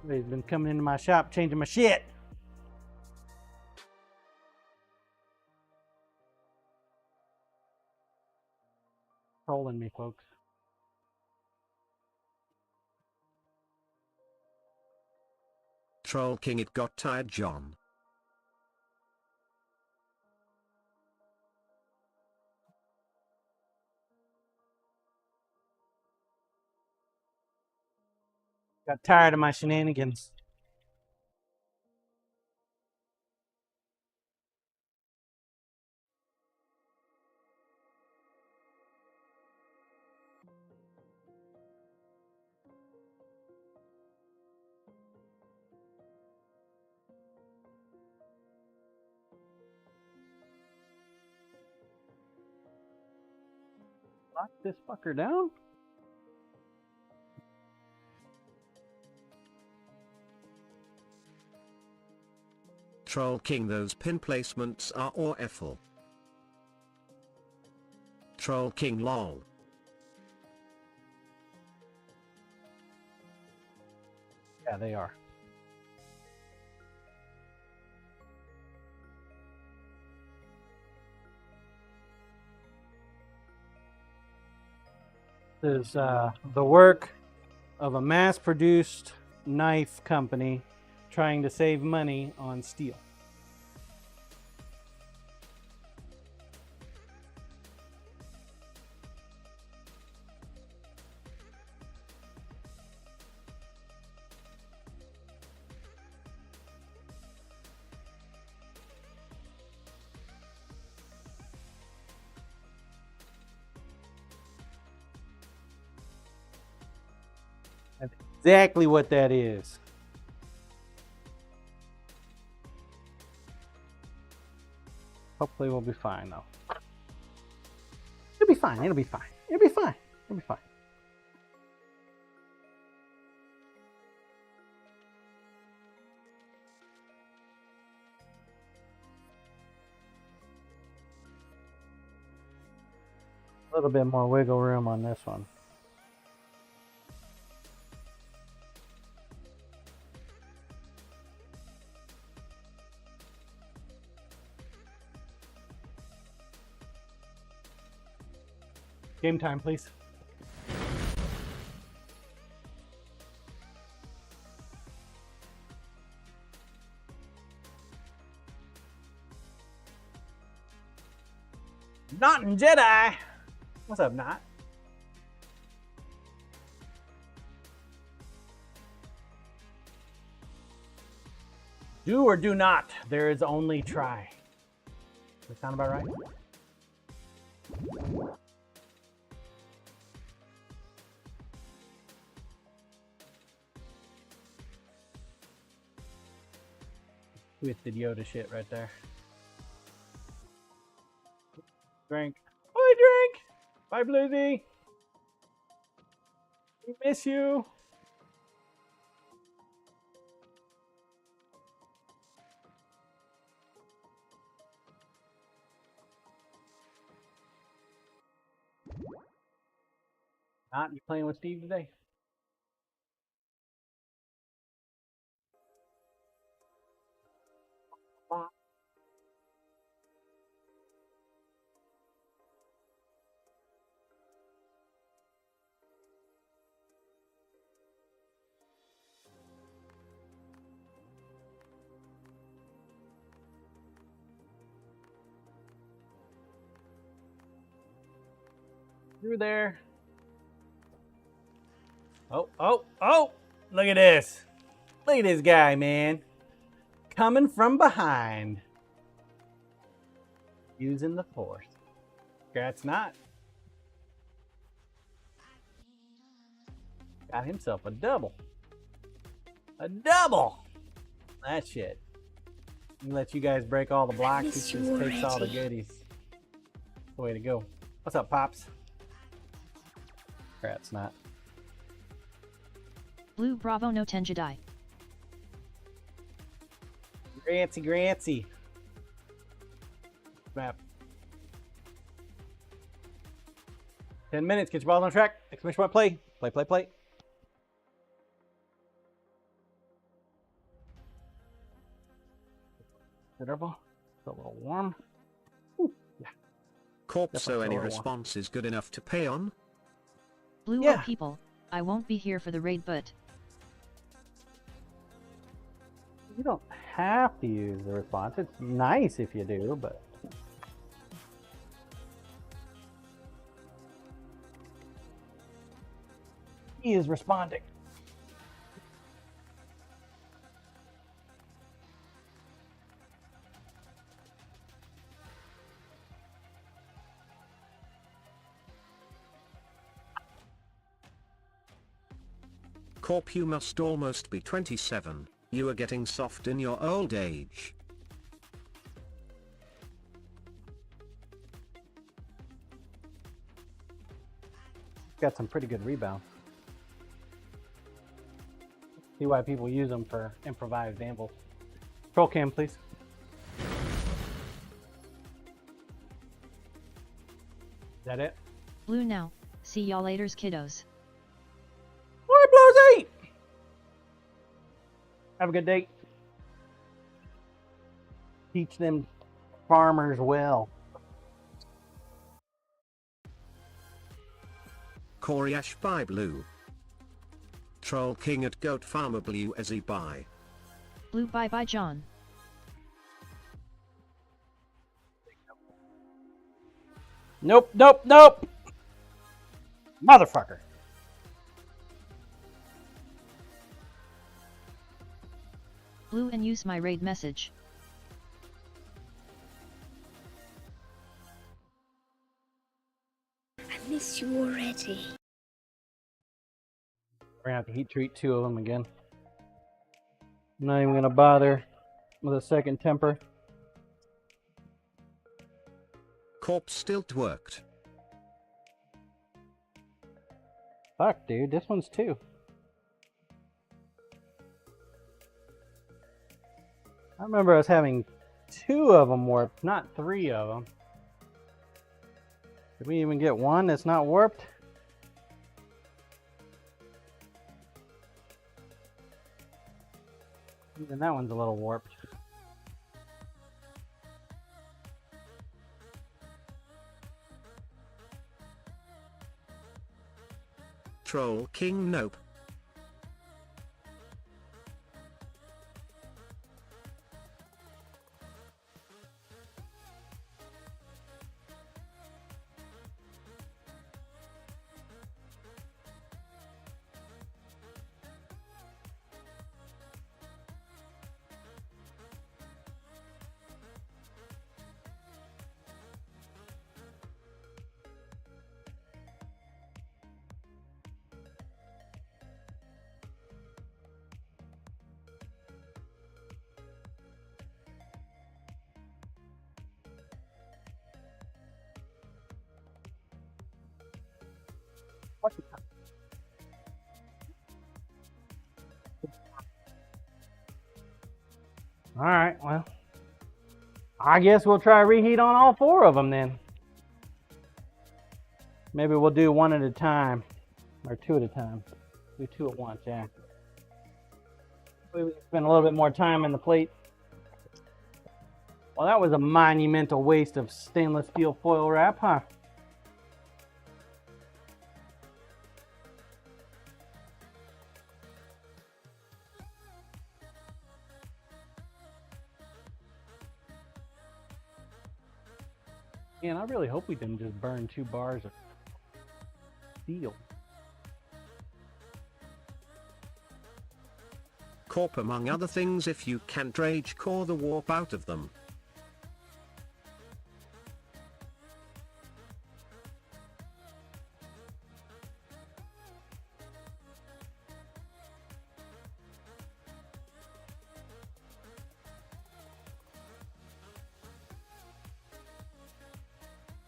They've been coming into my shop changing my shit. Trolling me, folks. Troll King it got tired John. Got tired of my shenanigans. Lock this fucker down? Troll King, those pin placements are awful. Troll King lol. Yeah, they are. This is the work of a mass-produced knife company trying to save money on steel. That's exactly what that is. Hopefully we'll be fine though. It'll be fine, it'll be fine. It'll be fine. It'll be fine. A little bit more wiggle room on this one. Game time, please. Not in Jedi. What's up, Not? Do or do not. There is only try. Does that sound about right? Twisted Yoda shit right there. Drink. Bye, drink. Bye, Bluesy. We miss you. Not you playing with Steve today? Through there. Oh, oh, oh! Look at this. Look at this guy, man. Coming from behind. Using the force. Congrats not. Got himself a double. A double! That shit. Let you guys break all the blocks. He just takes all the goodies. That's the way to go. What's up, Pops? Congrats not. Blue Bravo no Tenjidai. Grancy, Grancy. Map. 10 minutes, get your balls on track. Exclamation point, play. Play, play, play. Considerable. It's a little warm. Ooh, yeah. Corp, Definitely so any a little response is good enough to pay on? Blue Yeah. people, I won't be here for the raid, but You don't have to use the response. It's nice if you do, but he is responding. Corp, you must almost be 27. You are getting soft in your old age. Got some pretty good rebound. See why people use them for improvised ambles. Troll cam, please. Is that it? Blue now. See y'all laters, kiddos. Alright, Bluesy! Have a good day. Teach them farmers well. Koryash by Blue. Troll King at Goat Farmer Blue as he buy. Blue bye bye John. Nope, nope, nope! Motherfucker. Blue and use my raid message. I miss you already. We're gonna have to heat treat 2 of them again. I'm not even gonna bother with a second temper. Corp stilt worked. Fuck, dude, this one's 2. I remember us having 2 of them warped, not 3 of them. Did we even get one that's not warped? Even that one's a little warped. Troll King nope. All right, well, I guess we'll try reheat on all 4 of them then. Maybe we'll do 1 at a time, or 2 at a time. Do 2 at once, yeah. We spend a little bit more time in the plate. Well, that was a monumental waste of stainless steel foil wrap, huh? Man, I really hope we didn't just burn 2 bars of steel. Corp, among other things, if you can't rage core the warp out of them.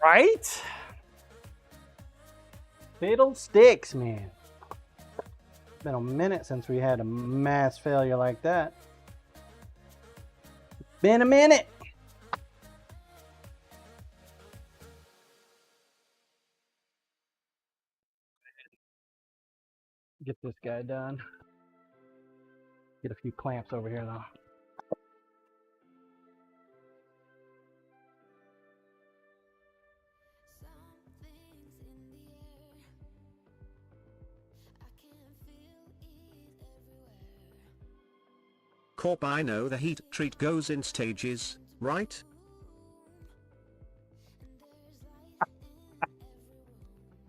Right? Fiddlesticks, man. It's been a minute since we had a mass failure like that. Been a minute. Get this guy done. Get a few clamps over here though. Corp, I know the heat treat goes in stages, right?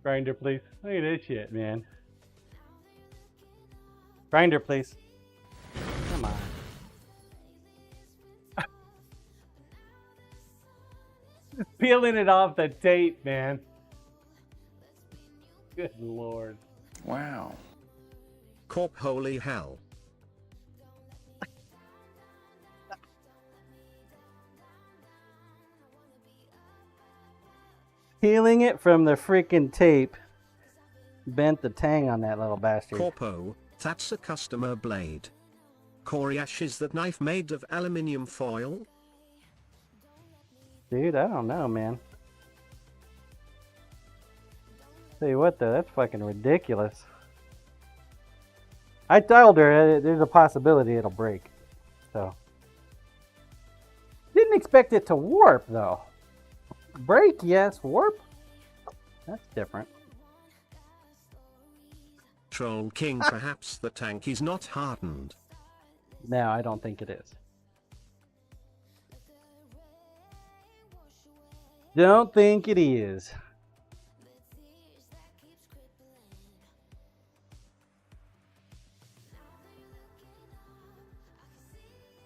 Grinder, please. Look at this shit, man. Grinder, please. Come on. Just peeling it off the tape, man. Good lord. Wow. Corp, holy hell. Peeling it from the freaking tape. Bent the tang on that little bastard. Corpo, that's a customer blade. Coriash, is that knife made of aluminium foil? Dude, I don't know, man. Tell you what, though, that's fucking ridiculous. I told her there's a possibility it'll break. So. Didn't expect it to warp, though. Break, yes. Warp? That's different. Troll King, perhaps the tank is not hardened. No, I don't think it is. Don't think it is.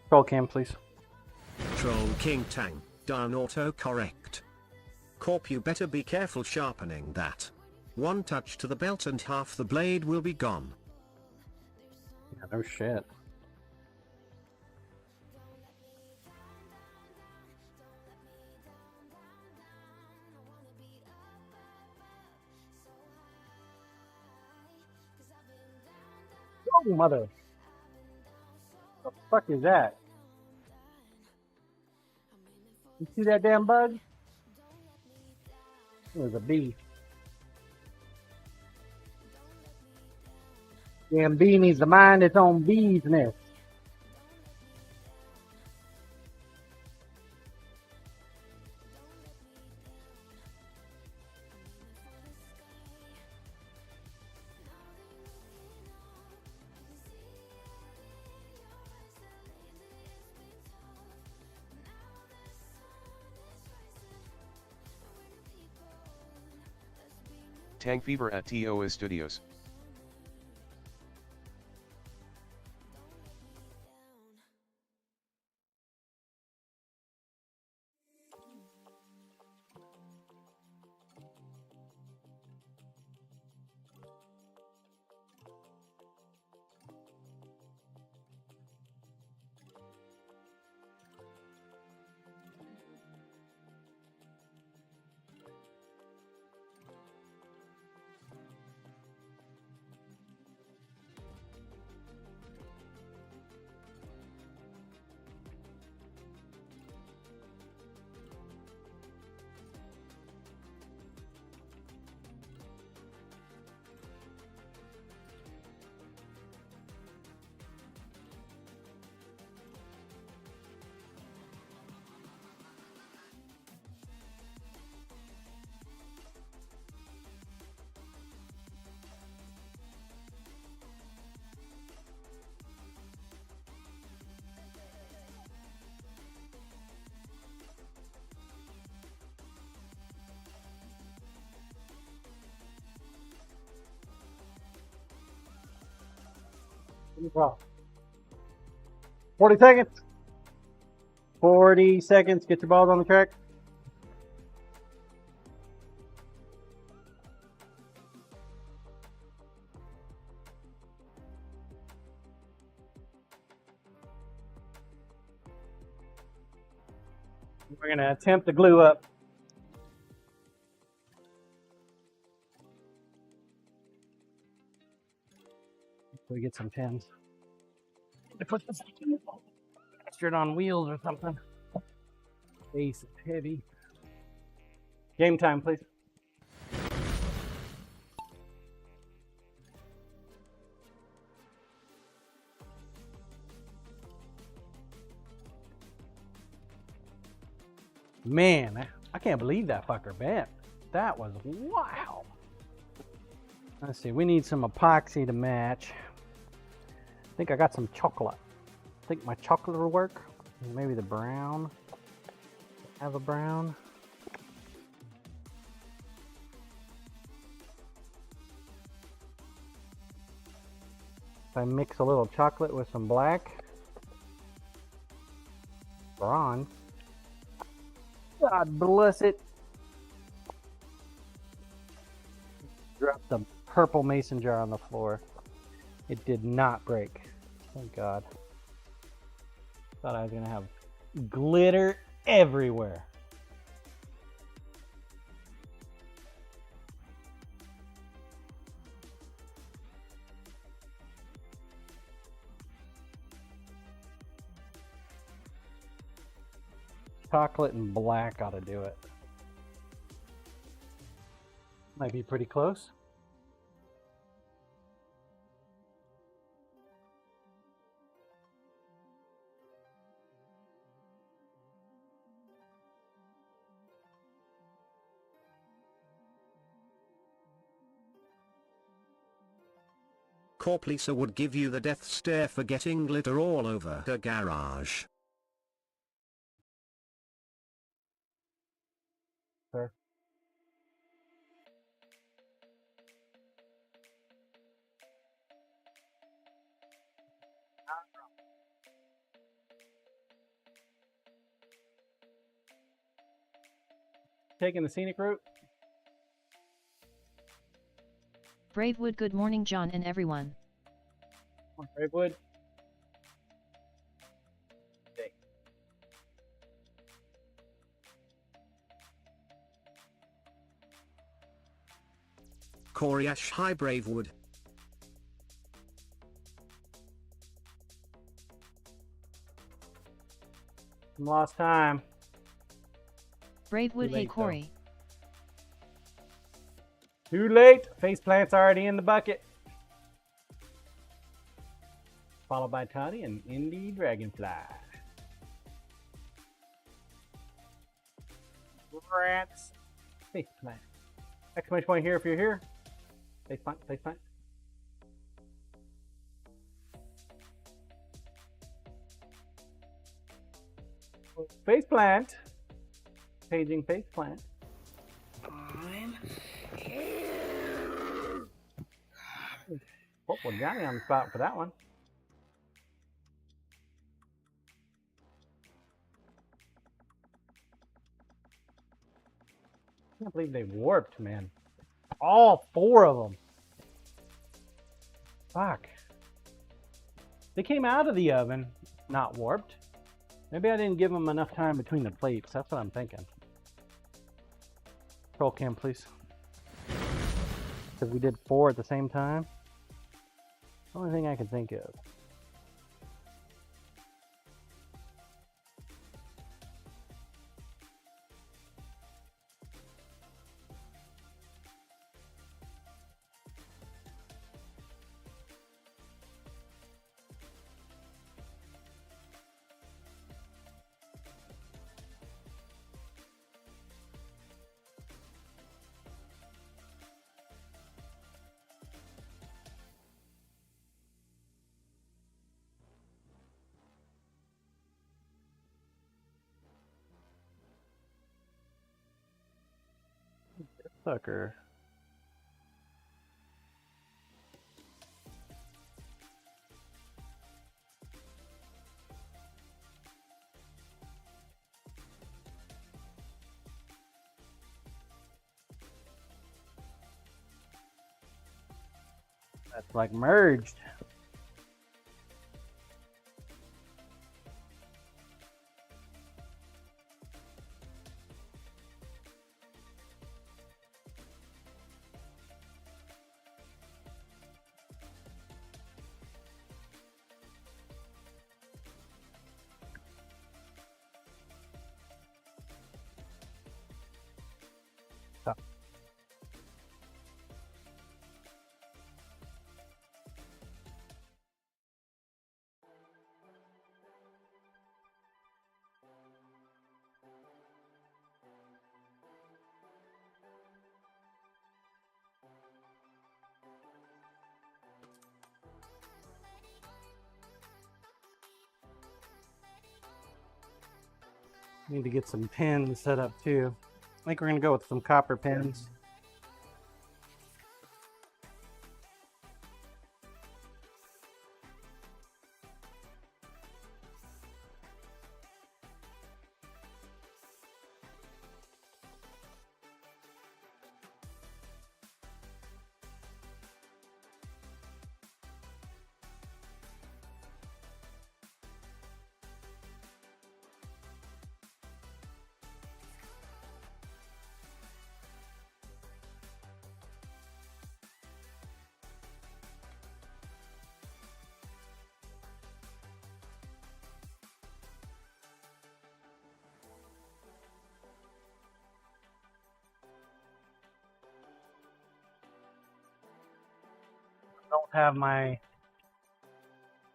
Troll cam, please. Troll King tank, done autocorrect. Corp, you better be careful sharpening that. One touch to the belt and half the blade will be gone. Yeah, no shit. Oh, mother. The fuck is that? You see that damn bug? It was a bee. Damn bee needs to mind its own bee's nest. Tank Fever at TOS Studios. No problem. 40 seconds. 40 seconds. Get your balls on the track. We're going to attempt to glue up. We get some pins. To put this straight on wheels or something. Base is heavy. Game time, please. Man, I can't believe that fucker bent. That was wow. Let's see, we need some epoxy to match. I think I got some chocolate. I think my chocolate will work. Maybe the brown. Have a brown. If I mix a little chocolate with some black. Bronze. God bless it. Dropped the purple mason jar on the floor. It did not break. Thank God. Thought I was gonna have glitter everywhere. Chocolate and black ought to do it. Might be pretty close. Corp Lisa would give you the death stare for getting glitter all over her garage. Sir. Taking the scenic route. Bravewood, good morning, John and everyone. Come on, Bravewood. Okay. Coriash, hi Bravewood. Some lost time. Bravewood, Too hey late, though. Corey. Too late. Faceplant's already in the bucket. Followed by Toddy and Indy Dragonfly. Rats. Faceplant. Exclamation point here if you're here. Faceplant, faceplant. Faceplant. Paging faceplant. Oh, well, Johnny on the spot for that one. I can't believe they warped, man. All four of them. Fuck. They came out of the oven, not warped. Maybe I didn't give them enough time between the plates. That's what I'm thinking. Roll cam, please. Because we did 4 at the same time. Only thing I can think of. Sucker. That's like merged. Need to get some pins set up too. I think we're gonna go with some copper pins. Don't have my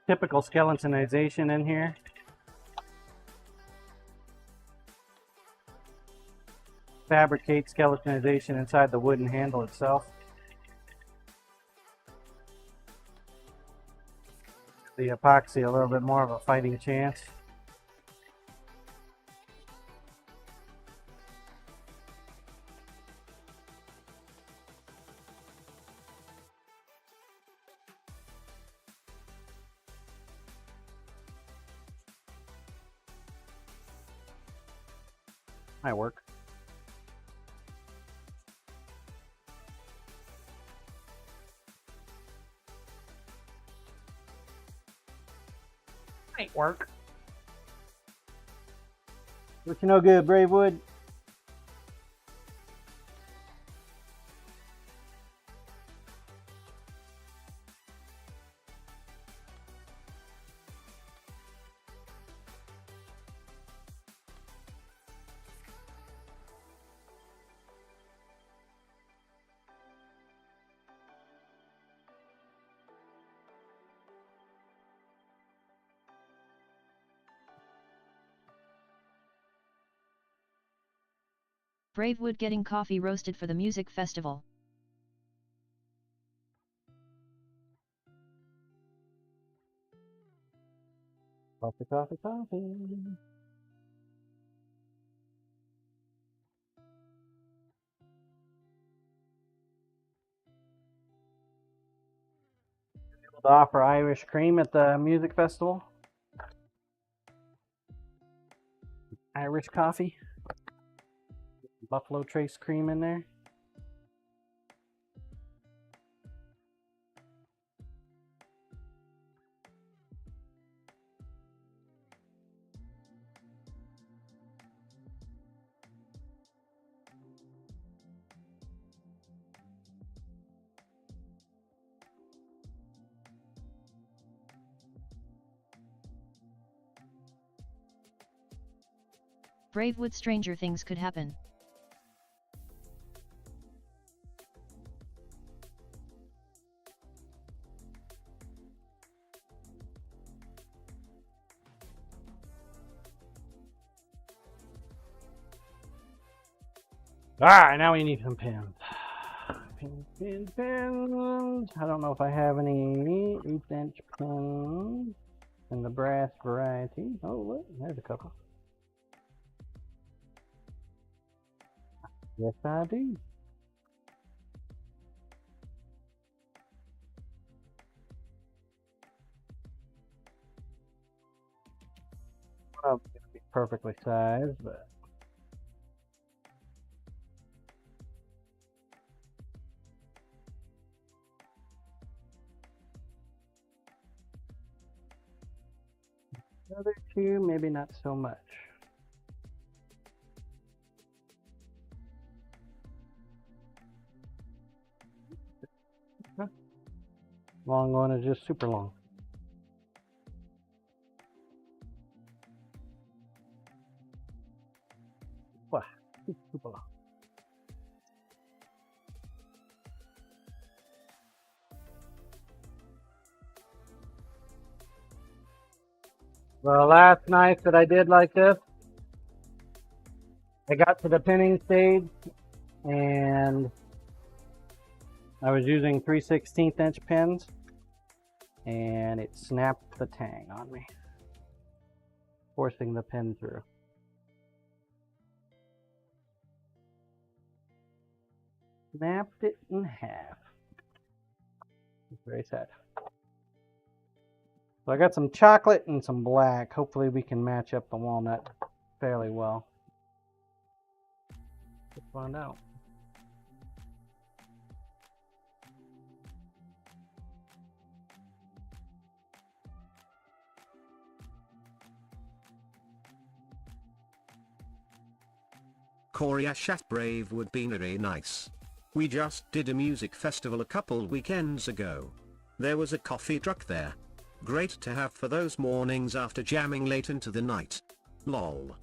typical skeletonization in here. Fabricate skeletonization inside the wooden handle itself. The epoxy a little bit more of a fighting chance. Might work. Might work. What you know good, Bravewood? Bravewood getting coffee roasted for the music festival. Coffee, coffee, coffee. Able to offer Irish cream at the music festival. Irish coffee. Buffalo Trace cream in there. Bravewood stranger things could happen. Alright, now we need some pins. Pins, pins, pins. I don't know if I have any 8-inch pins in the brass variety. Oh, look, there's a couple. Yes, I do. One of them is going to be perfectly sized, but The other two, maybe not so much. Long one is just super long. Wow, super long. Well, last night that I did like this, I got to the pinning stage and I was using 3/16 inch pins and it snapped the tang on me, forcing the pin through. Snapped it in half. It's very sad. So I got some chocolate and some black. Hopefully we can match up the walnut fairly well. Let's find out. Korea Chat Brave would be very nice. We just did a music festival a couple weekends ago. There was a coffee truck there. Great to have for those mornings after jamming late into the night. Lol.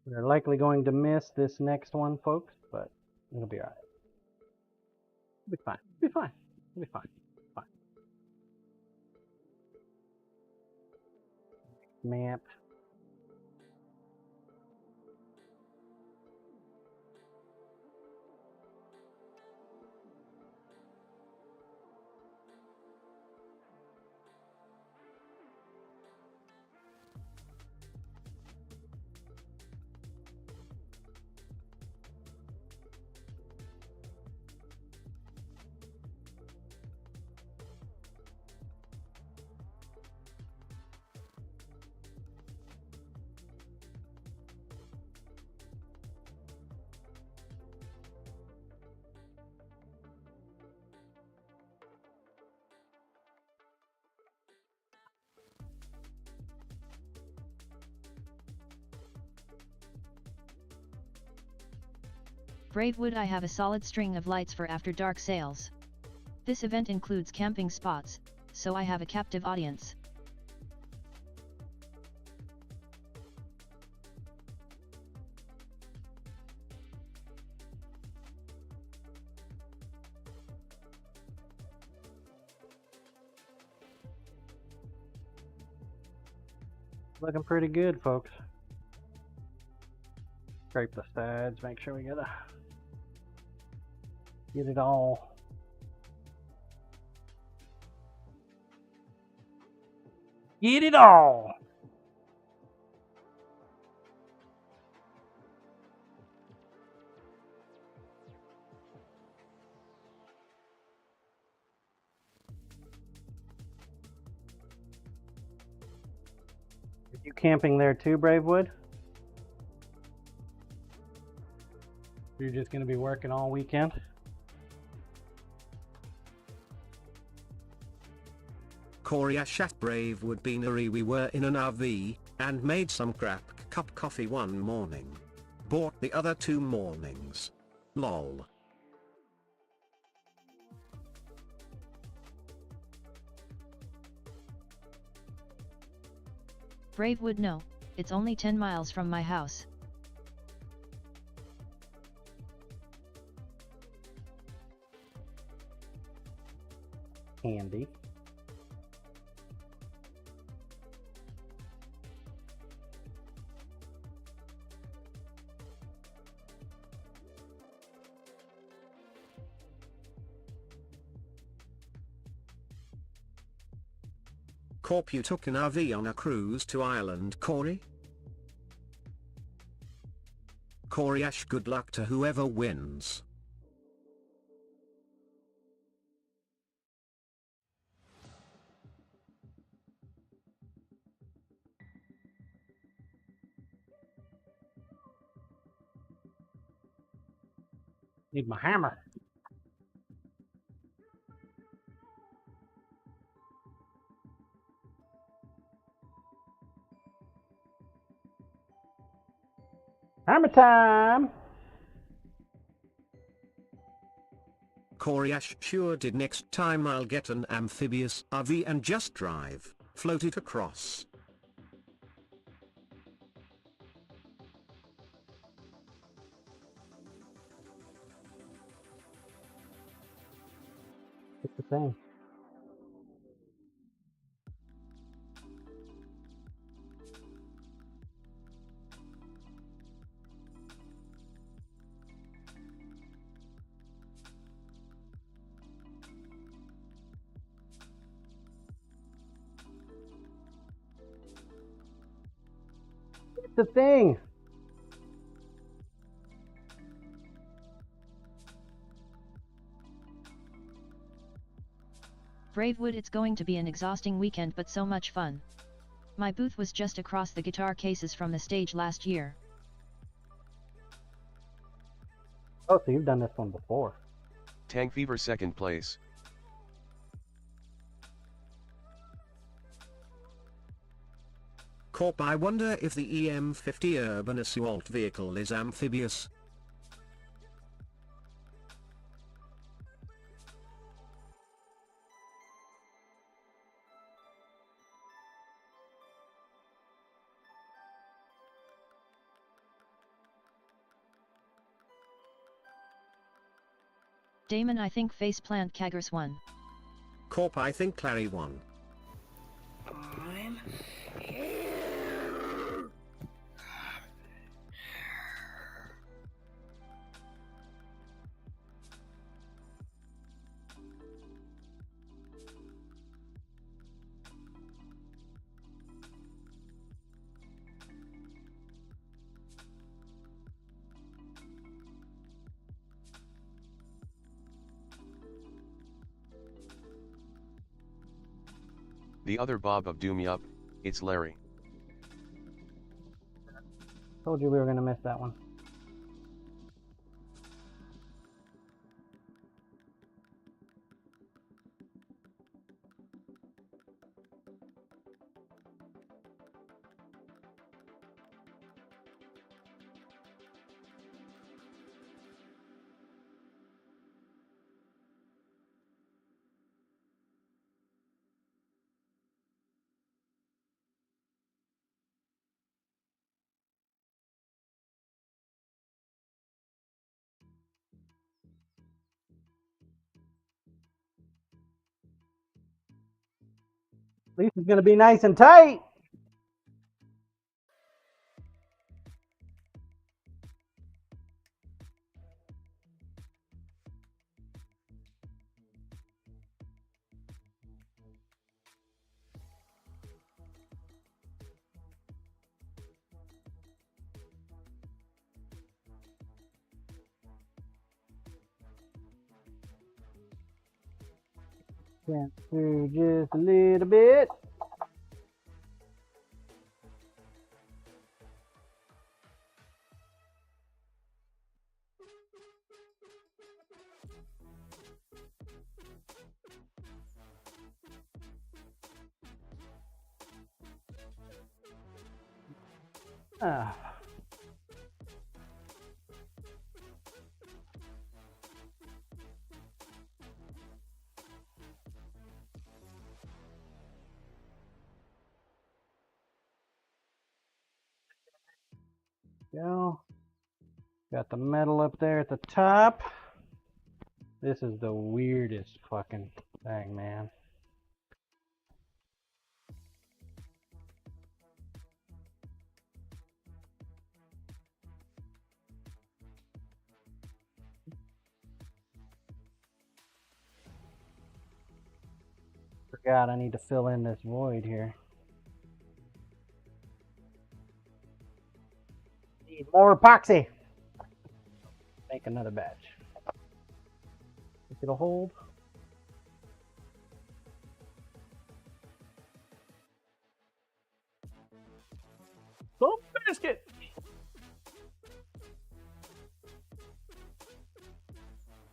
We're likely going to miss this next one, folks, but it'll be alright. It'll be fine. It'll be fine. It'll be fine. Fine. Map. Bravewood, I have a solid string of lights for after dark sales. This event includes camping spots, so I have a captive audience. Looking pretty good, folks. Scrape the sides, make sure we get it all. Get it all! Are you camping there too, Bravewood? You're just going to be working all weekend? Korea Chat Brave would be nary. We were in an RV, and made some crap cup coffee one morning. Bought the other 2 mornings. Lol. Bravewood, no, it's only 10 miles from my house. Handy. Corp, you took an RV on a cruise to Ireland, Corey? Corey Ash, good luck to whoever wins. Need my hammer. Hammer time! Coriash sure did. Next time I'll get an amphibious RV and just drive, float it across. It's the thing. It's the thing. Bravewood, it's going to be an exhausting weekend but so much fun. My booth was just across the guitar cases from the stage last year. Oh, so you've done this one before. Tank Fever 2nd place. Corp, I wonder if the EM50 urban assault vehicle is amphibious. Damon, I think Faceplant Kaggers won. Corp, I think Clary won. I'm The other Bob of Doom. Yup, it's Larry. Told you we were gonna miss that one. At least it's gonna be nice and tight. Can't do just a little bit. Ah. Go. Got the metal up there at the top. This is the weirdest fucking thing, man. Forgot I need to fill in this void here. Need more epoxy. Make another batch. Think it'll hold. Oh, Brisket!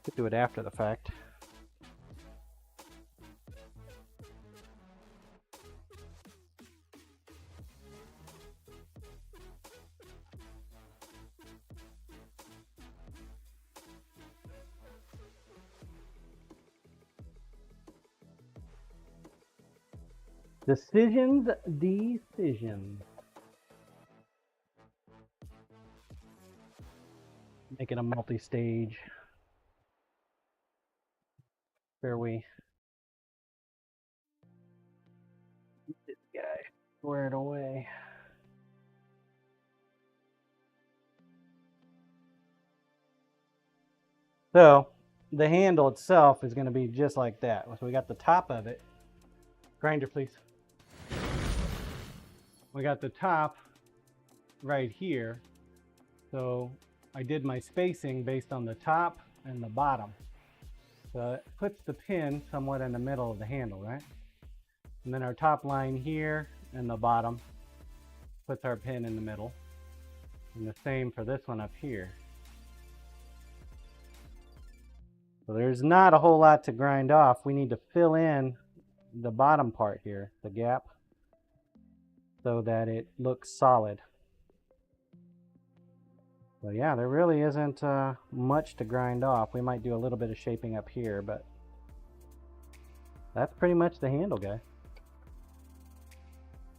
Could do it after the fact. Decisions. Make it a multi-stage. Where we get this guy squared away. So the handle itself is going to be just like that. So we got the top of it. Grinder, please. We got the top right here. So I did my spacing based on the top and the bottom. So it puts the pin somewhat in the middle of the handle, right? And then our top line here and the bottom puts our pin in the middle. And the same for this one up here. So there's not a whole lot to grind off. We need to fill in the bottom part here, the gap, so that it looks solid. So yeah, there really isn't much to grind off. We might do a little bit of shaping up here, but that's pretty much the handle, guy.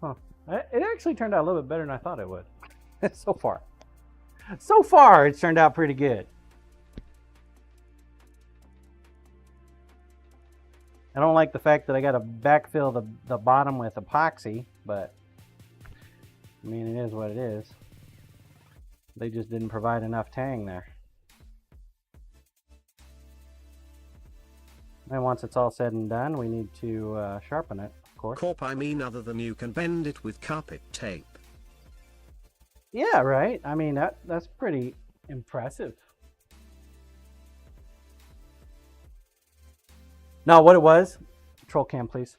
Huh. It actually turned out a little bit better than I thought it would. So far. So far, it's turned out pretty good. I don't like the fact that I got to backfill the bottom with epoxy, but I mean, it is what it is. They just didn't provide enough tang there. And once it's all said and done, we need to sharpen it, of course. Corp, I mean, other than you can bend it with carpet tape. Yeah, right. I mean, that's pretty impressive. No, what it was, control cam please,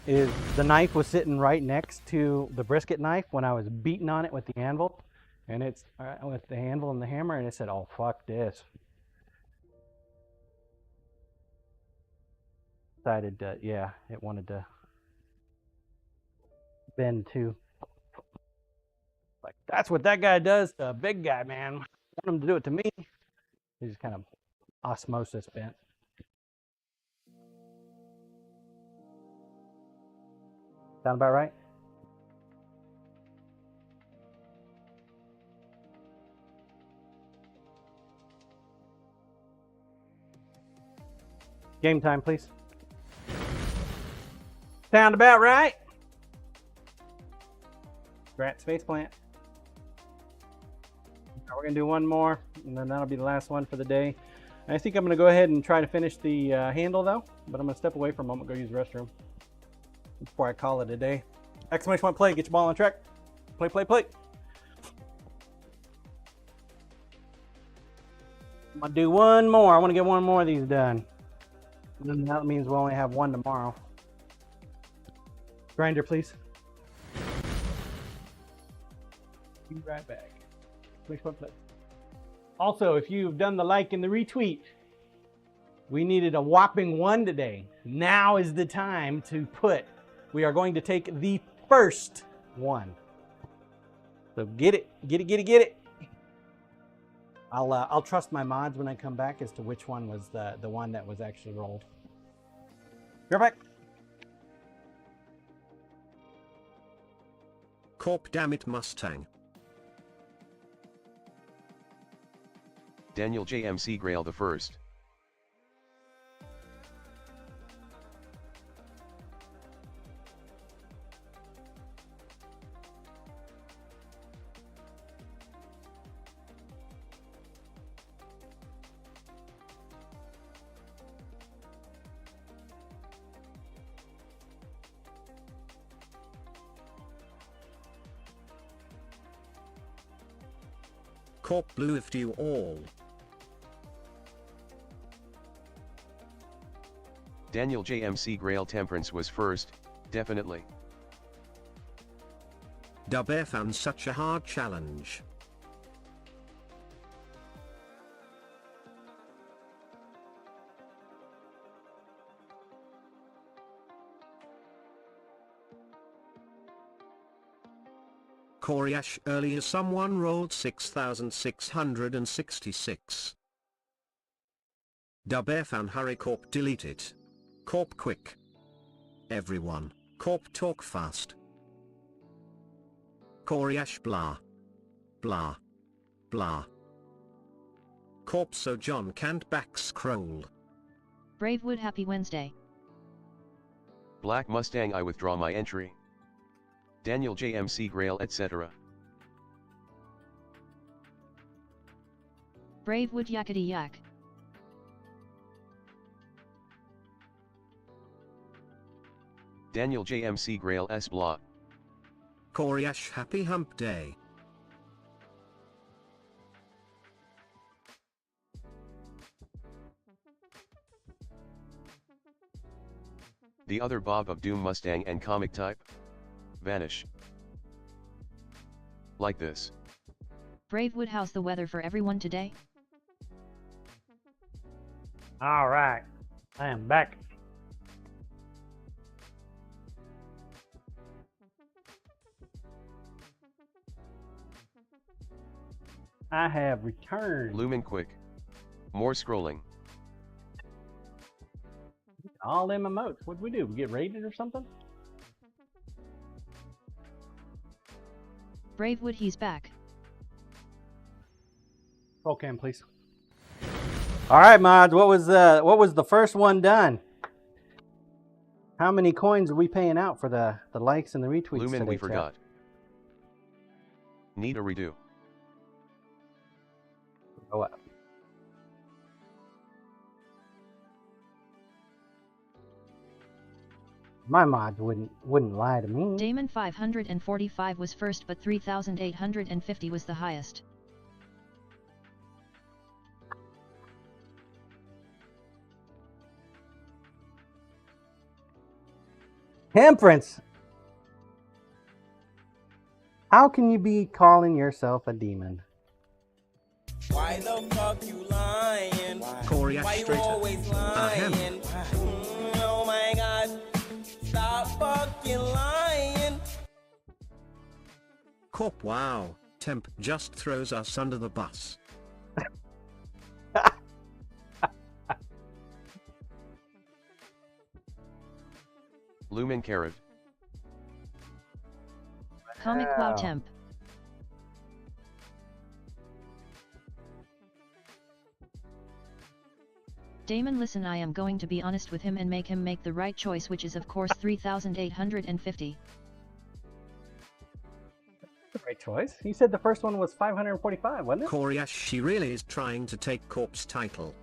is the knife was sitting right next to the brisket knife when I was beating on it with the anvil. And it's with the handle and the hammer, and it said, oh, fuck this. Decided that, yeah, it wanted to bend too. Like, that's what that guy does to a big guy, man. I want him to do it to me. He just kind of osmosis bent. Sound about right? Game time, please. Sound about right? Grant space plant. We're gonna do one more, and then that'll be the last one for the day. I think I'm gonna go ahead and try to finish the handle though, but I'm gonna step away for a moment, go use the restroom before I call it a day. Exclamation point play, get your ball on track. Play, play, play. I'm gonna do one more. I wanna get one more of these done. And then that means we'll only have one tomorrow. Grinder, please. Be right back. Also, if you've done the like and the retweet, we needed a whopping 1 today. Now is the time to put. We are going to take the first one. So get it, get it, get it, get it. I'll trust my mods when I come back as to which one was the one that was actually rolled. You're back. Corp, damn it, Mustang. Daniel JMC Grail the first. Corp blue if you all. Daniel JMC Grail Temperance was first, definitely. Dub Air found such a hard challenge. Koryash, earlier someone rolled 6,666. Dub F and hurry Corp, delete it. Corp quick. Everyone, Corp talk fast. Koryash blah. Blah. Blah. Corp so John can't back scroll. Bravewood, happy Wednesday. Black Mustang, I withdraw my entry. Daniel JMC Grail, etc. Bravewood, yakety yak. Daniel JMC Grail S blah. Koryash, happy hump day. The other Bob of Doom Mustang and comic type? Vanish. Like this. Bravewood, how's the weather for everyone today? All right, I am back. I have returned. Lumen quick. More scrolling. All them emotes. What'd we do? We get raided or something? Bravewood, he's back. Roll cam, please. All right, mods. What was the first one done? How many coins are we paying out for the likes and the retweets? Lumen, today, we chat? forgot. Need a redo. Go up. My mods wouldn't lie to me. Damon 545 was first, but 3,850 was the highest. Temperance. How can you be calling yourself a demon? Why the fuck you lying? Koryash Why you straight up. always lying? Oh my god. Stop fucking lying. Corp, wow, Temp just throws us under the bus. Lumen carrot. Comic wow temp. Damon, listen, I am going to be honest with him and make him make the right choice, which is of course 3,850. The right choice. You said the first one was 545, wasn't it? Koryash, she really is trying to take Corp's title.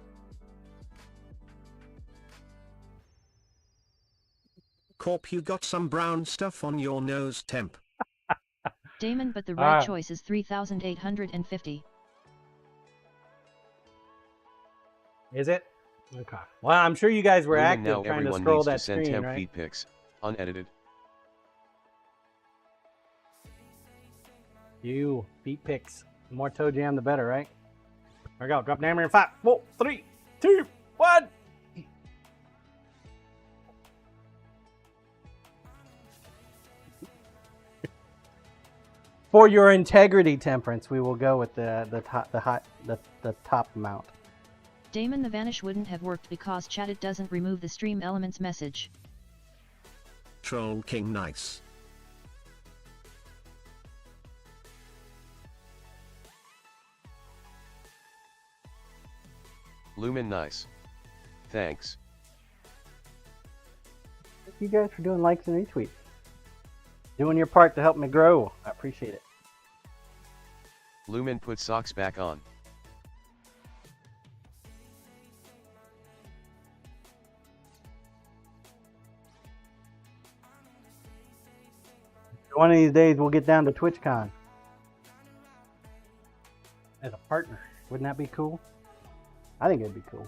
Corp, you got some brown stuff on your nose, Temp. Damon, but the right choice is 3,850. Is it? Okay. Well, I'm sure you guys were Lumen, active now trying to everyone scroll needs that to send screen, temp right? feed pics, unedited. You feet picks. The more toe jam, the better, right? There we go. Drop down here in 5, 4, 3, 2, 1. For your integrity, Temperance, we will go with the top amount. Damon, the vanish wouldn't have worked because chat it doesn't remove the stream elements message. Troll King nice. Lumen nice. Thanks. Thank you guys for doing likes and retweets. Doing your part to help me grow. I appreciate it. Lumen, put socks back on. One of these days we'll get down to TwitchCon. As a partner. Wouldn't that be cool? I think it'd be cool.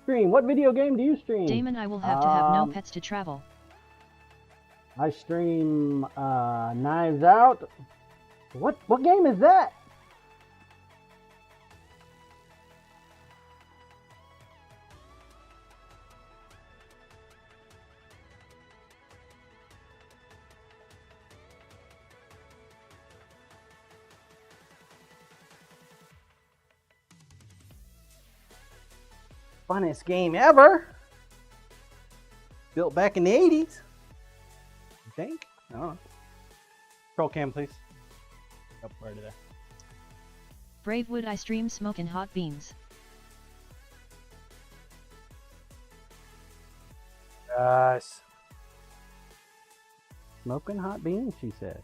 Stream. What video game do you stream? Damon, I will have to have no pets to travel. I stream Knives Out. What game is that? funnest game ever. Built back in the 80s. I think. I don't know. Control cam, please. Up right there. Bravewood, I stream smoking hot beans. Yes. Smoking hot beans, she said.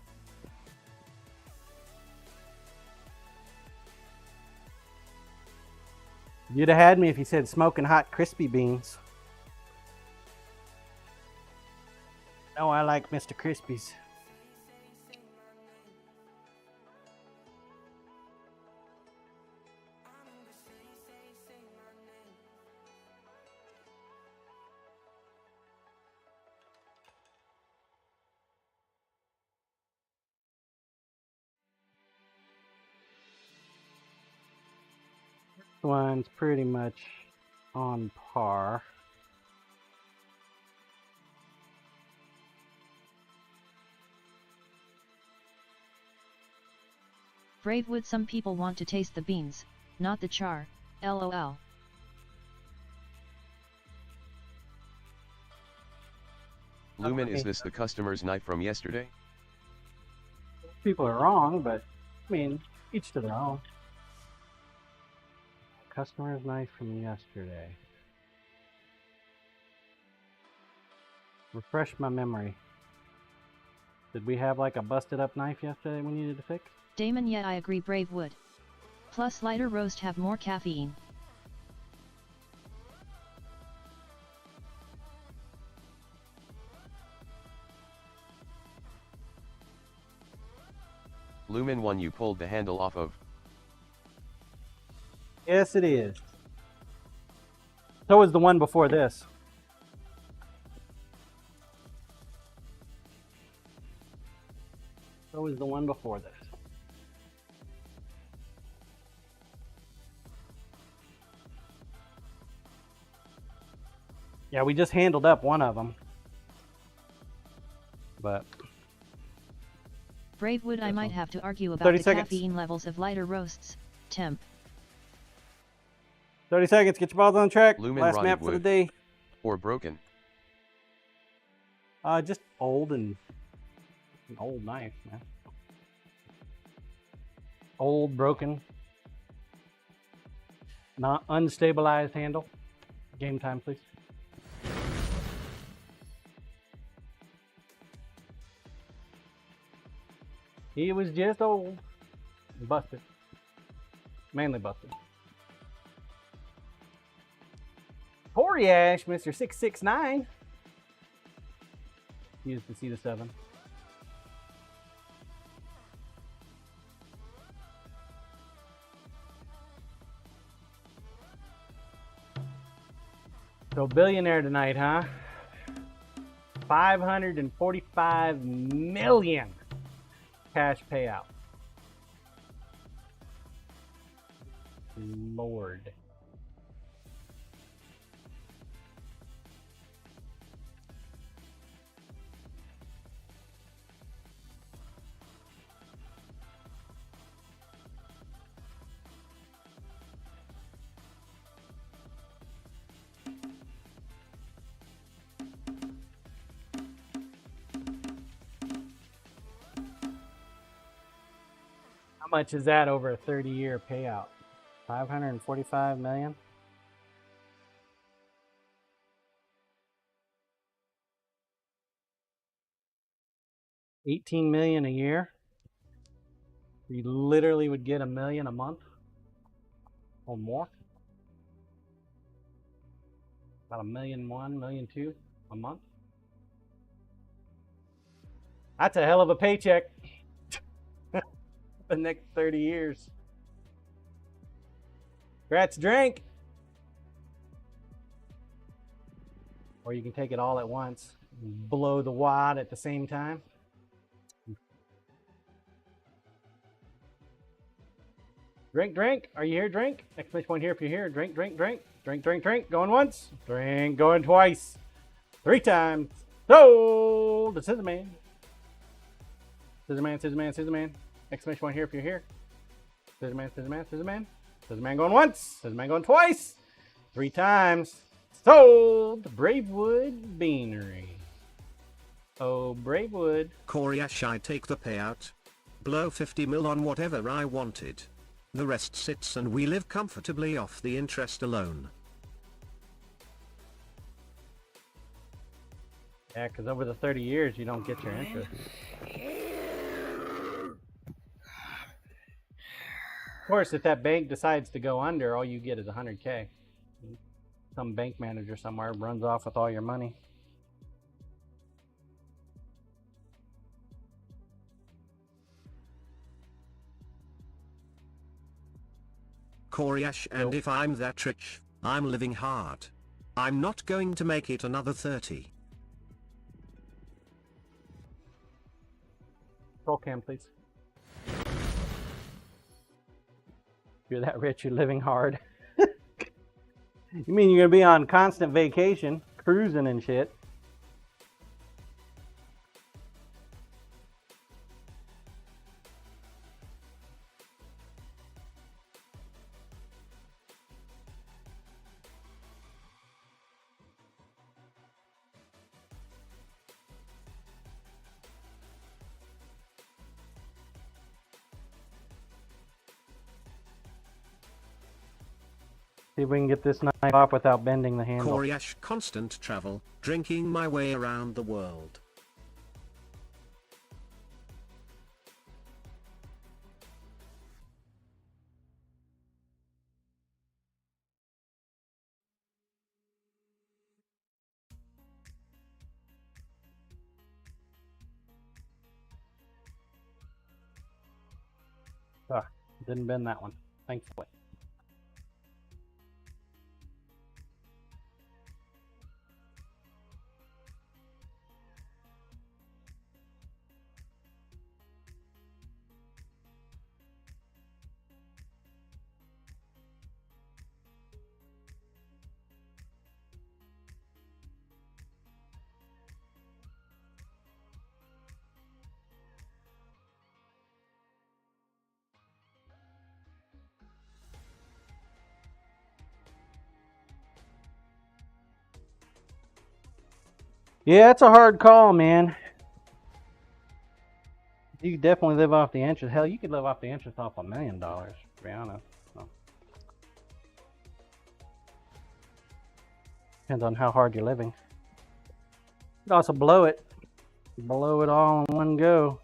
You'd have had me if you said smoking hot crispy beans. No, I like Mr. Crispies. This one's pretty much on par. Bravewood, some people want to taste the beans, not the char, lol. Lumen, is this the customer's knife from yesterday? People are wrong, but I mean, each to their own. Customer's knife from yesterday. Refresh my memory. Did we have like a busted up knife yesterday we needed to fix? Damon, yeah, I agree, Bravewood. Plus lighter roast have more caffeine. Lumen, one you pulled the handle off of. Yes, it is. So was the one before this. So was the one before this. Yeah, we just handled up one of them. But Bravewood, I might have to argue about 30 the seconds. caffeine levels of lighter roasts. Temp. 30 seconds, get your balls on track. Lumen, Last rotted map for the wood. day. Or broken. Just old and an old knife, man. Old, broken, not unstabilized handle. Game time, please. He was just old. Busted. Mainly busted. Poriash, Mr. 669. Used to see the 7. So billionaire tonight, huh? 545 million cash payout. Lord. How much is that over a 30-year payout? 545 million? $18 million a year? You literally would get $1 million a month or more. About $1.1 million, $1.2 million a month. That's a hell of a paycheck. The next 30 years. Congrats, drink. Or you can take it all at once, blow the wad at the same time. Drink, drink. Are you here? Drink. Exclamation point here if you're here. Drink, drink, drink. Drink, drink, drink. Going once. Drink, going twice. 3 times. Sold. The Scissor Man. Scissor Man, Scissor Man, Scissor Man. Exclamation point here if you're here. Scissor Man, Scissor Man, Scissor Man. Scissor Man going once. Scissor Man going twice. 3 times. Sold! Bravewood Beanery. Oh, Bravewood. Coriash, I take the payout. Blow 50 mil on whatever I wanted. The rest sits and we live comfortably off the interest alone. Yeah, because over the 30 years, you don't get your interest. Of course, if that bank decides to go under, all you get is 100K. Some bank manager somewhere runs off with all your money. Coriash, and if I'm that rich, I'm living hard. I'm not going to make it another 30. Roll cam, please. You're that rich, you're living hard. You mean you're gonna be on constant vacation, cruising and shit? See if we can get this knife off without bending the handle. Coriash, constant travel, drinking my way around the world. Didn't bend that one, thankfully. Yeah, it's a hard call, man. You could definitely live off the interest. Hell, you could live off the interest off $1 million, to be honest. So. Depends on how hard you're living. You could also blow it. Blow it all in one go.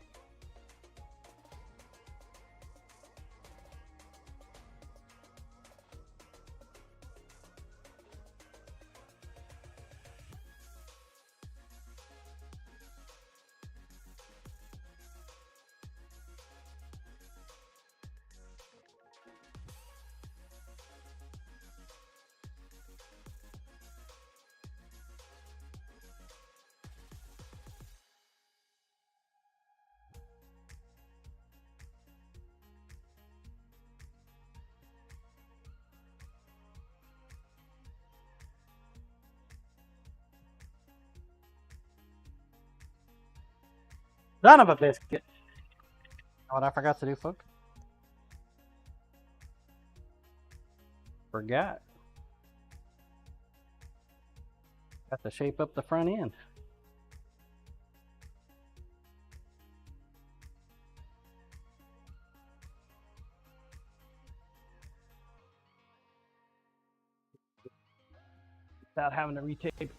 Son of a biscuit. What I forgot to do, folks? Forgot. Got to shape up the front end. Without having to retape.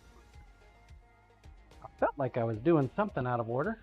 I felt like I was doing something out of order.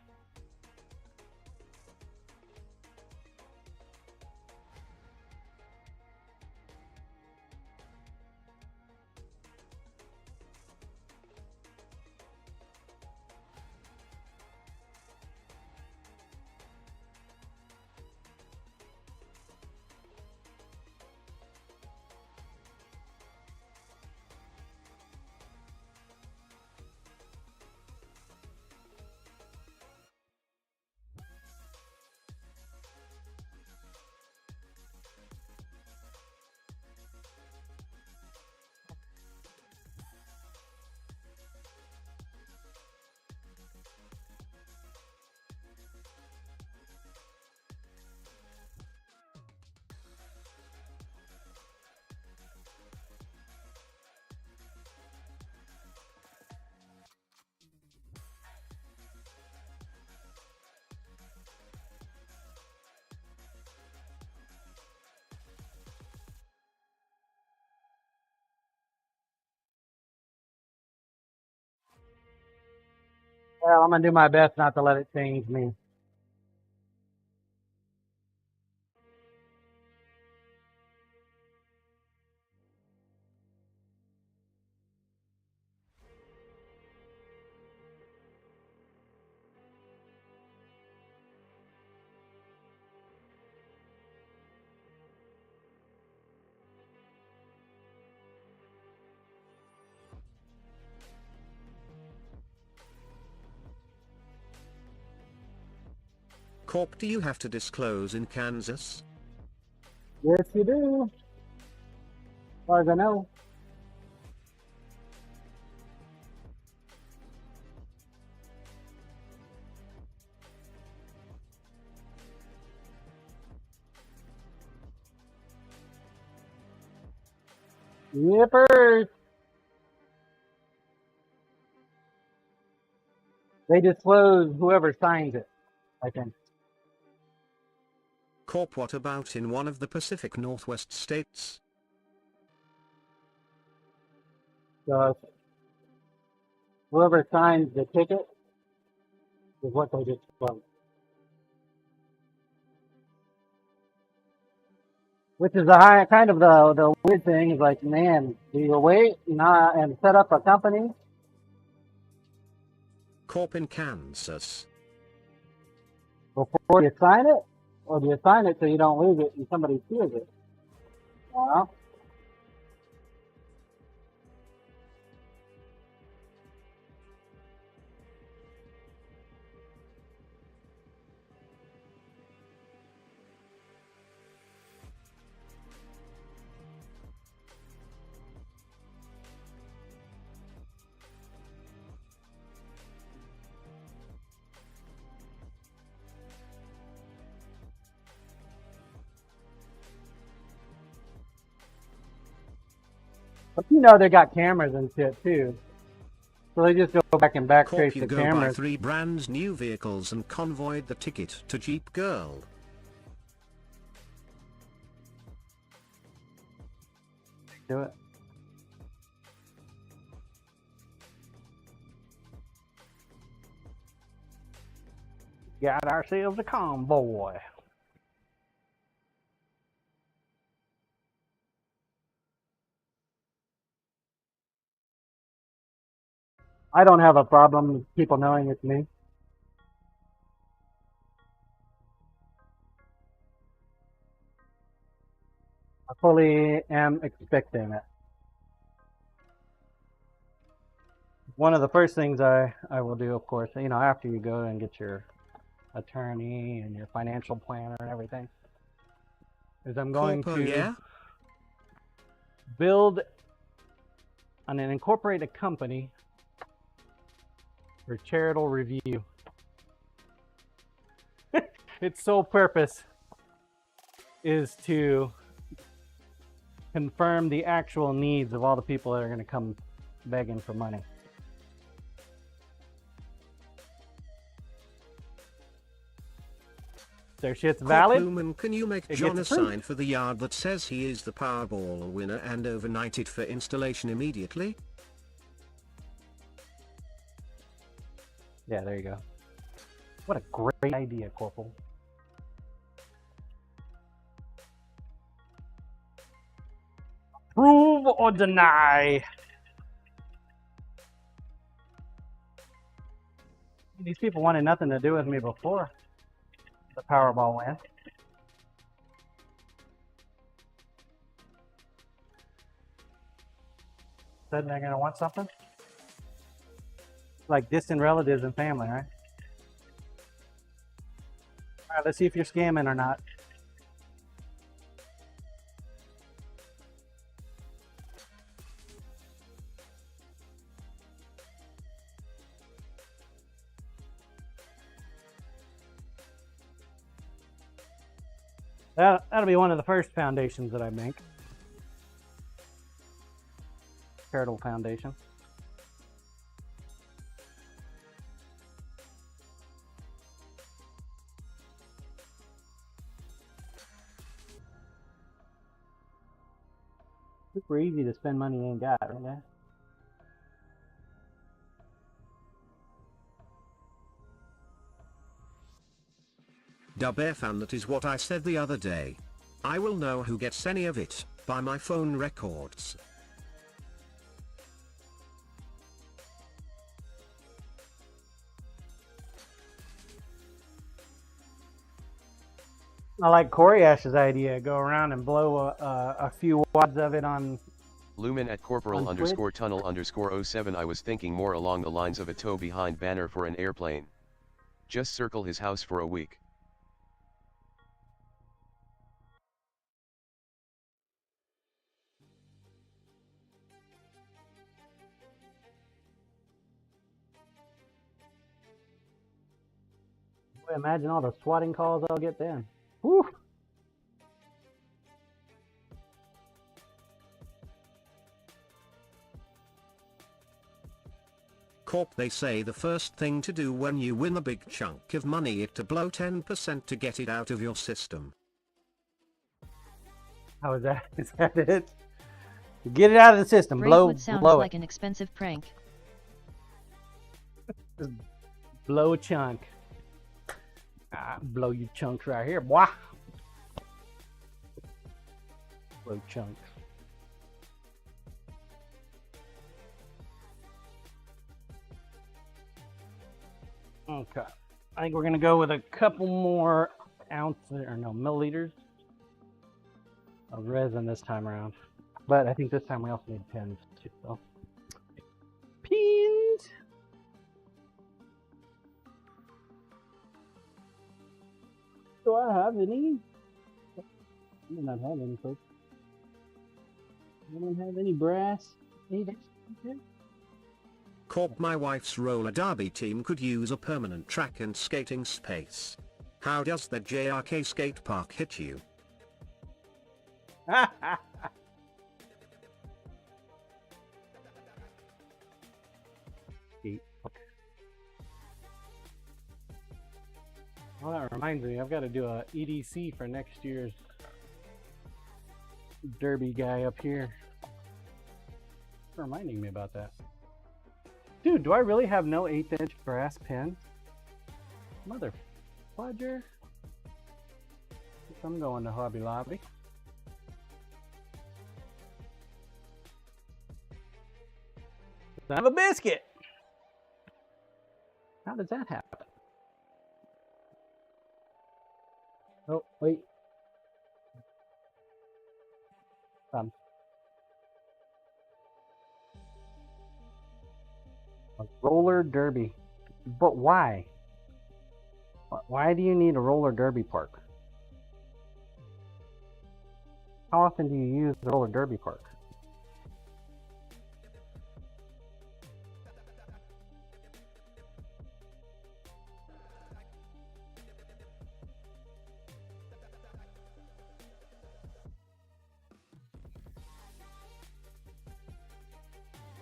Well, I'm gonna do my best not to let it change me. Corp, do you have to disclose in Kansas? Yes, you do. As far as I know. Yippers! They disclose whoever signs it, I think. Corp, what about in one of the Pacific Northwest states? So whoever signs the ticket is what they disclose. Which is the high, kind of the weird thing is like, man, do you wait and set up a company? Corp in Kansas. Before you sign it? Or do you sign it so you don't lose it and somebody steals it? Well, but you know they got cameras and shit too. So they just go back and backtrace Corp, you the go buy cameras. 3 brand new vehicles and convoyed the ticket to Jeep Girl. Do it. Got ourselves a convoy. I don't have a problem with people knowing it's me. I fully am expecting it. One of the first things I will do, of course, you know, after you go and get your attorney and your financial planner and everything, is I'm going Corpo, to yeah? build an incorporated company for charitable review. Its sole purpose is to confirm the actual needs of all the people that are going to come begging for money. Their shit's valid. Lumen, can you make It John a gets approved. sign for the yard that says he is the Powerball winner and overnight it for installation immediately? Yeah, there you go. What a great idea, Corporal. Prove or deny. These people wanted nothing to do with me before the Powerball win. Said they're gonna want something? Like distant relatives and family, right? Alright, let's see if you're scamming or not. That'll be one of the first foundations that I make. Charitable foundation. Super easy to spend money you ain't got, right? dub air fan. That is what I said the other day. I will know who gets any of it by my phone records. I like Corey Ash's idea. Go around and blow a few wads of it on. Lumen at corporal On _ tunnel _ 07. I was thinking more along the lines of a tow behind banner for an airplane. Just circle his house for a week. Boy, imagine all the swatting calls I'll get then. Whew. Corp, they say the first thing to do when you win a big chunk of money is to blow 10% to get it out of your system. How is that? Is that it? Get it out of the system. Brave Blow, would sound blow like it. an expensive prank. Just blow a chunk. Blow your chunks right here, boy. Blow chunks. Okay. I think we're gonna go with a couple more ounces or no milliliters of resin this time around. But I think this time we also need pins too. So pins. Do I have any? I do not have any, folks. I don't have any brass. Okay. Corp, my wife's roller derby team could use a permanent track and skating space. How does the JRK skate park hit you? Well, that reminds me, I've got to do a EDC for next year's derby guy up here. Reminding me about that. Dude, do I really have no 1/8 inch brass pin? Mother fudger. I'm going to Hobby Lobby. Son of a biscuit! How does that happen? Oh, wait. A roller derby. But why? Why do you need a roller derby park? How often do you use the roller derby park?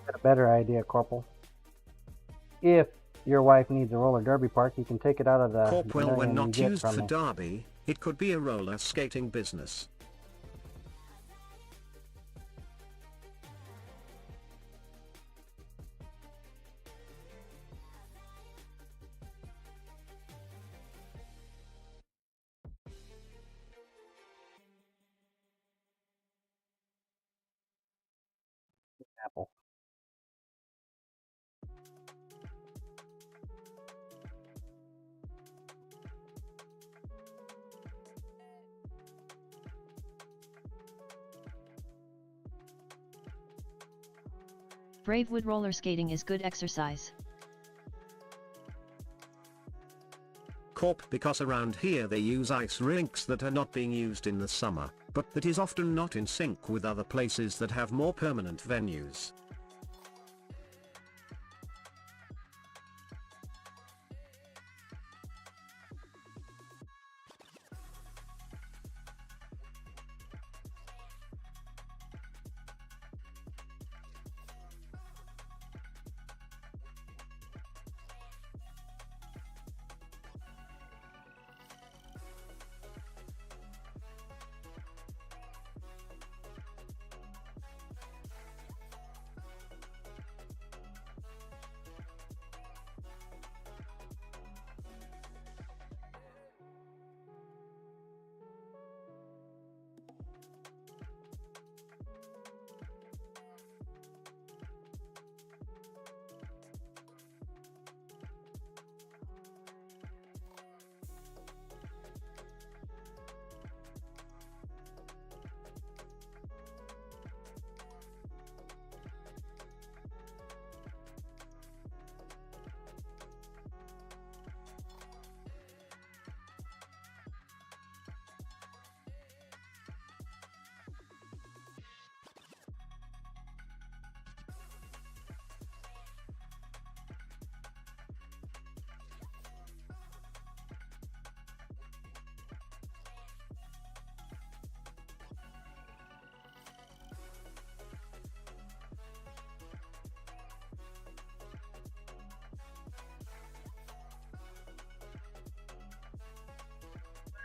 Got a better idea, Corporal. If your wife needs a roller derby park, you can take it out of the Corp, well, when million not you get used from for it. derby, it could be a roller skating business. Apple. Bravewood roller skating is good exercise. Corp, because around here they use ice rinks that are not being used in the summer, but that is often not in sync with other places that have more permanent venues.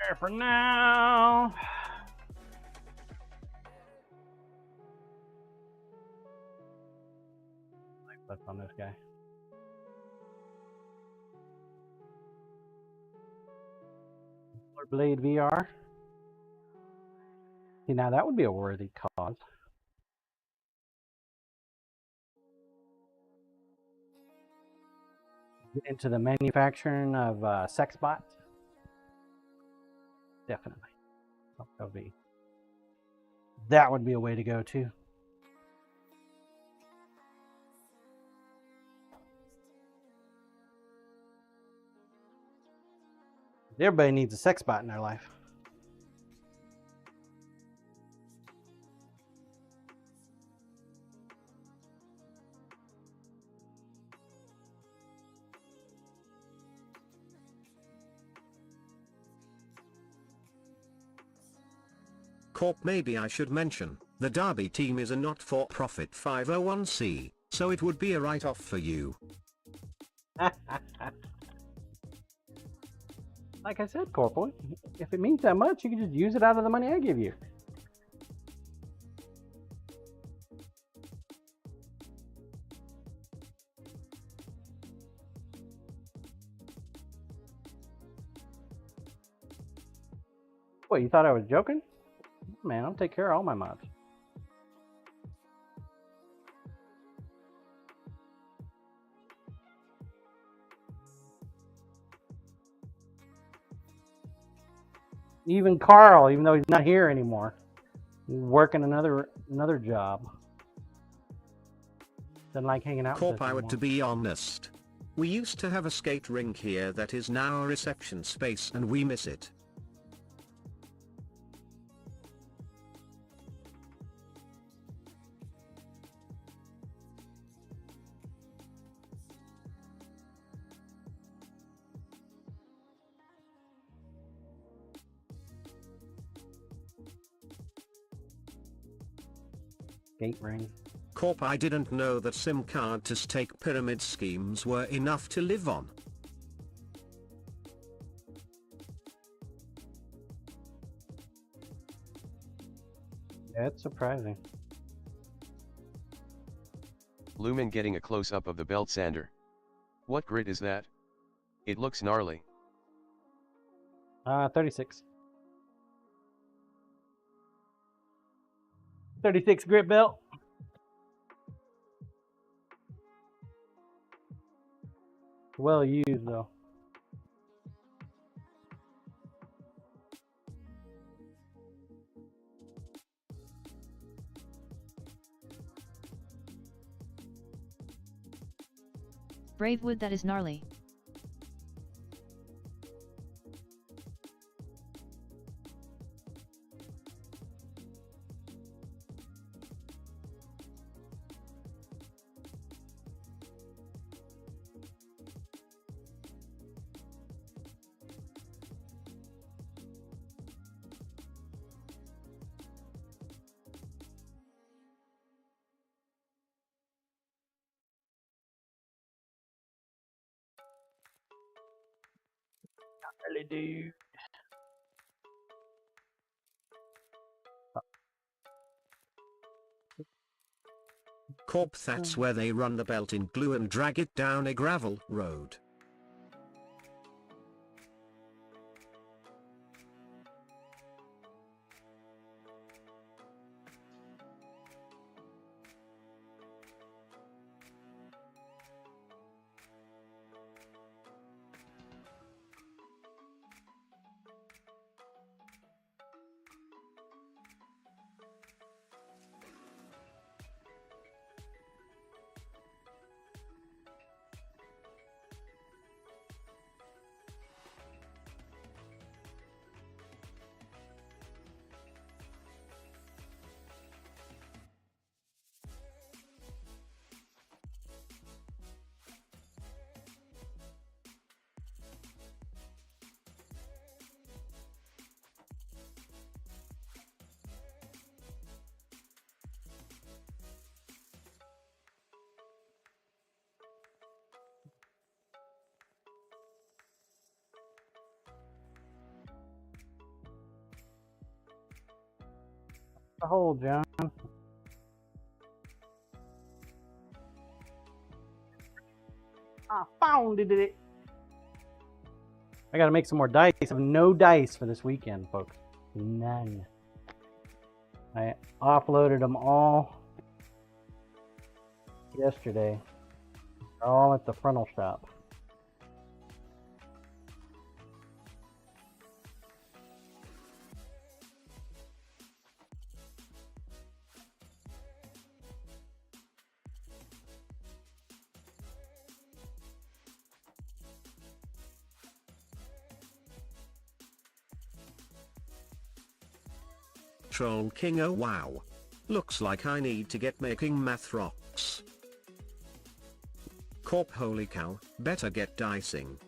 there for now. That's on this guy. Blade VR. See, now that would be a worthy cause. Get into the manufacturing of sex bots. Definitely. That would be a way to go too. Everybody needs a sex bot in their life. Corp, maybe I should mention, the Derby team is a not-for-profit 501c, so it would be a write-off for you. Like I said, Corporal, if it means that much, you can just use it out of the money I give you. What, you thought I was joking? Man, I'll take care of all my mods. Even Carl, even though he's not here anymore, he's working another job. Doesn't like hanging out with us Corp, anymore. to be honest. We used to have a skate rink here that is now a reception space and we miss it. Skate ring. Corp, I didn't know that SIM card to stake pyramid schemes were enough to live on. That's surprising. Lumen getting a close-up of the belt sander. What grit is that? It looks gnarly. 36. 36 grit belt. Well used though. Brave wood that is gnarly. Really do. Corp, that's where they run the belt in glue and drag it down a gravel road. the hole, John. I found it. I gotta make some more dice. I have no dice for this weekend, folks. None. I offloaded them all yesterday. They're all at the frontal shop. Troll King, oh wow. Looks like I need to get making math rocks. Corp, holy cow, better get dicing.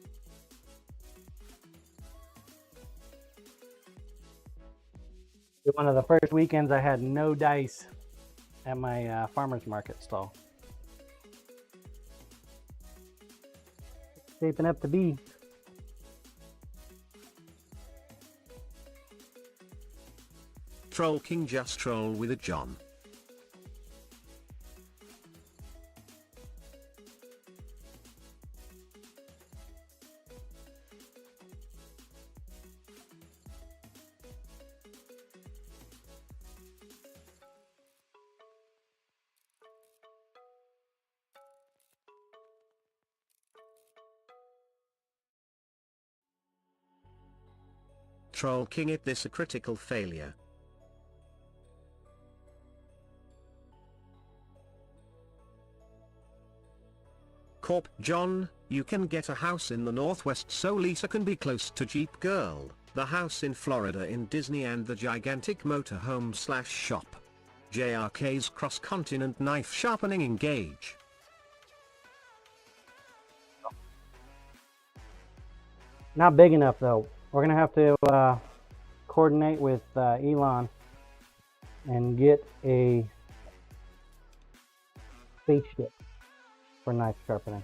One of the first weekends I had no dice at my farmer's market stall. Shaping up to be. Troll King, just troll with a John. Troll King, it this a critical failure. Corp, John, you can get a house in the Northwest so Lisa can be close to Jeep Girl, the house in Florida in Disney, and the gigantic motorhome / shop. JRK's cross-continent knife sharpening engage. Not big enough though. We're gonna have to coordinate with Elon and get a spaceship for knife sharpening.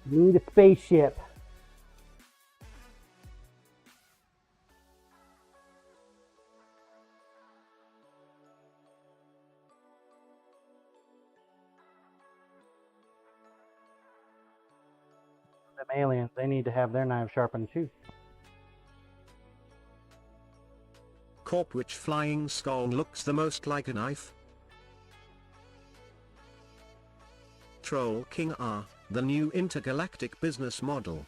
Need a spaceship. Them aliens, they need to have their knives sharpened too. Corp, which flying skull looks the most like a knife? Troll King, the new intergalactic business model.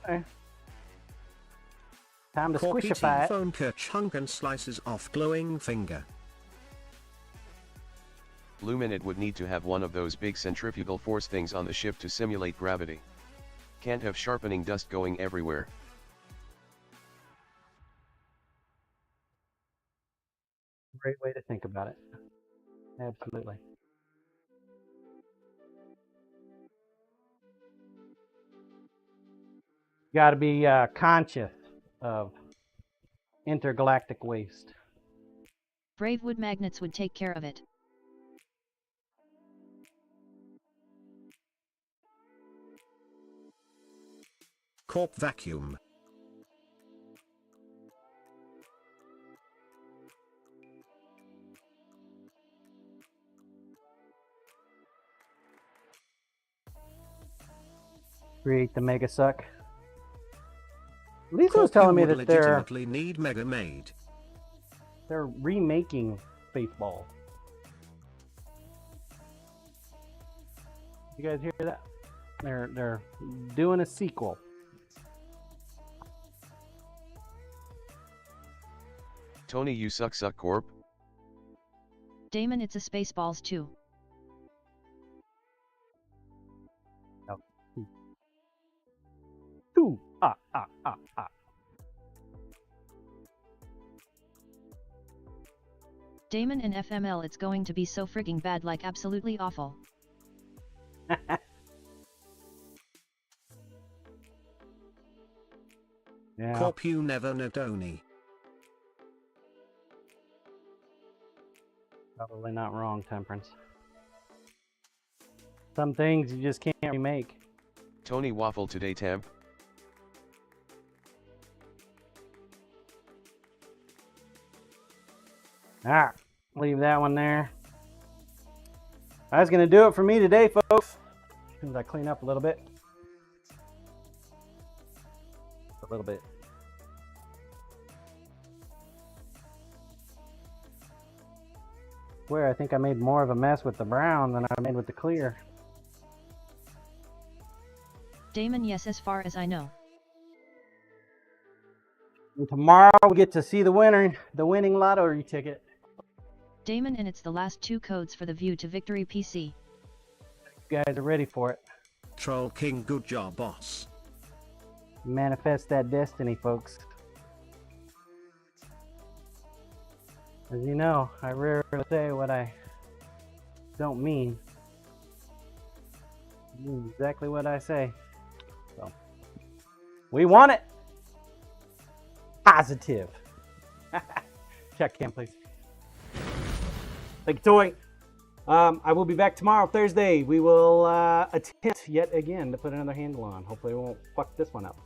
Okay. Time to Corp squishify it. phone chunk and slices off glowing finger. Luminate would need to have one of those big centrifugal force things on the ship to simulate gravity. Can't have sharpening dust going everywhere. Great way to think about it. Absolutely. Got to be conscious of intergalactic waste. Brave wood magnets would take care of it. Corp vacuum. Create the mega suck. Lisa was telling me that they're legitimately need mega made. they're remaking Spaceballs. You guys hear that? They're doing a sequel. Tony, you suck corp. Damon, it's a Spaceballs too. Two. Damon and FML, it's going to be so frigging bad, like absolutely awful. Yeah. Corp, you never know, Tony. Probably not wrong, Temperance. Some things you just can't remake. Tony waffle today, Temp. Alright, leave that one there. That's gonna do it for me today, folks. As soon as I clean up a little bit. A little bit. Swear, I think I made more of a mess with the brown than I made with the clear. Damon, yes, as far as I know. And tomorrow we get to see the winning lottery ticket. Damon, and it's the last 2 codes for the View to Victory PC. You guys are ready for it. Troll King, good job, boss. Manifest that destiny, folks. As you know, I rarely say what I don't mean. I mean exactly what I say. So, we want it. Positive. Check cam, please. Thank you, Toy. I will be back tomorrow, Thursday. We will attempt yet again to put another handle on. Hopefully we won't fuck this one up.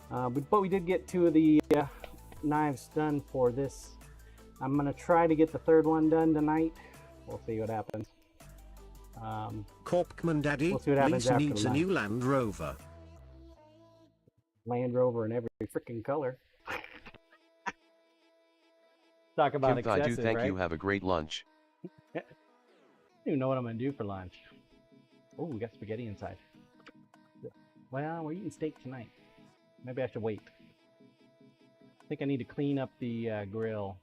But we did get 2 of the knives done for this. I'm going to try to get the 3rd one done tonight. We'll see what happens. Corpman Daddy, We'll see what happens Lisa after needs the a night. new Land Rover. Land Rover in every freaking color. Talk about Kim, I do excessive, thank right? you. Have a great lunch. I don't even know what I'm going to do for lunch. Oh, we got spaghetti inside. Well, we're eating steak tonight. Maybe I should wait. I think I need to clean up the grill.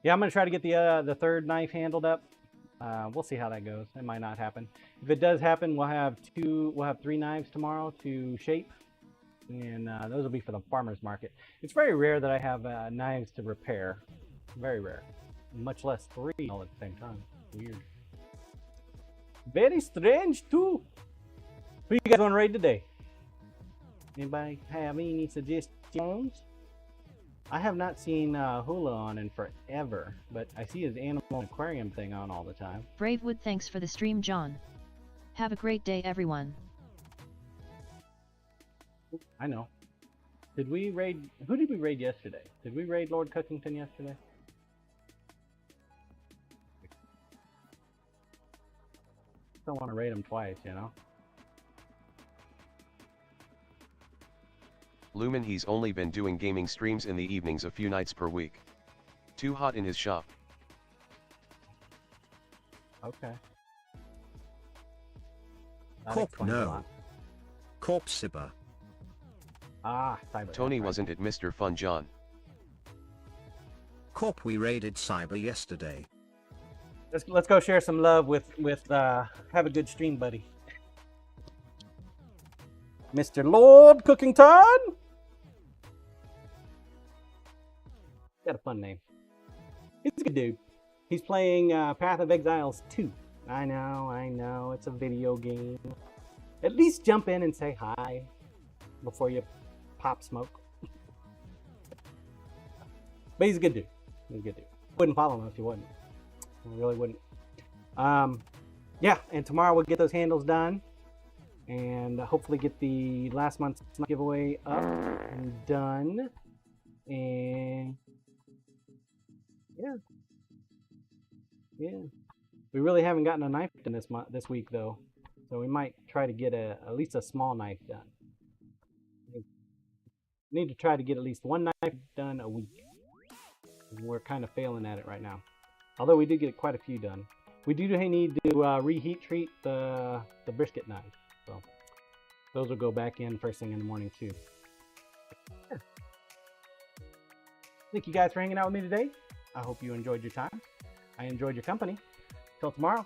Yeah, I'm going to try to get the 3rd knife handled up. We'll see how that goes. It might not happen. If it does happen, we'll have 3 knives tomorrow to shape. And those will be for the farmer's market. It's very rare that I have knives to repair. Very rare. Much less 3 all at the same time. Weird. Very strange too. Who you guys want to raid today? Anybody have any suggestions? I have not seen Hula on in forever, but I see his animal aquarium thing on all the time. Bravewood, thanks for the stream, John. Have a great day, everyone. I know. Did we raid? Who did we raid yesterday? Did we raid Lord Cookington yesterday? Don't want to raid him twice, you know? Lumen, he's only been doing gaming streams in the evenings a few nights per week. Too hot in his shop. Okay. That Corp, explains a no. lot. Corp Sibber. Ah, Cyber. Tony, that's right. wasn't it Mr. Fun John? Corp, we raided Cyber yesterday. Let's go share some love with have a good stream, buddy. Mr. Lord Cookington. Got a fun name. He's a good dude. He's playing Path of Exiles 2. I know, it's a video game. At least jump in and say hi before you pop smoke. But he's a good dude. He's a good dude. Wouldn't follow him if you wouldn't. I really wouldn't. Yeah, and tomorrow we'll get those handles done. And hopefully get the last month's giveaway up and done. And yeah. We really haven't gotten a knife done this week though. So we might try to get at least a small knife done. We need to try to get at least 1 knife done a week. We're kind of failing at it right now. Although we did get quite a few done. We do need to reheat treat the brisket knives. So those will go back in first thing in the morning too. Sure. Thank you guys for hanging out with me today. I hope you enjoyed your time. I enjoyed your company. Till tomorrow.